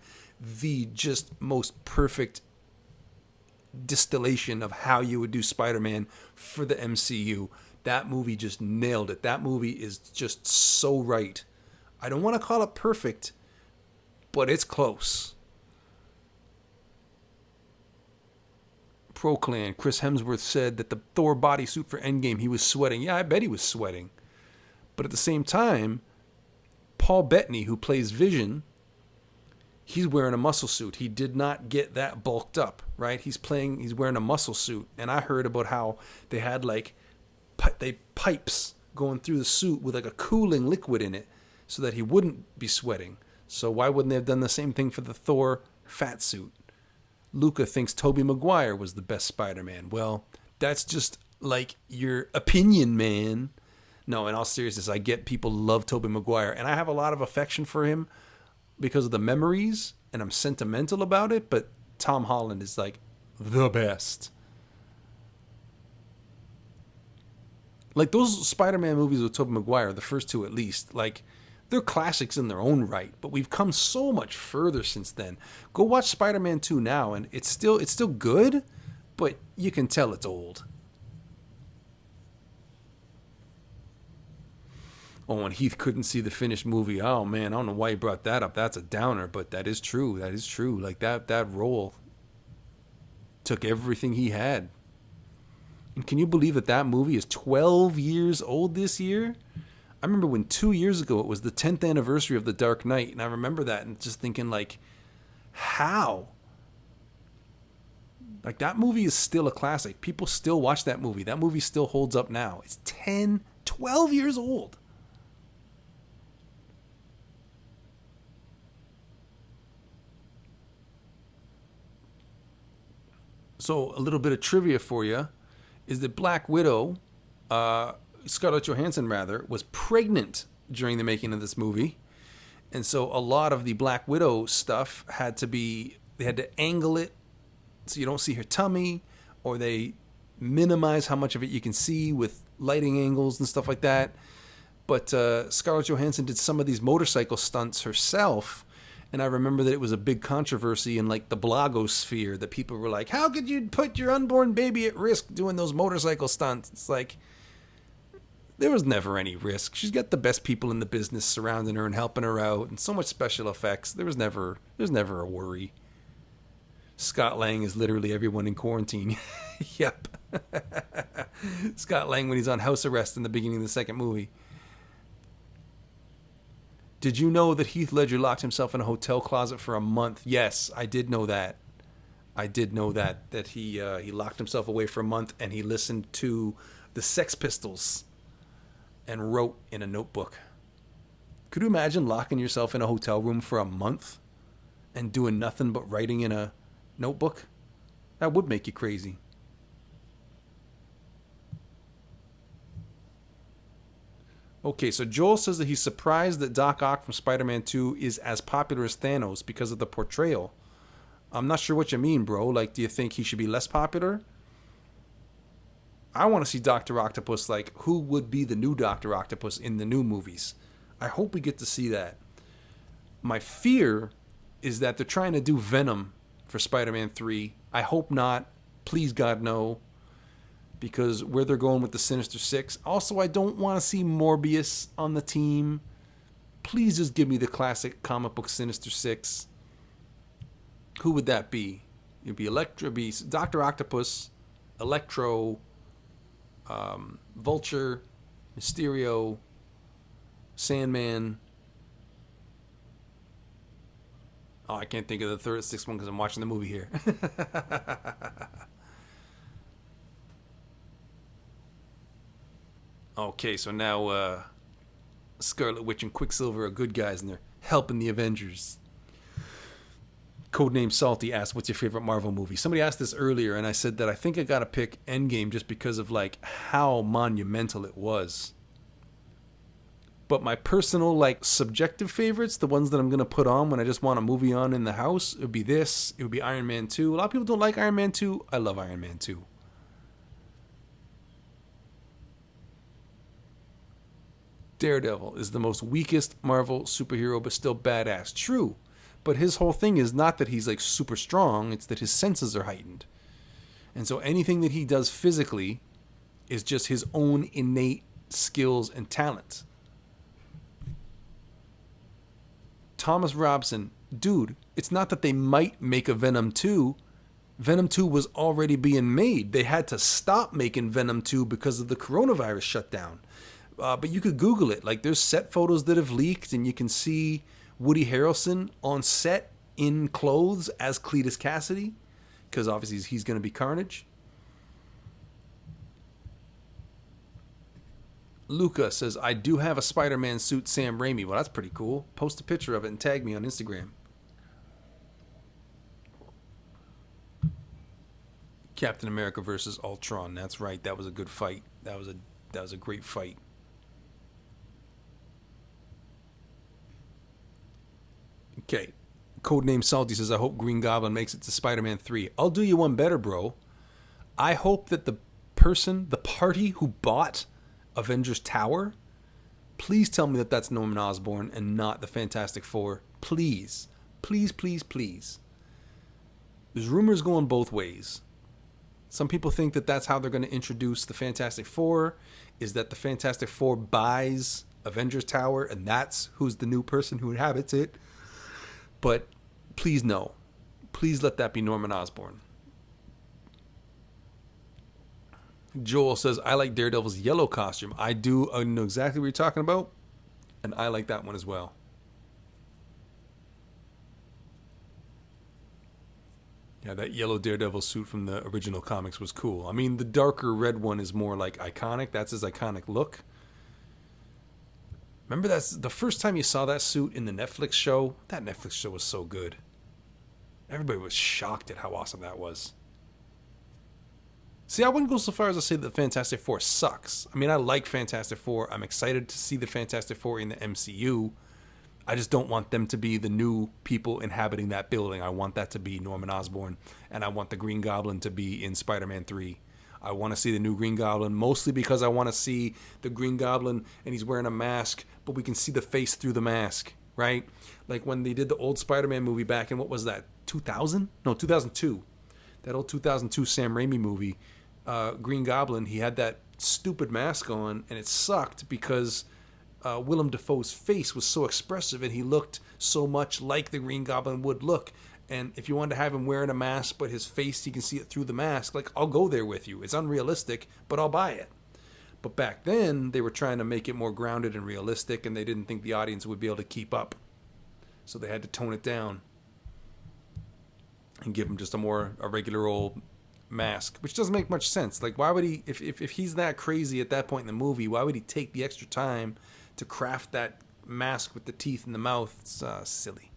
the just most perfect distillation of how you would do Spider-Man for the MCU. That movie just nailed it. That movie is just so right. I don't want to call it perfect, but it's close. Pro Clan, Chris Hemsworth said that the Thor bodysuit for Endgame, he was sweating. Yeah, I bet he was sweating. But at the same time, Paul Bettany, who plays Vision, he's wearing a muscle suit. He did not get that bulked up, right? He's wearing a muscle suit. And I heard about how they had pipes going through the suit with like a cooling liquid in it so that he wouldn't be sweating. So why wouldn't they have done the same thing for the Thor fat suit? Luca thinks Tobey Maguire was the best Spider-Man. Well, that's just like your opinion, man. No, in all seriousness, I get people love Tobey Maguire, and I have a lot of affection for him because of the memories, and I'm sentimental about it, but Tom Holland is like the best. Like those Spider-Man movies with Tobey Maguire, the first two at least, like they're classics in their own right, but we've come so much further since then. Go watch Spider-Man 2 now, and it's still good, but you can tell it's old. Oh, and Heath couldn't see the finished movie. Oh man, I don't know why he brought that up. That's a downer, but that is true. That is true. Like that role took everything he had. And can you believe that movie is 12 years old this year? I remember when 2 years ago it was the 10th anniversary of The Dark Knight, and I remember that and just thinking like, how? Like that movie is still a classic. People still watch that movie. That movie still holds up now. It's 12 years old. So a little bit of trivia for you is that Black Widow, Scarlett Johansson rather, was pregnant during the making of this movie. And so a lot of the Black Widow stuff they had to angle it so you don't see her tummy, or they minimize how much of it you can see with lighting angles and stuff like that. But Scarlett Johansson did some of these motorcycle stunts herself, And I remember that it was a big controversy in like the blogosphere that people were like, how could you put your unborn baby at risk doing those motorcycle stunts? It's like, there was never any risk. She's got the best people in the business surrounding her and helping her out, and so much special effects. There's never a worry. Scott Lang is literally everyone in quarantine. Yep. Scott Lang when he's on house arrest in the beginning of the second movie. Did you know that Heath Ledger locked himself in a hotel closet for a month? Yes, I did know that. That he locked himself away for a month and he listened to the Sex Pistols and wrote in a notebook. Could you imagine locking yourself in a hotel room for a month and doing nothing but writing in a notebook? That would make you crazy. Okay, so Joel says that he's surprised that Doc Ock from Spider-Man 2 is as popular as Thanos because of the portrayal. I'm not sure what you mean, bro. Like, do you think he should be less popular? I want to see Dr. Octopus, like, who would be the new Dr. Octopus in the new movies? I hope we get to see that. My fear is that they're trying to do Venom for Spider-Man 3. I hope not. Please, God, no. Because where they're going with the Sinister Six. Also, I don't want to see Morbius on the team. Please just give me the classic comic book Sinister Six. Who would that be? It'd be Electro, be Dr. Octopus, Electro, Vulture, Mysterio, Sandman. Oh, I can't think of the sixth one because I'm watching the movie here. Okay, so now Scarlet Witch and Quicksilver are good guys and they're helping the Avengers. Codename Salty asked, what's your favorite Marvel movie? Somebody asked this earlier and I said that I think I gotta pick Endgame just because of like how monumental it was. But my personal like subjective favorites, the ones that I'm gonna put on when I just want a movie on in the house, it would be this, it would be Iron Man 2. A lot of people don't like Iron Man 2. I love Iron Man 2. Daredevil is the most weakest Marvel superhero, but still badass. True. But his whole thing is not that he's like super strong, it's that his senses are heightened. And so anything that he does physically is just his own innate skills and talent. Thomas Robson, dude, it's not that they might make a Venom 2. Venom 2 was already being made. They had to stop making Venom 2 because of the coronavirus shutdown. But you could Google it. Like, there's set photos that have leaked, and you can see Woody Harrelson on set in clothes as Cletus Cassidy, because obviously he's going to be Carnage. Luca says, I do have a Spider-Man suit, Sam Raimi. Well, that's pretty cool. Post a picture of it and tag me on Instagram. Captain America versus Ultron. That's right. That was a good fight. That was a great fight. Okay. Codename Salty says, I hope Green Goblin makes it to Spider-Man 3. I'll do you one better, bro. I hope that the party who bought Avengers Tower, please tell me that that's Norman Osborn and not the Fantastic Four. Please. Please, please, please. There's rumors going both ways. Some people think that that's how they're going to introduce the Fantastic Four, is that the Fantastic Four buys Avengers Tower and that's who's the new person who inhabits it. But please no. Please let that be Norman Osborn. Joel says, I like Daredevil's yellow costume. I do. I know exactly what you're talking about. And I like that one as well. Yeah, that yellow Daredevil suit from the original comics was cool. I mean, the darker red one is more like iconic. That's his iconic look. Remember that's the first time you saw that suit in the Netflix show? That Netflix show was so good. Everybody was shocked at how awesome that was. See, I wouldn't go so far as to say that Fantastic Four sucks. I mean, I like Fantastic Four. I'm excited to see the Fantastic Four in the MCU. I just don't want them to be the new people inhabiting that building. I want that to be Norman Osborn. And I want the Green Goblin to be in Spider-Man 3. I want to see the new Green Goblin, mostly because I want to see the Green Goblin and he's wearing a mask, but we can see the face through the mask, right? Like when they did the old Spider-Man movie back in, what was that, 2000? No, 2002. That old 2002 Sam Raimi movie, Green Goblin, he had that stupid mask on, and it sucked because Willem Dafoe's face was so expressive, and he looked so much like the Green Goblin would look. And if you wanted to have him wearing a mask, but his face, you can see it through the mask, like, I'll go there with you. It's unrealistic, but I'll buy it. But back then, they were trying to make it more grounded and realistic, and they didn't think the audience would be able to keep up. So they had to tone it down and give him just a regular old mask, which doesn't make much sense. Like, why would he, if he's that crazy at that point in the movie, why would he take the extra time to craft that mask with the teeth and the mouth? It's silly.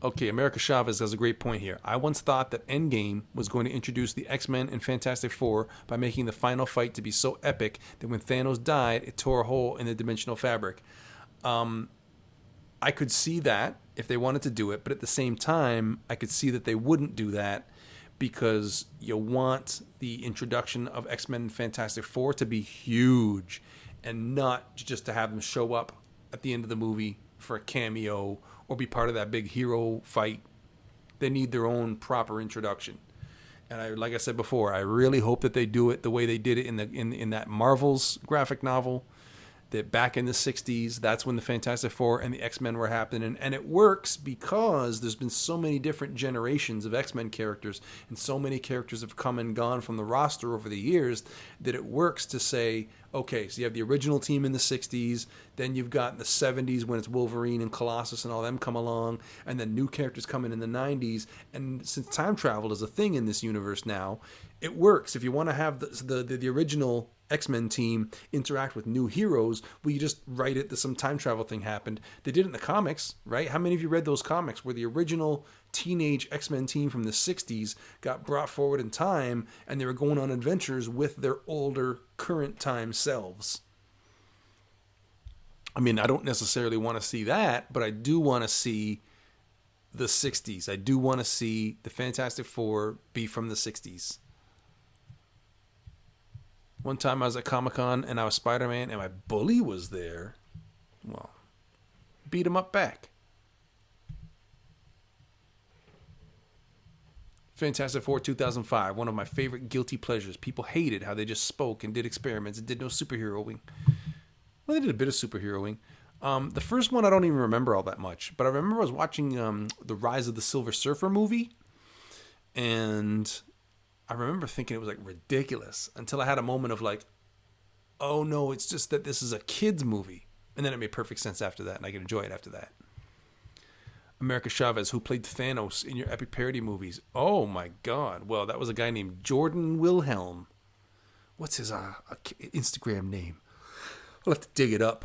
Okay, America Chavez has a great point here. I once thought that Endgame was going to introduce the X-Men and Fantastic Four by making the final fight to be so epic that when Thanos died, it tore a hole in the dimensional fabric. I could see that if they wanted to do it, but at the same time, I could see that they wouldn't do that because you want the introduction of X-Men and Fantastic Four to be huge and not just to have them show up at the end of the movie for a cameo or be part of that big hero fight. They need their own proper introduction. And like I said before, I really hope that they do it the way they did it in that Marvel's graphic novel. That back in the 60s, that's when the Fantastic Four and the X-Men were happening. And it works because there's been so many different generations of X-Men characters, and so many characters have come and gone from the roster over the years, that it works to say, okay, so you have the original team in the 60s, then you've got the 70s when it's Wolverine and Colossus and all them come along, and then new characters come in the 90s. And since time travel is a thing in this universe now, it works. If you want to have the original X-Men team interact with new heroes, well, you just write it that some time travel thing happened. They did it in the comics, right? How many of you read those comics where the original teenage X-Men team from the 60s got brought forward in time and they were going on adventures with their older current time selves? I mean, I don't necessarily want to see that, but I do want to see the 60s. I do want to see the Fantastic Four be from the 60s. One time I was at Comic-Con and I was Spider-Man and my bully was there. Well, beat him up back. Fantastic Four 2005, one of my favorite guilty pleasures. People hated how they just spoke and did experiments and did no superheroing. Well, they did a bit of superheroing. The first one I don't even remember all that much, but I remember I was watching the Rise of the Silver Surfer movie, and I remember thinking it was like ridiculous until I had a moment of like, oh no, it's just that this is a kid's movie. And then it made perfect sense after that, and I could enjoy it after that. America Chavez, who played Thanos in your epic parody movies. Oh my God. Well, that was a guy named Jordan Wilhelm. What's his Instagram name? I'll have to dig it up.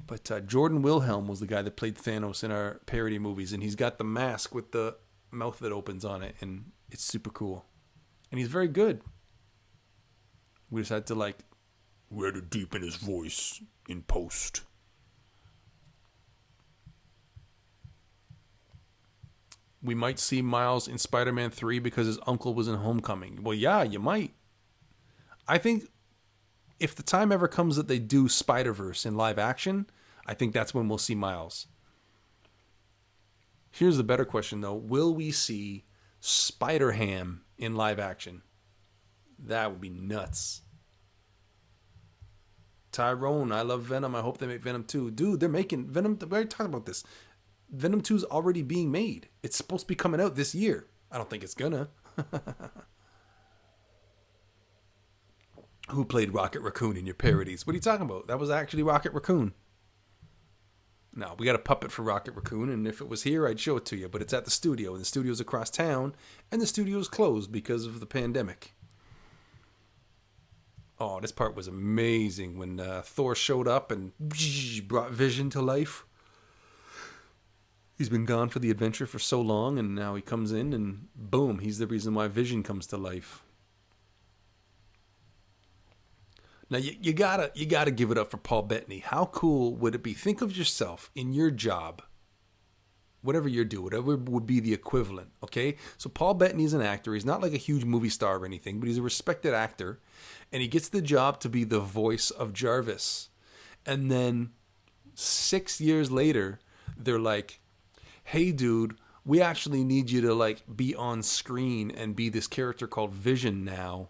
But Jordan Wilhelm was the guy that played Thanos in our parody movies, and he's got the mask with the mouth that opens on it, and it's super cool. And he's very good. We just had to deepen his voice in post. We might see Miles in Spider-Man 3 because his uncle was in Homecoming. Well, yeah, you might. I think if the time ever comes that they do Spider-Verse in live action, I think that's when we'll see Miles. Here's the better question, though. Will we see Spider-Ham in live action? That would be nuts. Tyrone, I love Venom. I hope they make Venom 2. Dude, they're making Venom. We already talked about this. Venom 2 is already being made. It's supposed to be coming out this year. I don't think it's gonna. Who played Rocket Raccoon in your parodies? What are you talking about? That was actually Rocket Raccoon. No, we got a puppet for Rocket Raccoon, and if it was here, I'd show it to you. But it's at the studio, and the studio's across town, and the studio's closed because of the pandemic. Oh, this part was amazing when Thor showed up and brought Vision to life. He's been gone for the adventure for so long, and now he comes in, and boom, he's the reason why Vision comes to life. Now, you gotta give it up for Paul Bettany. How cool would it be? Think of yourself in your job, whatever you do, whatever would be the equivalent, okay? So Paul Bettany is an actor. He's not like a huge movie star or anything, but he's a respected actor, and he gets the job to be the voice of Jarvis. And then 6 years later, they're like, hey, dude, we actually need you to like be on screen and be this character called Vision now.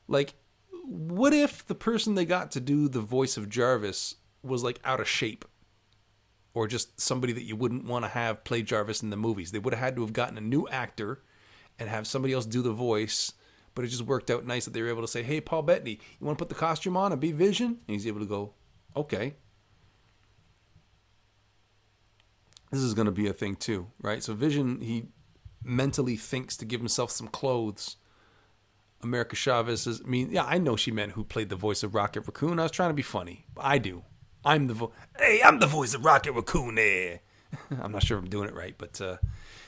Like, what if the person they got to do the voice of Jarvis was like out of shape? Or just somebody that you wouldn't want to have play Jarvis in the movies. They would have had to have gotten a new actor and have somebody else do the voice. But it just worked out nice that they were able to say, hey, Paul Bettany, you want to put the costume on and be Vision? And he's able to go, okay. This is going to be a thing too, right? So Vision, he mentally thinks to give himself some clothes. America Chavez is, I mean, yeah, I know she meant who played the voice of Rocket Raccoon. I was trying to be funny. But I do. I'm the voice of Rocket Raccoon there. I'm not sure if I'm doing it right, but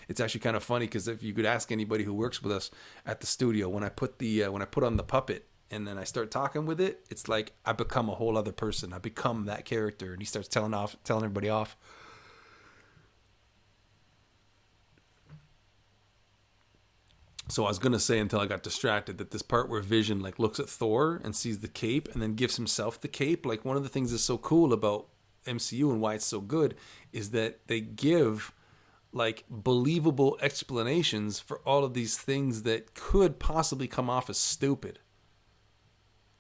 it's actually kind of funny because if you could ask anybody who works with us at the studio, when I put on the puppet and then I start talking with it, it's like I become a whole other person. I become that character, and he starts telling everybody off. So I was gonna say, until I got distracted, that this part where Vision like looks at Thor and sees the cape and then gives himself the cape, like one of the things that's so cool about MCU and why it's so good is that they give like believable explanations for all of these things that could possibly come off as stupid.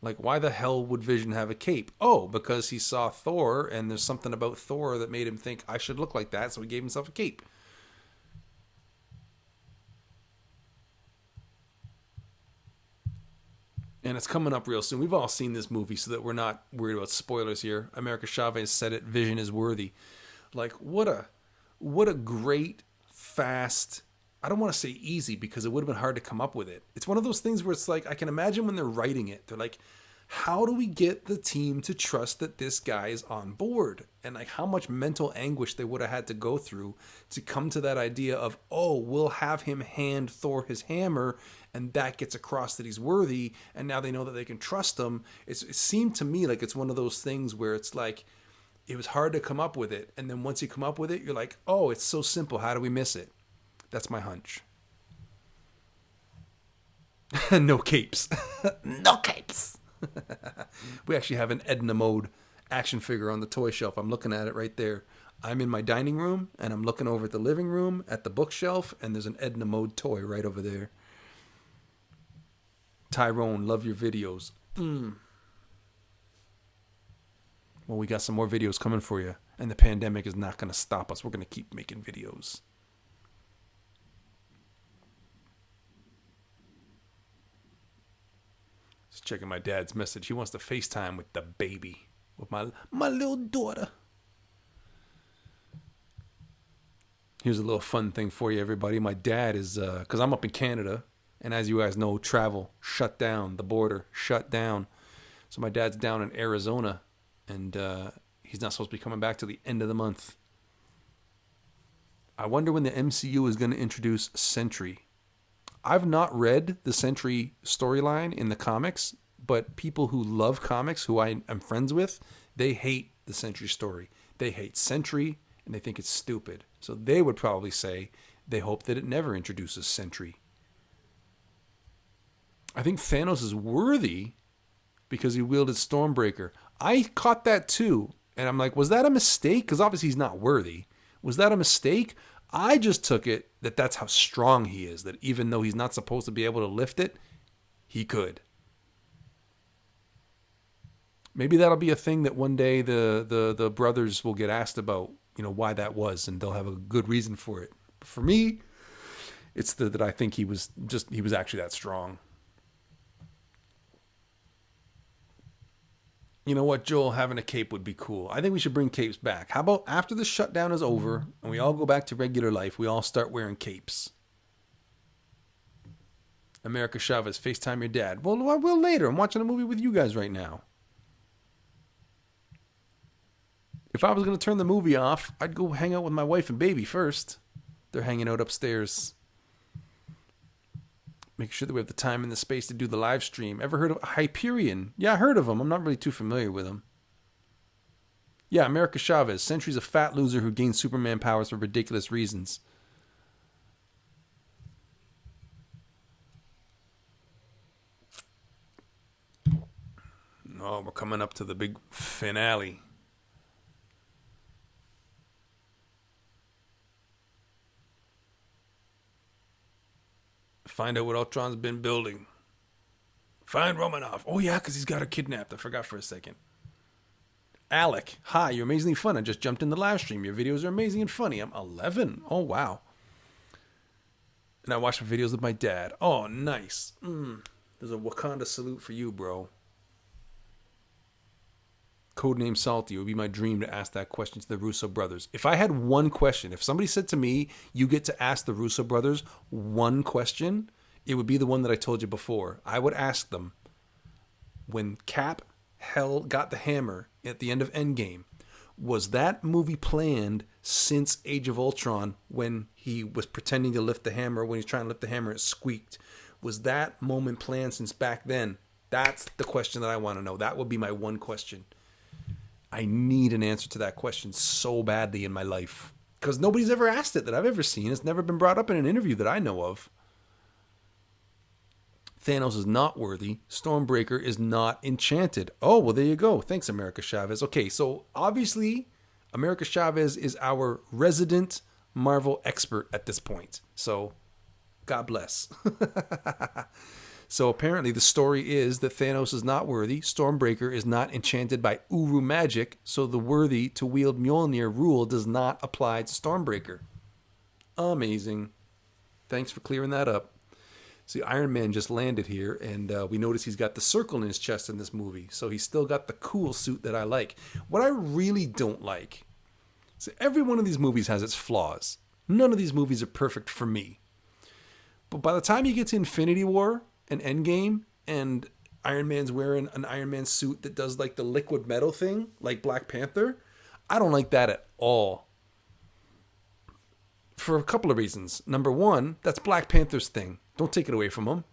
Like, why the hell would Vision have a cape? Oh, because he saw Thor and there's something about Thor that made him think I should look like that, so he gave himself a cape. And it's coming up real soon. We've all seen this movie, so that we're not worried about spoilers here. America Chavez said it, Vision is worthy. Like, what a great, fast, I don't want to say easy because it would have been hard to come up with it. It's one of those things where it's like, I can imagine when they're writing it, they're like, how do we get the team to trust that this guy is on board? And like how much mental anguish they would have had to go through to come to that idea of, oh, we'll have him hand Thor his hammer and that gets across that he's worthy. And now they know that they can trust him. It seemed to me like it's one of those things where it's like, it was hard to come up with it. And then once you come up with it, you're like, oh, it's so simple. How do we miss it? That's my hunch. No capes. No capes. We actually have an Edna Mode action figure on the toy shelf. I'm looking at it right there. I'm in my dining room and I'm looking over at the living room at the bookshelf, and there's an Edna Mode toy right over there. Tyrone, love your videos. Well, we got some more videos coming for you, and the pandemic is not going to stop us. We're going to keep making videos. Just checking my dad's message. He wants to FaceTime with the baby, with my little daughter. Here's a little fun thing for you, everybody. My dad is, because I'm up in Canada, and as you guys know, travel shut down, the border shut down. So my dad's down in Arizona, and he's not supposed to be coming back till the end of the month. I wonder when the MCU is going to introduce Sentry. I've not read the Sentry storyline in the comics, but people who love comics, who I am friends with, they hate the Sentry story. They hate Sentry, and they think it's stupid. So they would probably say they hope that it never introduces Sentry. I think Thanos is worthy because he wielded Stormbreaker. I caught that too, and I'm like, was that a mistake? Because obviously he's not worthy. Was that a mistake? I just took it that that's how strong he is, that even though he's not supposed to be able to lift it, he could. Maybe that'll be a thing that one day the brothers will get asked about, why that was, and they'll have a good reason for it. But for me, it's that I think he was actually that strong. You know what, Joel? Having a cape would be cool. I think we should bring capes back. How about after the shutdown is over and we all go back to regular life, we all start wearing capes? America Chavez, FaceTime your dad. Well, I will later. I'm watching a movie with you guys right now. If I was going to turn the movie off, I'd go hang out with my wife and baby first. They're hanging out upstairs. Make sure that we have the time and the space to do the live stream. Ever heard of Hyperion? Yeah, I heard of him. I'm not really too familiar with him. Yeah, America Chavez. Sentry's a fat loser who gains Superman powers for ridiculous reasons. Oh, we're coming up to the big finale. Find out what Ultron's been building. Find Romanoff. Oh, yeah, because he's got her kidnapped. I forgot for a second. Alec, hi, you're amazingly fun. I just jumped in the live stream. Your videos are amazing and funny. I'm 11. Oh, wow. And I watch videos with my dad. Oh, nice. There's a Wakanda salute for you, bro. Codename Salty. It would be my dream to ask that question to the Russo brothers. If I had one question, if somebody said to me, you get to ask the Russo brothers one question, it would be the one that I told you before. I would ask them, when Cap got the hammer at the end of Endgame, was that movie planned since Age of Ultron when he was pretending to lift the hammer? When he's trying to lift the hammer, it squeaked. Was that moment planned since back then? That's the question that I want to know. That would be my one question. I need an answer to that question so badly in my life. Because nobody's ever asked it that I've ever seen. It's never been brought up in an interview that I know of. Thanos is not worthy. Stormbreaker is not enchanted. Oh, well, there you go. Thanks, America Chavez. Okay, so obviously, America Chavez is our resident Marvel expert at this point. So, God bless. So apparently the story is that Thanos is not worthy. Stormbreaker is not enchanted by Uru magic. So the worthy to wield Mjolnir rule does not apply to Stormbreaker. Amazing. Thanks for clearing that up. See, Iron Man just landed here, and we notice he's got the circle in his chest in this movie. So he's still got the cool suit that I like. What I really don't like, so every one of these movies has its flaws. None of these movies are perfect for me. But by the time you get to Infinity War and Endgame, and Iron Man's wearing an Iron Man suit that does like the liquid metal thing, like Black Panther, I don't like that at all. For a couple of reasons. Number one, that's Black Panther's thing. Don't take it away from him.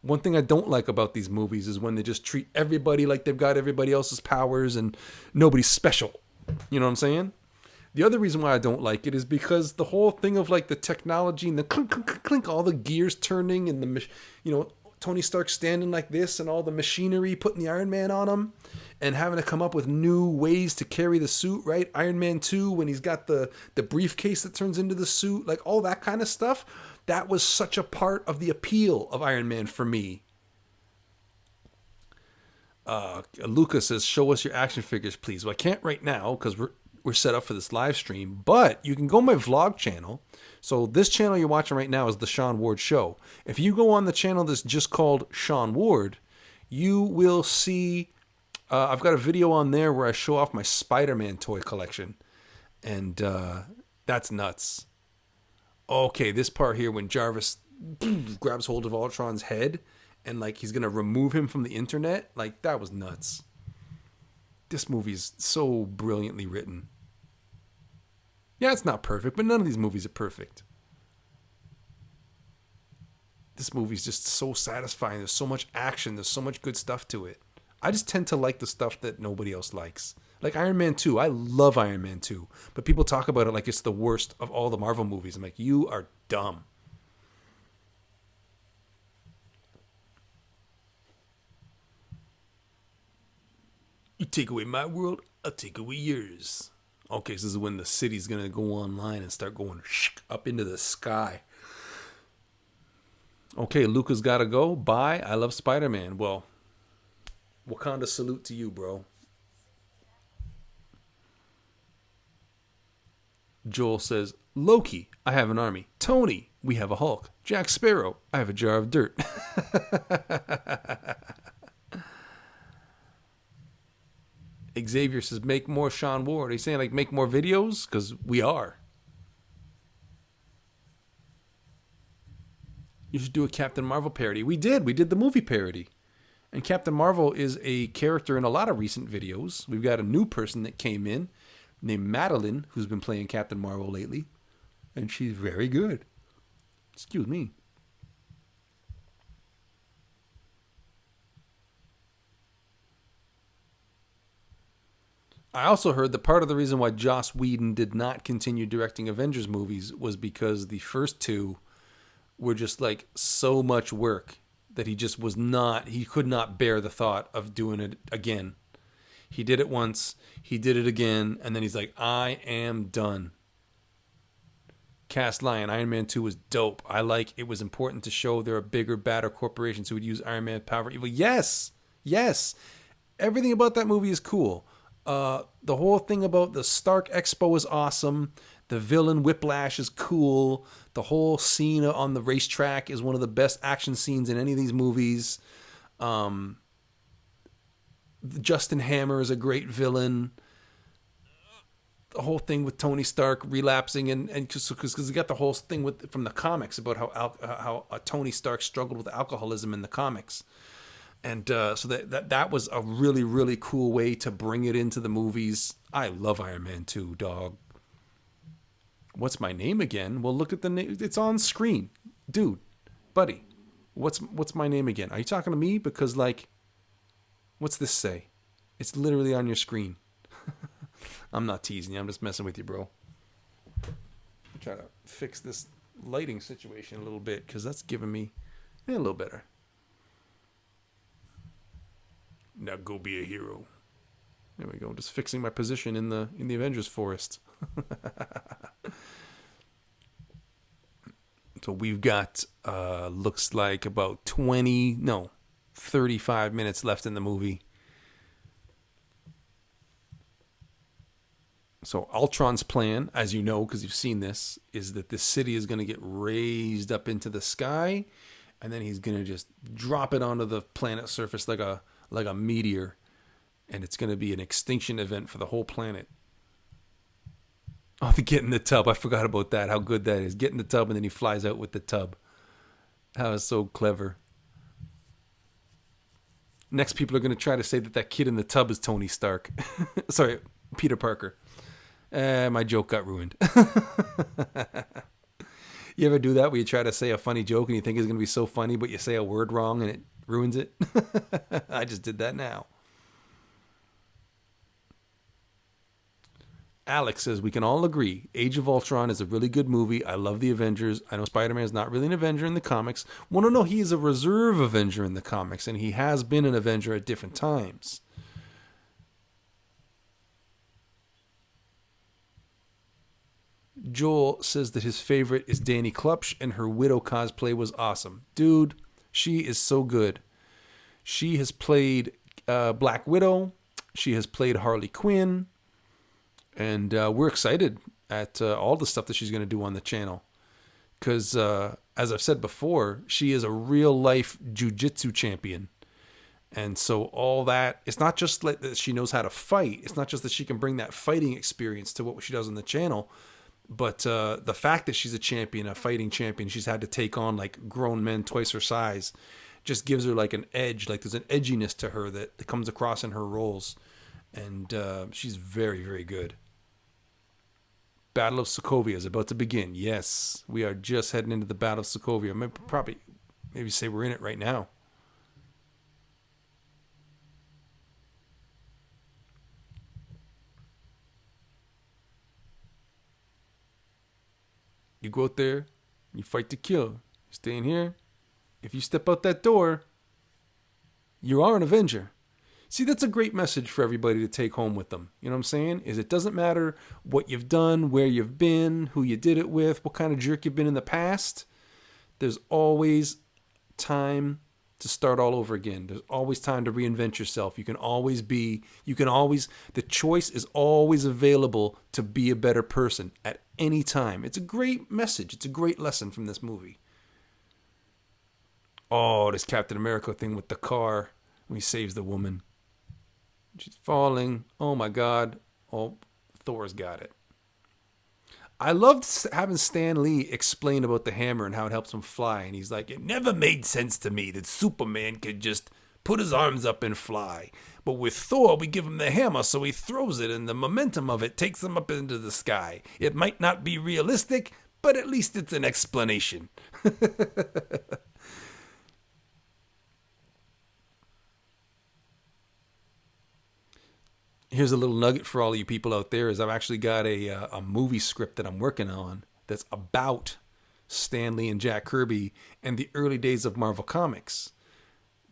One thing I don't like about these movies is when they just treat everybody like they've got everybody else's powers and nobody's special. You know what I'm saying? The other reason why I don't like it is because the whole thing of like the technology and the clink, clink, clink, clink, all the gears turning and the, you know, Tony Stark standing like this and all the machinery putting the Iron Man on him and having to come up with new ways to carry the suit, right? Iron Man 2, when he's got the briefcase that turns into the suit, like all that kind of stuff. That was such a part of the appeal of Iron Man for me. Lucas says, show us your action figures, please. Well, I can't right now because we're set up for this live stream, but you can go on my vlog channel. So this channel you're watching right now is the Sean Ward Show. If you go on the channel that's just called Sean Ward, you will see I've got a video on there where I show off my Spider-Man toy collection, and that's nuts. Okay, this part here when Jarvis grabs hold of Ultron's head and like he's gonna remove him from the internet, like that was nuts. This movie's so brilliantly written. Yeah, it's not perfect, but none of these movies are perfect. This movie's just so satisfying. There's so much action. There's so much good stuff to it. I just tend to like the stuff that nobody else likes. Like Iron Man 2. I love Iron Man 2. But people talk about it like it's the worst of all the Marvel movies. I'm like, you are dumb. You take away my world, I'll take away yours. Okay, so this is when the city's going to go online and start going up into the sky. Okay, Luca's got to go. Bye. I love Spider-Man. Well, Wakanda salute to you, bro. Joel says, Loki, I have an army. Tony, we have a Hulk. Jack Sparrow, I have a jar of dirt. Xavier says, make more Sean Ward. Are you saying like make more videos? Because we are. You should do a Captain Marvel parody. We did the movie parody. And Captain Marvel is a character in a lot of recent videos. We've got a new person that came in named Madeline, who's been playing Captain Marvel lately. And she's very good. Excuse me. I also heard that part of the reason why Joss Whedon did not continue directing Avengers movies was because the first two were just like so much work that he just he could not bear the thought of doing it again. He did it once, he did it again, and then he's like, I am done. Cast Lion, Iron Man 2 was dope. I like it was important to show there are bigger, badder corporations who would use Iron Man power for evil. Yes, yes. Everything about that movie is cool. The whole thing about the Stark Expo is awesome. The villain Whiplash is cool. The whole scene on the racetrack is one of the best action scenes in any of these movies. Justin Hammer is a great villain. The whole thing with Tony Stark relapsing and because you got the whole thing with from the comics about how Tony Stark struggled with alcoholism in the comics, and so that was a really really cool way to bring it into the movies. I love Iron Man 2, dog. What's my name again? Well, look at the name. It's on screen, dude, buddy. What's my name again? Are you talking to me? Because like, what's this say? It's literally on your screen. I'm not teasing you. I'm just messing with you, bro. I'm trying to fix this lighting situation a little bit because that's giving me a little better. Now go be a hero. There we go. Just fixing my position in the Avengers forest. So we've got looks like about 35 minutes left in the movie. So Ultron's plan, as you know, because you've seen this, is that this city is going to get raised up into the sky, and then he's going to just drop it onto the planet's surface like a meteor, and it's going to be an extinction event for the whole planet. Oh, the get in the tub. I forgot about that. How good that is. Get in the tub, and then he flies out with the tub. That was so clever. Next, people are going to try to say that kid in the tub is Tony Stark. Sorry, Peter Parker. My joke got ruined. You ever do that where you try to say a funny joke and you think it's going to be so funny, but you say a word wrong and it ruins it? I just did that now. Alex says, we can all agree, Age of Ultron is a really good movie. I love the Avengers. I know Spider-Man is not really an Avenger in the comics. Well, no, he is a reserve Avenger in the comics, and he has been an Avenger at different times. Joel says that his favorite is Danny Klupsch, and her Widow cosplay was awesome. Dude, she is so good. She has played Black Widow. She has played Harley Quinn. And we're excited at all the stuff that she's going to do on the channel. Because, as I've said before, she is a real-life jiu-jitsu champion. And so all that, it's not just like that she knows how to fight. It's not just that she can bring that fighting experience to what she does on the channel. But the fact that she's a champion, a fighting champion, she's had to take on like grown men twice her size, just gives her like an edge. Like there's an edginess to her that comes across in her roles. And she's very, very good. Battle of Sokovia is about to begin. Yes, we are just heading into the Battle of Sokovia. Maybe say we're in it right now. You go out there, you fight to kill. You stay in here. If you step out that door, you are an Avenger. See, that's a great message for everybody to take home with them. You know what I'm saying? Is it doesn't matter what you've done, where you've been, who you did it with, what kind of jerk you've been in the past. There's always time to start all over again. There's always time to reinvent yourself. The choice is always available to be a better person at any time. It's a great message. It's a great lesson from this movie. Oh, this Captain America thing with the car when he saves the woman. She's falling. Oh my God. Oh, Thor's got it. I loved having Stan Lee explain about the hammer and how it helps him fly. And he's like, it never made sense to me that Superman could just put his arms up and fly. But with Thor, we give him the hammer, so he throws it, and the momentum of it takes him up into the sky. It might not be realistic, but at least it's an explanation. Here's a little nugget for all you people out there is I've actually got a movie script that I'm working on that's about Stan Lee and Jack Kirby and the early days of Marvel Comics.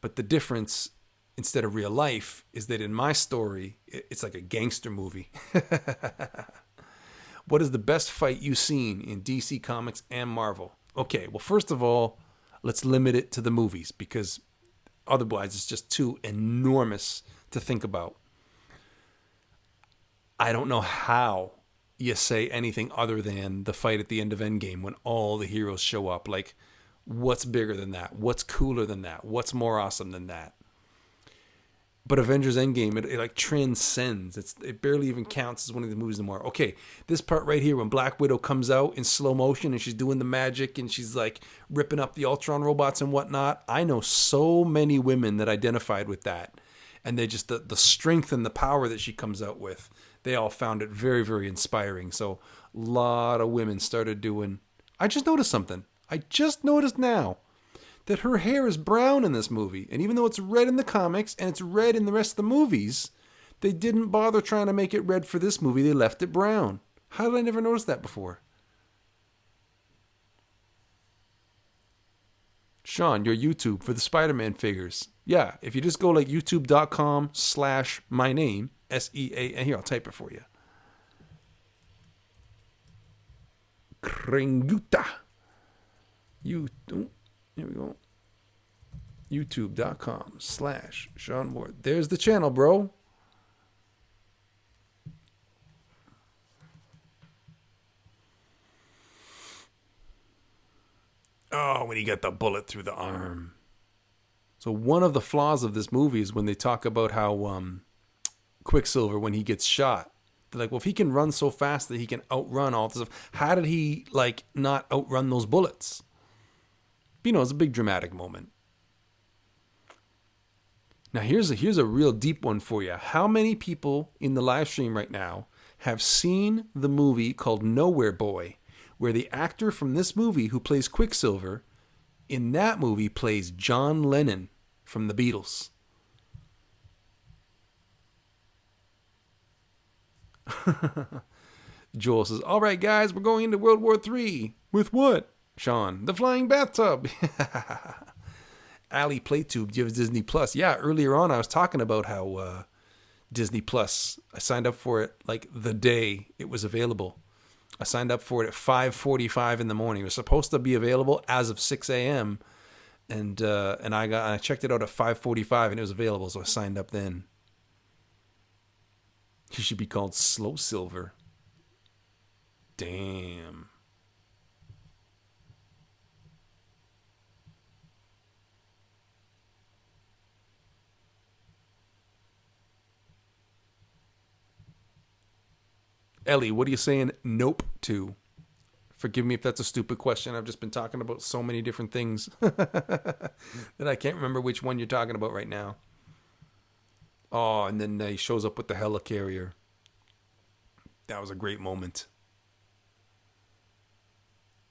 But the difference, instead of real life, is that in my story, it's like a gangster movie. What is the best fight you've seen in DC Comics and Marvel? Okay, well, first of all, let's limit it to the movies because otherwise it's just too enormous to think about. I don't know how you say anything other than the fight at the end of Endgame when all the heroes show up. Like, what's bigger than that? What's cooler than that? What's more awesome than that? But Avengers Endgame, it like transcends. It barely even counts as one of the movies anymore. Okay, this part right here when Black Widow comes out in slow motion and she's doing the magic and she's like ripping up the Ultron robots and whatnot. I know so many women that identified with that. And they just, the strength and the power that she comes out with, they all found it very, very inspiring. So a lot of women started doing... I just noticed something. I just noticed now that her hair is brown in this movie. And even though it's red in the comics and it's red in the rest of the movies, they didn't bother trying to make it red for this movie. They left it brown. How did I never notice that before? Sean, your YouTube for the Spider-Man figures. Yeah, if you just go like youtube.com/myname, SEAN. Here, I'll type it for you. Kringuta. Here we go. youtube.com/Sean Ward. There's the channel, bro. Oh, when he got the bullet through the arm. So one of the flaws of this movie is when they talk about how Quicksilver, when he gets shot, they're like, well, if he can run so fast that he can outrun all this stuff, how did he like not outrun those bullets? You know, it's a big dramatic moment. Now, here's a real deep one for you. How many people in the live stream right now have seen the movie called Nowhere Boy, where the actor from this movie who plays Quicksilver, in that movie plays John Lennon from the Beatles? Joel says, all right, guys, we're going into World War III. With what? Sean, the flying bathtub. Ali Playtube gives Disney Plus. Yeah, earlier on I was talking about how Disney Plus, I signed up for it like the day it was available. I signed up for it at 5:45 in the morning. It was supposed to be available as of 6 a.m. And I checked it out at 5:45 and it was available, so I signed up then. He should be called Slow Silver. Damn. Ellie, what are you saying nope to? Forgive me if that's a stupid question. I've just been talking about so many different things that I can't remember which one you're talking about right now. Oh, and then he shows up with the helicarrier. That was a great moment.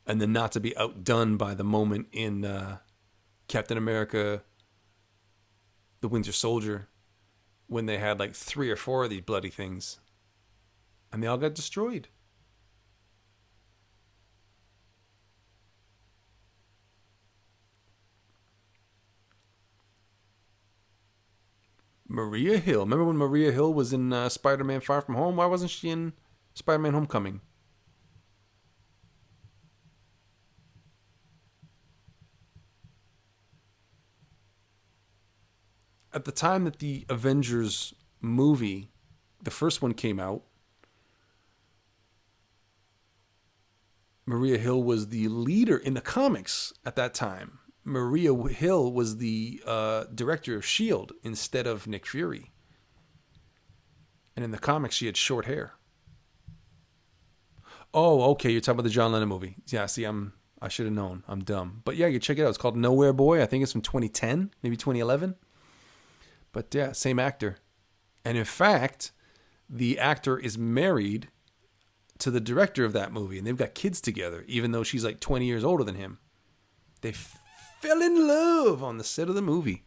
And then not to be outdone by the moment in Captain America, the Winter Soldier, when they had like 3 or 4 of these bloody things. And they all got destroyed. Maria Hill. Remember when Maria Hill was in Spider-Man Far From Home? Why wasn't she in Spider-Man Homecoming? At the time that the Avengers movie, the first one, came out, Maria Hill was the leader in the comics at that time. Maria Hill was the director of S.H.I.E.L.D. instead of Nick Fury. And in the comics, she had short hair. Oh, okay, you're talking about the John Lennon movie. Yeah, see, I should have known. I'm dumb. But yeah, you check it out. It's called Nowhere Boy. I think it's from 2010, maybe 2011. But yeah, same actor. And in fact, the actor is married to the director of that movie, and they've got kids together, even though she's like 20 years older than him. They fell in love on the set of the movie.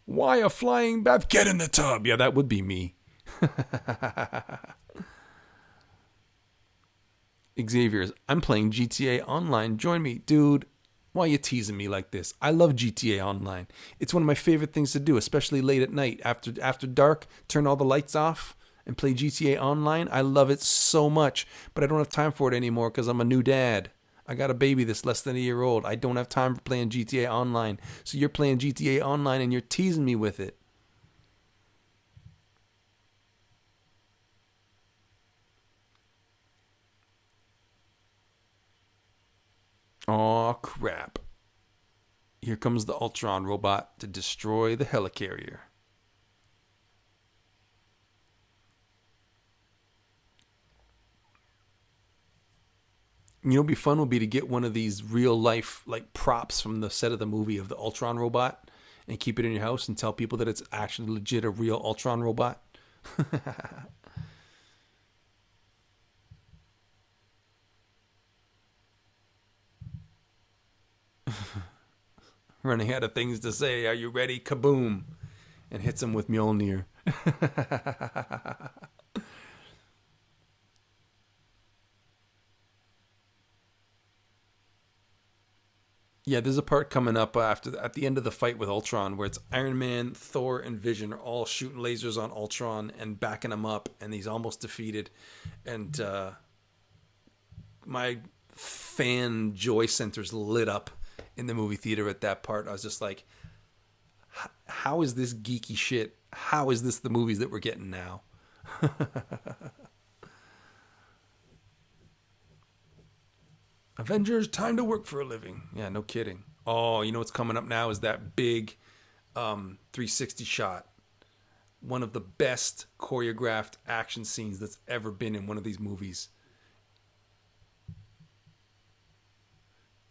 Why a flying bath? Get in the tub. Yeah, that would be me. Xavier's, I'm playing GTA Online. Join me. Dude, why are you teasing me like this? I love GTA Online. It's one of my favorite things to do, especially late at night. After dark, turn all the lights off and play GTA Online. I love it so much, but I don't have time for it anymore because I'm a new dad. I got a baby that's less than a year old. I don't have time for playing GTA Online. So you're playing GTA Online and you're teasing me with it. Aw, crap. Here comes the Ultron robot to destroy the helicarrier. You know, what'd be fun would be to get one of these real life like props from the set of the movie of the Ultron robot and keep it in your house and tell people that it's actually legit a real Ultron robot. Running out of things to say. Are you ready? Kaboom! And hits him with Mjolnir. Yeah, there's a part coming up after at the end of the fight with Ultron where it's Iron Man, Thor, and Vision are all shooting lasers on Ultron and backing him up, and he's almost defeated. And my fan joy centers lit up in the movie theater at that part. I was just like, how is this geeky shit? How is this the movies that we're getting now? Avengers, time to work for a living. Yeah, no kidding. Oh, you know what's coming up now is that big 360 shot. One of the best choreographed action scenes that's ever been in one of these movies.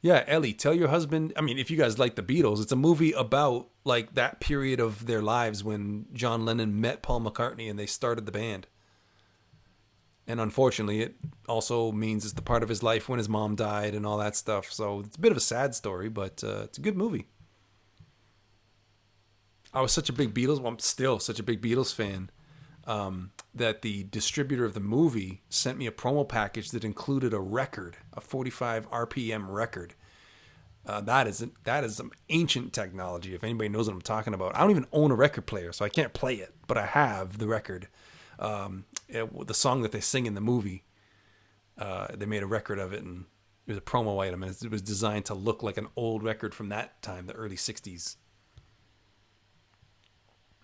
Yeah, Ellie, tell your husband. I mean, if you guys like the Beatles, it's a movie about like that period of their lives when John Lennon met Paul McCartney and they started the band. And unfortunately, it also means it's the part of his life when his mom died and all that stuff. So it's a bit of a sad story, but it's a good movie. I was such a big Beatles. Well, I'm still such a big Beatles fan that the distributor of the movie sent me a promo package that included a record, a 45 RPM record. That is some ancient technology. If anybody knows what I'm talking about, I don't even own a record player, so I can't play it, but I have the record. The song that they sing in the movie, they made a record of it, and it was a promo item, and it was designed to look like an old record from that time, the early 60s.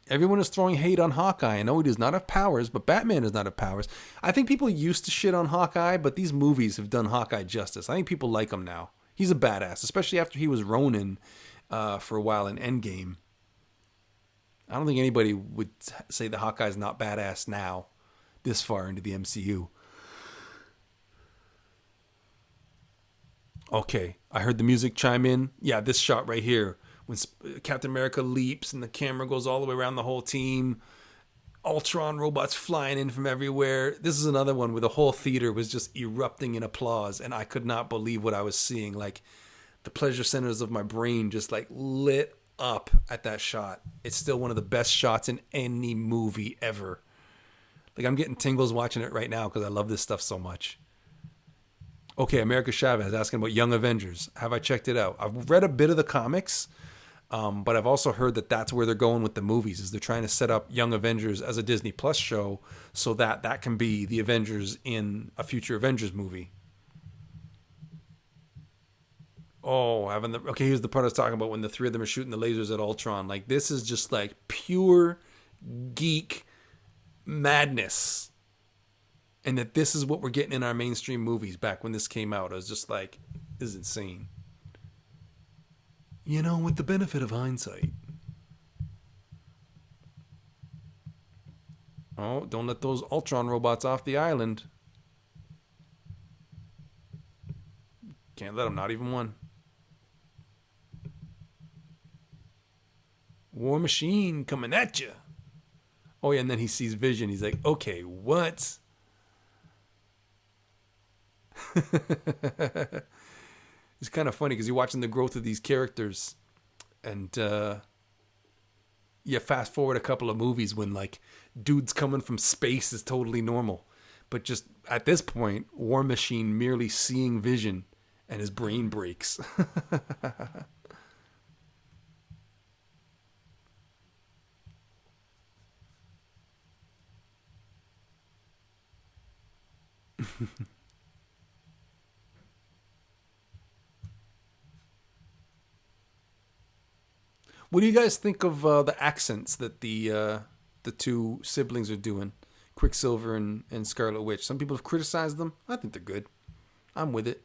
Everyone is throwing hate on Hawkeye. I know he does not have powers, but Batman does not have powers. I think people used to shit on Hawkeye, but these movies have done Hawkeye justice. I think people like him now. He's a badass, especially after he was Ronin for a while in Endgame. I don't think anybody would say that Hawkeye's not badass now, this far into the MCU. Okay, I heard the music chime in. Yeah, this shot right here when Captain America leaps and the camera goes all the way around the whole team. Ultron robots flying in from everywhere. This is another one where the whole theater was just erupting in applause, and I could not believe what I was seeing. Like the pleasure centers of my brain just like lit up at that shot. It's still one of the best shots in any movie ever. Like I'm getting tingles watching it right now because I love this stuff so much. Okay, America Chavez asking about Young Avengers. Have I checked it out? I've read a bit of the comics, but I've also heard that that's where they're going with the movies. Is they're trying to set up Young Avengers as a Disney Plus show so that that can be the Avengers in a future Avengers movie. Oh, having the okay. Here's the part I was talking about when the three of them are shooting the lasers at Ultron. Like this is just like pure geek madness, and that this is what we're getting in our mainstream movies. Back when this came out, I was just like, "This is insane." You know, with the benefit of hindsight. Oh, don't let those Ultron robots off the island. Can't let them. Not even one. War Machine coming at you. Oh yeah, and then he sees Vision. He's like, okay, what? It's kind of funny because you're watching the growth of these characters, and you fast forward a couple of movies when like dudes coming from space is totally normal, but just at this point, War Machine merely seeing Vision and his brain breaks. What do you guys think of the accents that the two siblings are doing, Quicksilver and Scarlet Witch? Some people have criticized them. I think they're good. I'm with it.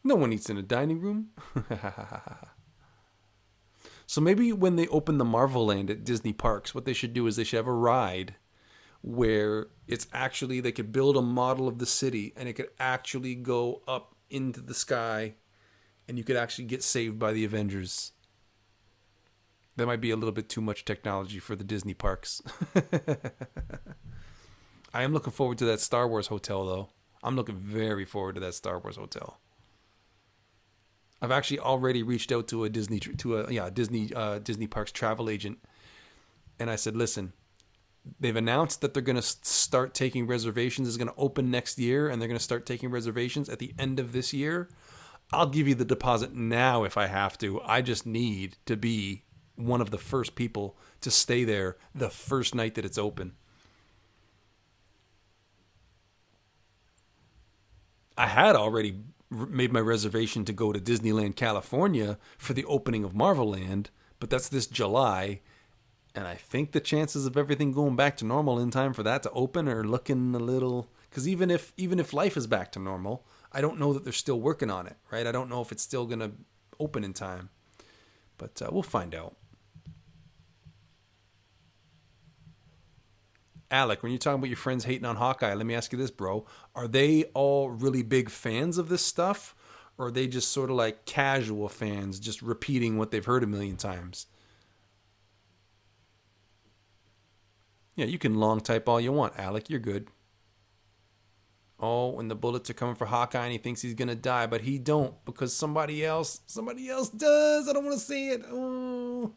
No one eats in a dining room. So maybe when they open the Marvel Land at Disney parks, what they should do is they should have a ride where it's actually they could build a model of the city and it could actually go up into the sky and you could actually get saved by the Avengers. That might be a little bit too much technology for the Disney parks. I am looking forward to that Star Wars hotel though. I'm looking very forward to that Star Wars hotel. I've actually already reached out to a Disney Parks travel agent, and I said, "Listen, they've announced that they're going to start taking reservations. It's going to open next year, and they're going to start taking reservations at the end of this year. I'll give you the deposit now if I have to. I just need to be one of the first people to stay there the first night that it's open." I had already made my reservation to go to Disneyland, California for the opening of Marvel Land, but that's this July, and I think the chances of everything going back to normal in time for that to open are looking a little, because even if life is back to normal, I don't know that they're still working on it, right? I don't know if it's still going to open in time, but we'll find out. Alec, when you're talking about your friends hating on Hawkeye, let me ask you this, bro. Are they all really big fans of this stuff? Or are they just sort of like casual fans, just repeating what they've heard a million times? Yeah, you can long type all you want, Alec. You're good. Oh, when the bullets are coming for Hawkeye and he thinks he's going to die, but he don't because somebody else does. I don't want to see it. Oh.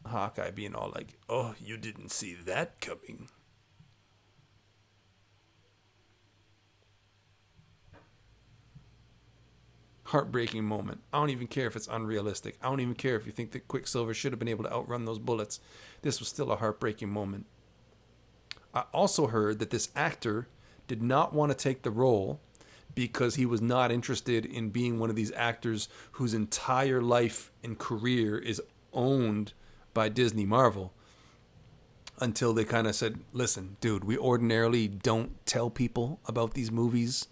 Hawkeye being all like, "Oh, you didn't see that coming." Heartbreaking moment. I don't even care if it's unrealistic. I don't even care if you think that Quicksilver should have been able to outrun those bullets. This was still a heartbreaking moment. I also heard that this actor did not want to take the role because he was not interested in being one of these actors whose entire life and career is owned by Disney Marvel, until they kind of said, "Listen, dude, we ordinarily don't tell people about these movies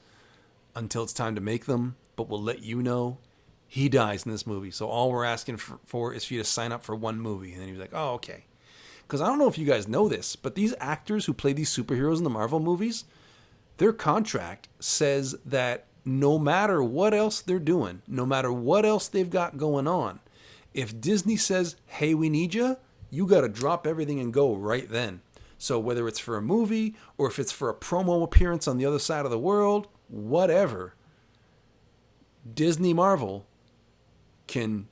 until it's time to make them, but we'll let you know he dies in this movie. So all we're asking for is for you to sign up for one movie." And then he was like, "Oh, okay." Because I don't know if you guys know this, but these actors who play these superheroes in the Marvel movies, their contract says that no matter what else they're doing, no matter what else they've got going on, if Disney says, "Hey, we need you," you got to drop everything and go right then. So whether it's for a movie or if it's for a promo appearance on the other side of the world, whatever, Disney Marvel can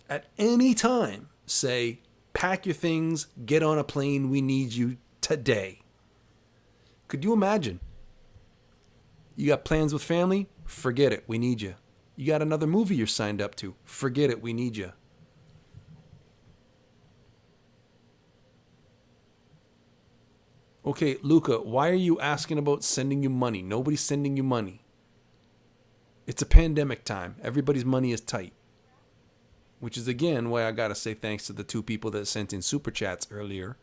at any time say, "Pack your things, get on a plane, we need you today." Could you imagine? You got plans with family? Forget it, we need you. You got another movie you're signed up to? Forget it, we need you. Okay, Luca, why are you asking about sending you money? Nobody's sending you money. It's a pandemic time. Everybody's money is tight. Which is, again, why I got to say thanks to the two people that sent in super chats earlier.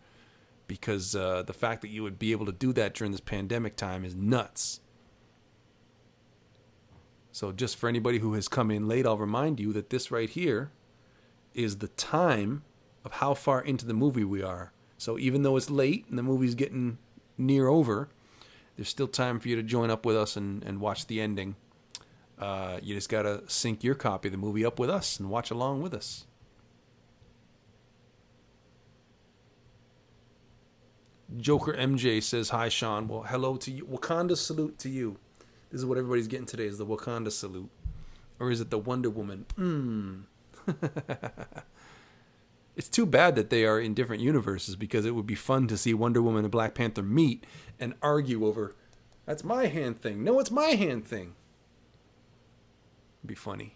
Because the fact that you would be able to do that during this pandemic time is nuts. So just for anybody who has come in late, I'll remind you that this right here is the time of how far into the movie we are. So even though it's late and the movie's getting near over, there's still time for you to join up with us and watch the ending. You just got to sync your copy of the movie up with us and watch along with us. Joker MJ says, "Hi, Sean." Well, hello to you. Wakanda salute to you. This is what everybody's getting today, is the Wakanda salute. Or is it the Wonder Woman? It's too bad that they are in different universes, because it would be fun to see Wonder Woman and Black Panther meet and argue over That's my hand thing. No, it's my hand thing. It'd be funny.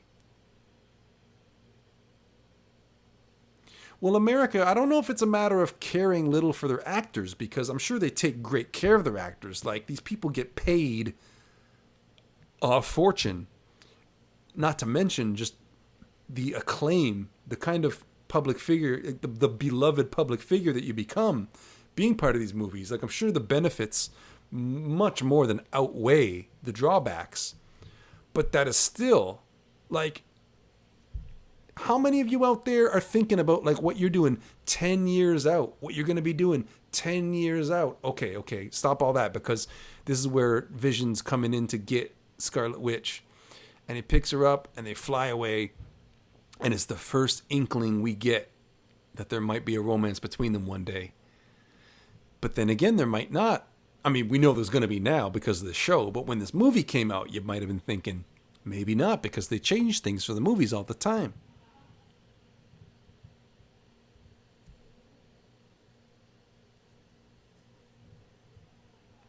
Well, America, I don't know if it's a matter of caring little for their actors, because I'm sure they take great care of their actors. Like, these people get paid a fortune. Not to mention just the acclaim, the kind of public figure, the beloved public figure that you become being part of these movies. Like, I'm sure the benefits much more than outweigh the drawbacks. But that is still, like, how many of you out there are thinking about, like, what you're doing 10 years out, what you're going to be doing 10 years out? Okay, stop all that, because this is where Vision's coming in to get Scarlet Witch. And he picks her up and they fly away. And it's the first inkling we get that there might be a romance between them one day. But then again, there might not. I mean, we know there's going to be now because of the show. But when this movie came out, you might have been thinking, maybe not, because they change things for the movies all the time.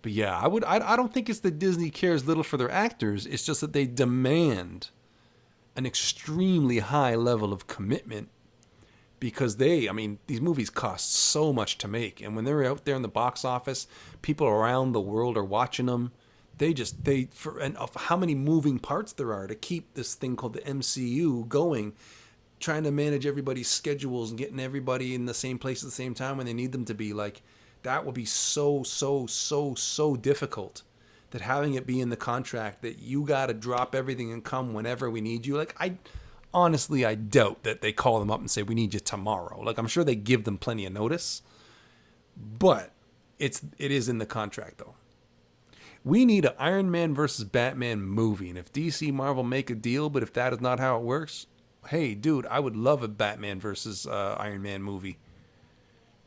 But yeah, I don't think it's that Disney cares little for their actors. It's just that they demand an extremely high level of commitment, because these movies cost so much to make. And when they're out there in the box office, people around the world are watching them. And of how many moving parts there are to keep this thing called the MCU going, trying to manage everybody's schedules and getting everybody in the same place at the same time when they need them to be. Like, that would be so difficult, that having it be in the contract that you got to drop everything and come whenever we need you. Like, honestly, I doubt that they call them up and say, we need you tomorrow. Like, I'm sure they give them plenty of notice, but it is in the contract, though. We need an Iron Man versus Batman movie. And if DC Marvel make a deal, but if that is not how it works, hey, dude, I would love a Batman versus Iron Man movie.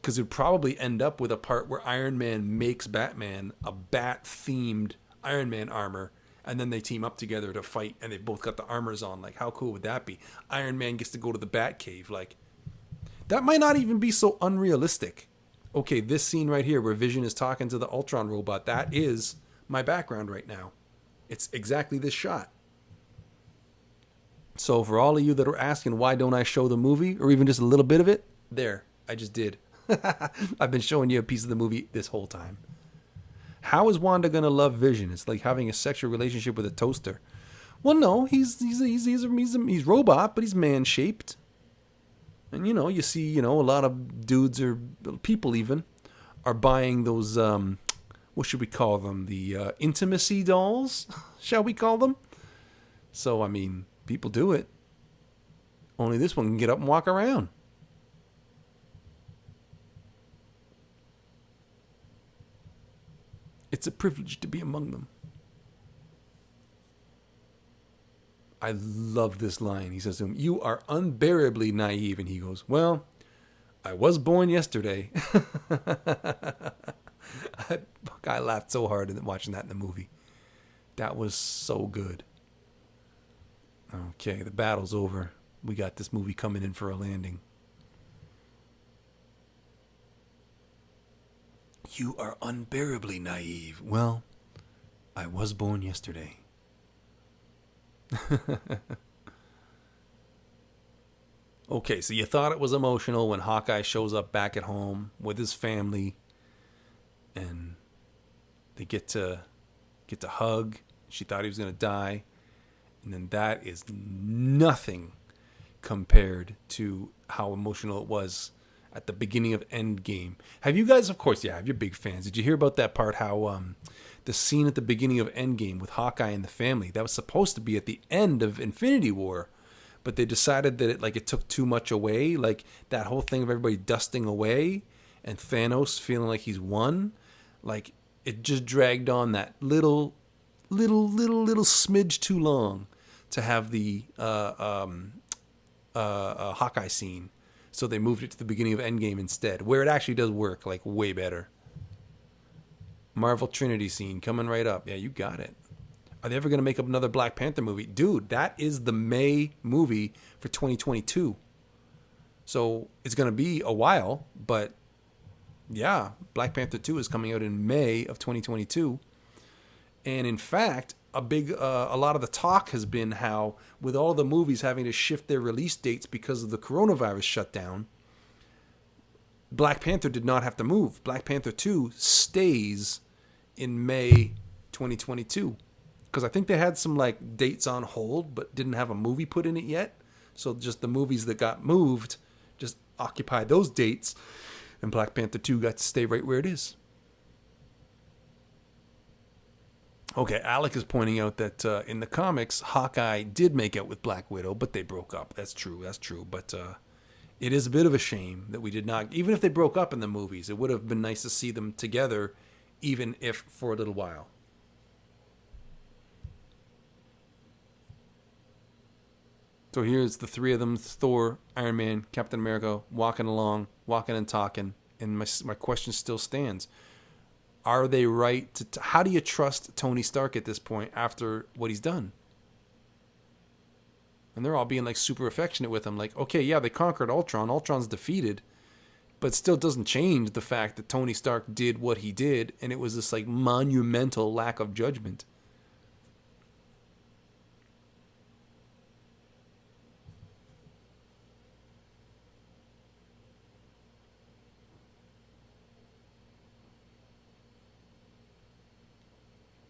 Because it would probably end up with a part where Iron Man makes Batman a bat-themed Iron Man armor, and then they team up together to fight, and they've both got the armors on. Like, how cool would that be? Iron Man gets to go to the Batcave. Like, that might not even be so unrealistic. Okay, this scene right here where Vision is talking to the Ultron robot, that is my background right now. It's exactly this shot. So for all of you that are asking, why don't I show the movie, or even just a little bit of it, there, I just did. I've been showing you a piece of the movie this whole time. How is Wanda gonna love Vision? It's like having a sexual relationship with a toaster. Well, no, he's robot, but he's man shaped. And you see, a lot of dudes or people even are buying those. What should we call them? The intimacy dolls, shall we call them? So I mean, people do it. Only this one can get up and walk around. It's a privilege to be among them. I love this line. He says to him, "You are unbearably naive." And he goes, "Well, I was born yesterday." I laughed so hard watching that in the movie. That was so good. Okay, the battle's over. We got this movie coming in for a landing. "You are unbearably naive." Well, I was born yesterday. Okay, so you thought it was emotional when Hawkeye shows up back at home with his family, and they get to hug. She thought he was going to die, and then that is nothing compared to how emotional it was at the beginning of Endgame. Have you guys, of course, yeah, you're big fans. Did you hear about that part, how the scene at the beginning of Endgame with Hawkeye and the family, that was supposed to be at the end of Infinity War, but they decided that it took too much away, like that whole thing of everybody dusting away and Thanos feeling like he's won, like it just dragged on that little smidge too long to have the Hawkeye scene. So they moved it to the beginning of Endgame instead, where it actually does work, like, way better. Marvel Trinity scene coming right up. Yeah, you got it. Are they ever going to make up another Black Panther movie? Dude, that is the May movie for 2022. So it's going to be a while, but yeah, Black Panther 2 is coming out in May of 2022. And in fact, a lot of the talk has been how, with all the movies having to shift their release dates because of the coronavirus shutdown, Black Panther did not have to move. Black Panther 2 stays in May 2022. Because I think they had some like dates on hold, but didn't have a movie put in it yet. So just the movies that got moved just occupied those dates. And Black Panther 2 got to stay right where it is. Okay, Alec is pointing out that in the comics, Hawkeye did make out with Black Widow, but they broke up. That's true. But it is a bit of a shame that we did not. Even if they broke up in the movies, it would have been nice to see them together, even if for a little while. So here's the three of them, Thor, Iron Man, Captain America, walking and talking. And my question still stands. Are they right to how do you trust Tony Stark at this point after what he's done? And they're all being like super affectionate with him. Like, okay, yeah, they conquered Ultron. Ultron's defeated. But still doesn't change the fact that Tony Stark did what he did. And it was this like monumental lack of judgment.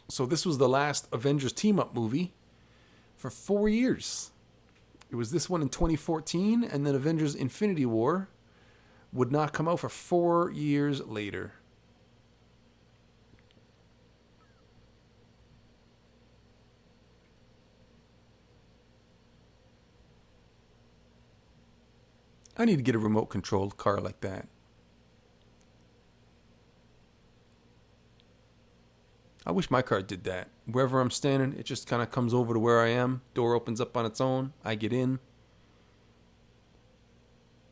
So this was the last Avengers team-up movie for 4 years. It was this one in 2014, and then Avengers Infinity War would not come out for 4 years later. I need to get a remote-controlled car like that. I wish my car did that. Wherever I'm standing, it just kind of comes over to where I am. Door opens up on its own. I get in.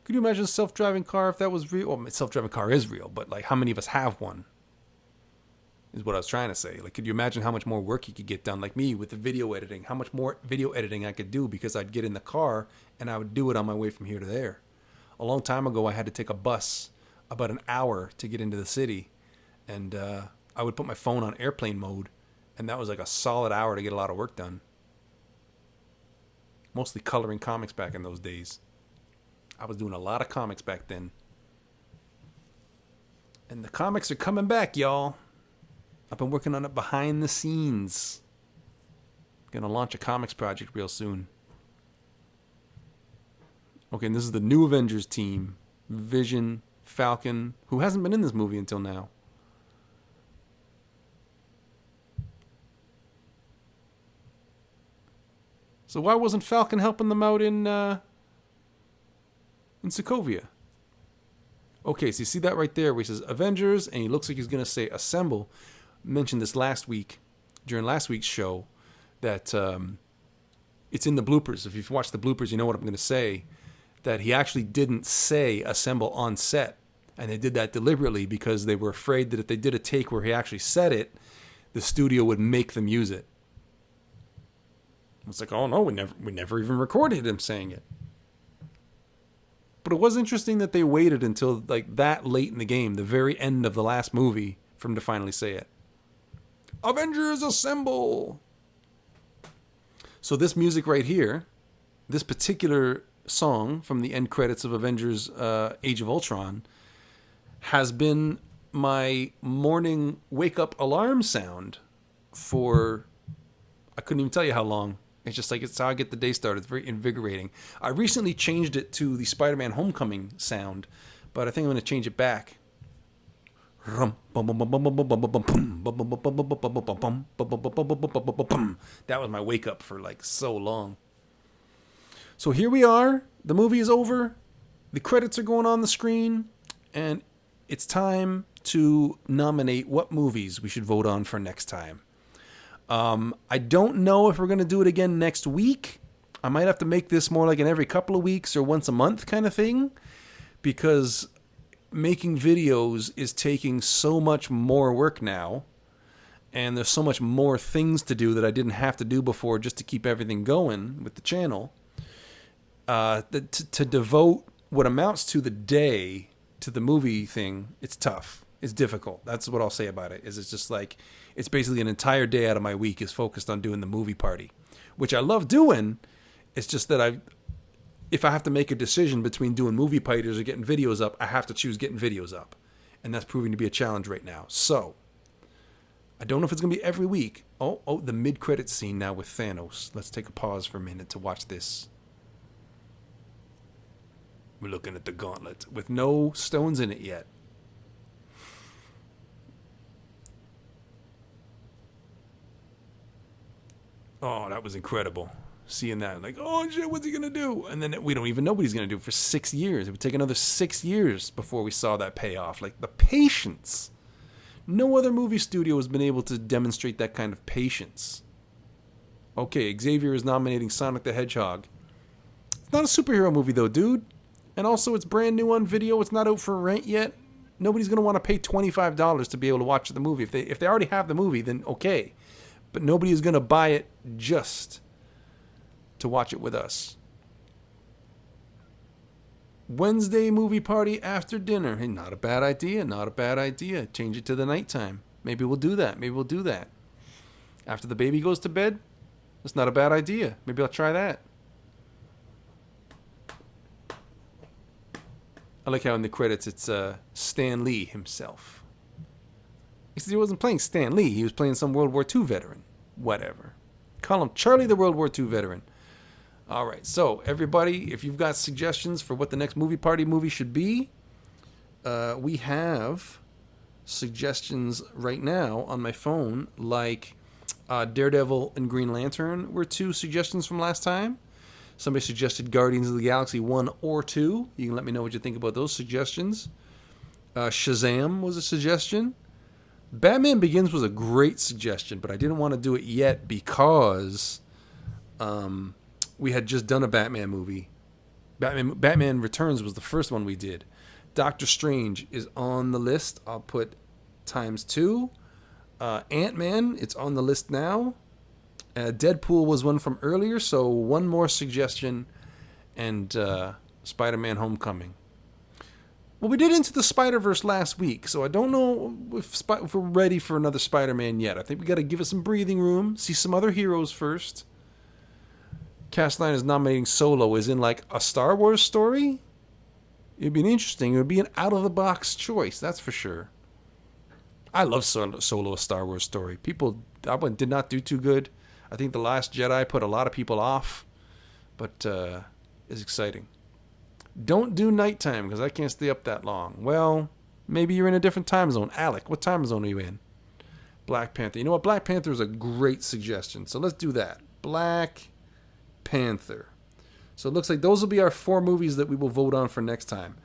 Could you imagine a self-driving car if that was real? Well, self-driving car is real, but like how many of us have one? Is what I was trying to say. Like, could you imagine how much more work you could get done? Like me with the video editing. How much more video editing I could do because I'd get in the car and I would do it on my way from here to there. A long time ago, I had to take a bus about an hour to get into the city. And, I would put my phone on airplane mode, and that was like a solid hour to get a lot of work done. Mostly coloring comics back in those days. I was doing a lot of comics back then. And the comics are coming back, y'all. I've been working on it behind the scenes. Gonna launch a comics project real soon. Okay, and this is the new Avengers team. Vision, Falcon, who hasn't been in this movie until now. So why wasn't Falcon helping them out in Sokovia? Okay, so you see that right there where he says Avengers, and he looks like he's going to say Assemble. I mentioned this last week, during last week's show, that it's in the bloopers. If you've watched the bloopers, you know what I'm going to say. That he actually didn't say Assemble on set. And they did that deliberately because they were afraid that if they did a take where he actually said it, the studio would make them use it. It's like, oh no, we never even recorded him saying it. But it was interesting that they waited until like that late in the game, the very end of the last movie, for him to finally say it. Avengers Assemble! So this music right here, this particular song from the end credits of Avengers Age of Ultron, has been my morning wake-up alarm sound for, I couldn't even tell you how long. It's just like, it's how I get the day started. It's very invigorating. I recently changed it to the Spider-Man Homecoming sound, but I think I'm going to change it back. That was my wake up for like so long. So here we are. The movie is over. The credits are going on the screen, and it's time to nominate what movies we should vote on for next time. I don't know if we're going to do it again next week. I might have to make this more like an every couple of weeks or once a month kind of thing, because making videos is taking so much more work now, and there's so much more things to do that I didn't have to do before just to keep everything going with the channel. To devote what amounts to the day to the movie thing, it's tough. It's difficult. That's what I'll say about it. Is it's just like it's basically an entire day out of my week is focused on doing the movie party, which I love doing. It's just that if I have to make a decision between doing movie parties or getting videos up, I have to choose getting videos up, and that's proving to be a challenge right now. So I don't know if it's gonna be every week. Oh, the mid-credits scene now with Thanos. Let's take a pause for a minute to watch this. We're looking at the gauntlet with no stones in it yet. Oh, that was incredible. Seeing that, like, oh shit, what's he gonna do? And then we don't even know what he's gonna do for 6 years. It would take another 6 years before we saw that payoff. Like, the patience. No other movie studio has been able to demonstrate that kind of patience. Okay, Xavier is nominating Sonic the Hedgehog. It's not a superhero movie though, dude. And also, it's brand new on video. It's not out for rent yet. Nobody's gonna want to pay $25 to be able to watch the movie. If they already have the movie, then okay. But nobody is gonna buy it just to watch it with us. Wednesday movie party after dinner. Hey, not a bad idea. Not a bad idea. Change it to the nighttime. Maybe we'll do that. After the baby goes to bed. That's not a bad idea. Maybe I'll try that. I like how in the credits it's Stan Lee himself. Except he wasn't playing Stan Lee. He was playing some World War II veteran. Whatever. Call him Charlie the World War II veteran. All right. So, everybody, if you've got suggestions for what the next movie party movie should be, we have suggestions right now on my phone, like Daredevil and Green Lantern were 2 suggestions from last time. Somebody suggested Guardians of the Galaxy 1 or 2. You can let me know what you think about those suggestions. Shazam was a suggestion. Batman Begins was a great suggestion, but I didn't want to do it yet because we had just done a Batman movie. Batman Returns was the first one we did. Doctor Strange is on the list. I'll put ×2. Ant-Man, it's on the list now. Deadpool was one from earlier, so one more suggestion, and Spider-Man Homecoming. Well, we did Into the Spider-Verse last week, so I don't know if we're ready for another Spider-Man yet. I think we got to give it some breathing room, see some other heroes first. Cast9 is nominating Solo as in like a Star Wars story. It'd be interesting. It would be an out-of-the-box choice, that's for sure. I love Solo, a Star Wars story. That one did not do too good. I think The Last Jedi put a lot of people off, but is exciting. Don't do nighttime because I can't stay up that long. Well, maybe you're in a different time zone. Alec, what time zone are you in? Black Panther. You know what? Black Panther is a great suggestion. So let's do that. Black Panther. So it looks like those will be our 4 movies that we will vote on for next time.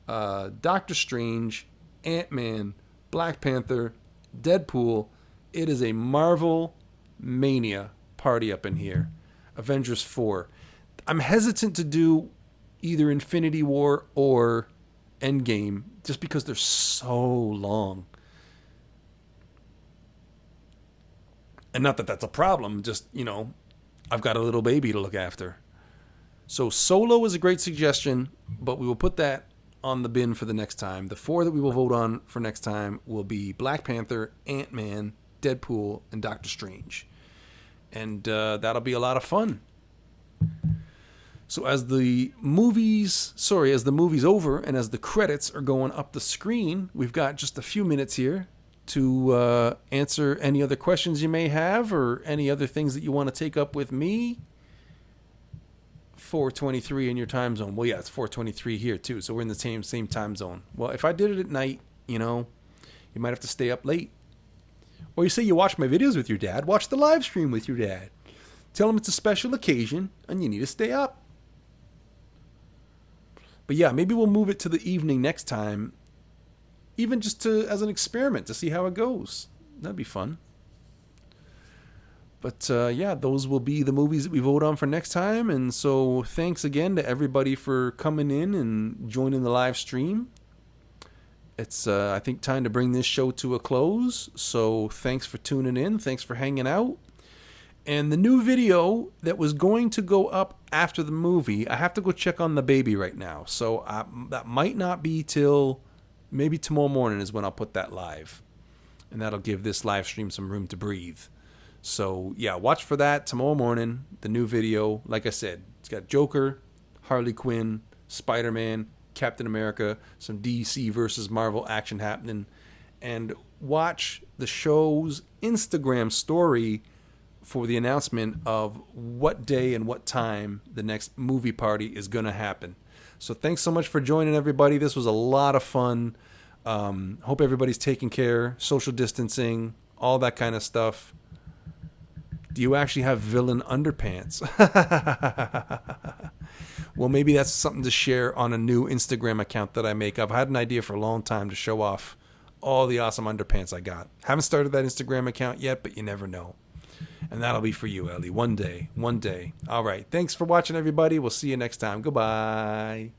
Doctor Strange, Ant-Man, Black Panther, Deadpool. It is a Marvel mania party up in here. Avengers 4. I'm hesitant to do either Infinity War or Endgame just because they're so long. And not that that's a problem, just, I've got a little baby to look after. So Solo is a great suggestion, but we will put that on the bin for the next time. The 4 that we will vote on for next time will be Black Panther, Ant-Man, Deadpool, and Doctor Strange. And that'll be a lot of fun. So as the movie's over and as the credits are going up the screen, we've got just a few minutes here to answer any other questions you may have or any other things that you want to take up with me. 4:23 in your time zone. Well, yeah, it's 4:23 here too, so we're in the same time zone. Well, if I did it at night, you might have to stay up late. Or you say you watch my videos with your dad, watch the live stream with your dad. Tell him it's a special occasion and you need to stay up. But yeah, maybe we'll move it to the evening next time, even just as an experiment to see how it goes. That'd be fun. But yeah, those will be the movies that we vote on for next time. And so thanks again to everybody for coming in and joining the live stream. It's, I think, time to bring this show to a close. So thanks for tuning in. Thanks for hanging out. And the new video that was going to go up after the movie, I have to go check on the baby right now. So that might not be till maybe tomorrow morning is when I'll put that live. And that'll give this live stream some room to breathe. So, yeah, watch for that tomorrow morning, the new video. Like I said, it's got Joker, Harley Quinn, Spider-Man, Captain America, some DC versus Marvel action happening. And watch the show's Instagram story for the announcement of what day and what time the next movie party is going to happen. So thanks so much for joining, everybody. This was a lot of fun. Hope everybody's taking care, social distancing, all that kind of stuff. Do you actually have villain underpants? Well, maybe that's something to share on a new Instagram account that I make. I've had an idea for a long time to show off all the awesome underpants I got. Haven't started that Instagram account yet, but you never know. And that'll be for you, Ellie. One day. All right. Thanks for watching, everybody. We'll see you next time. Goodbye.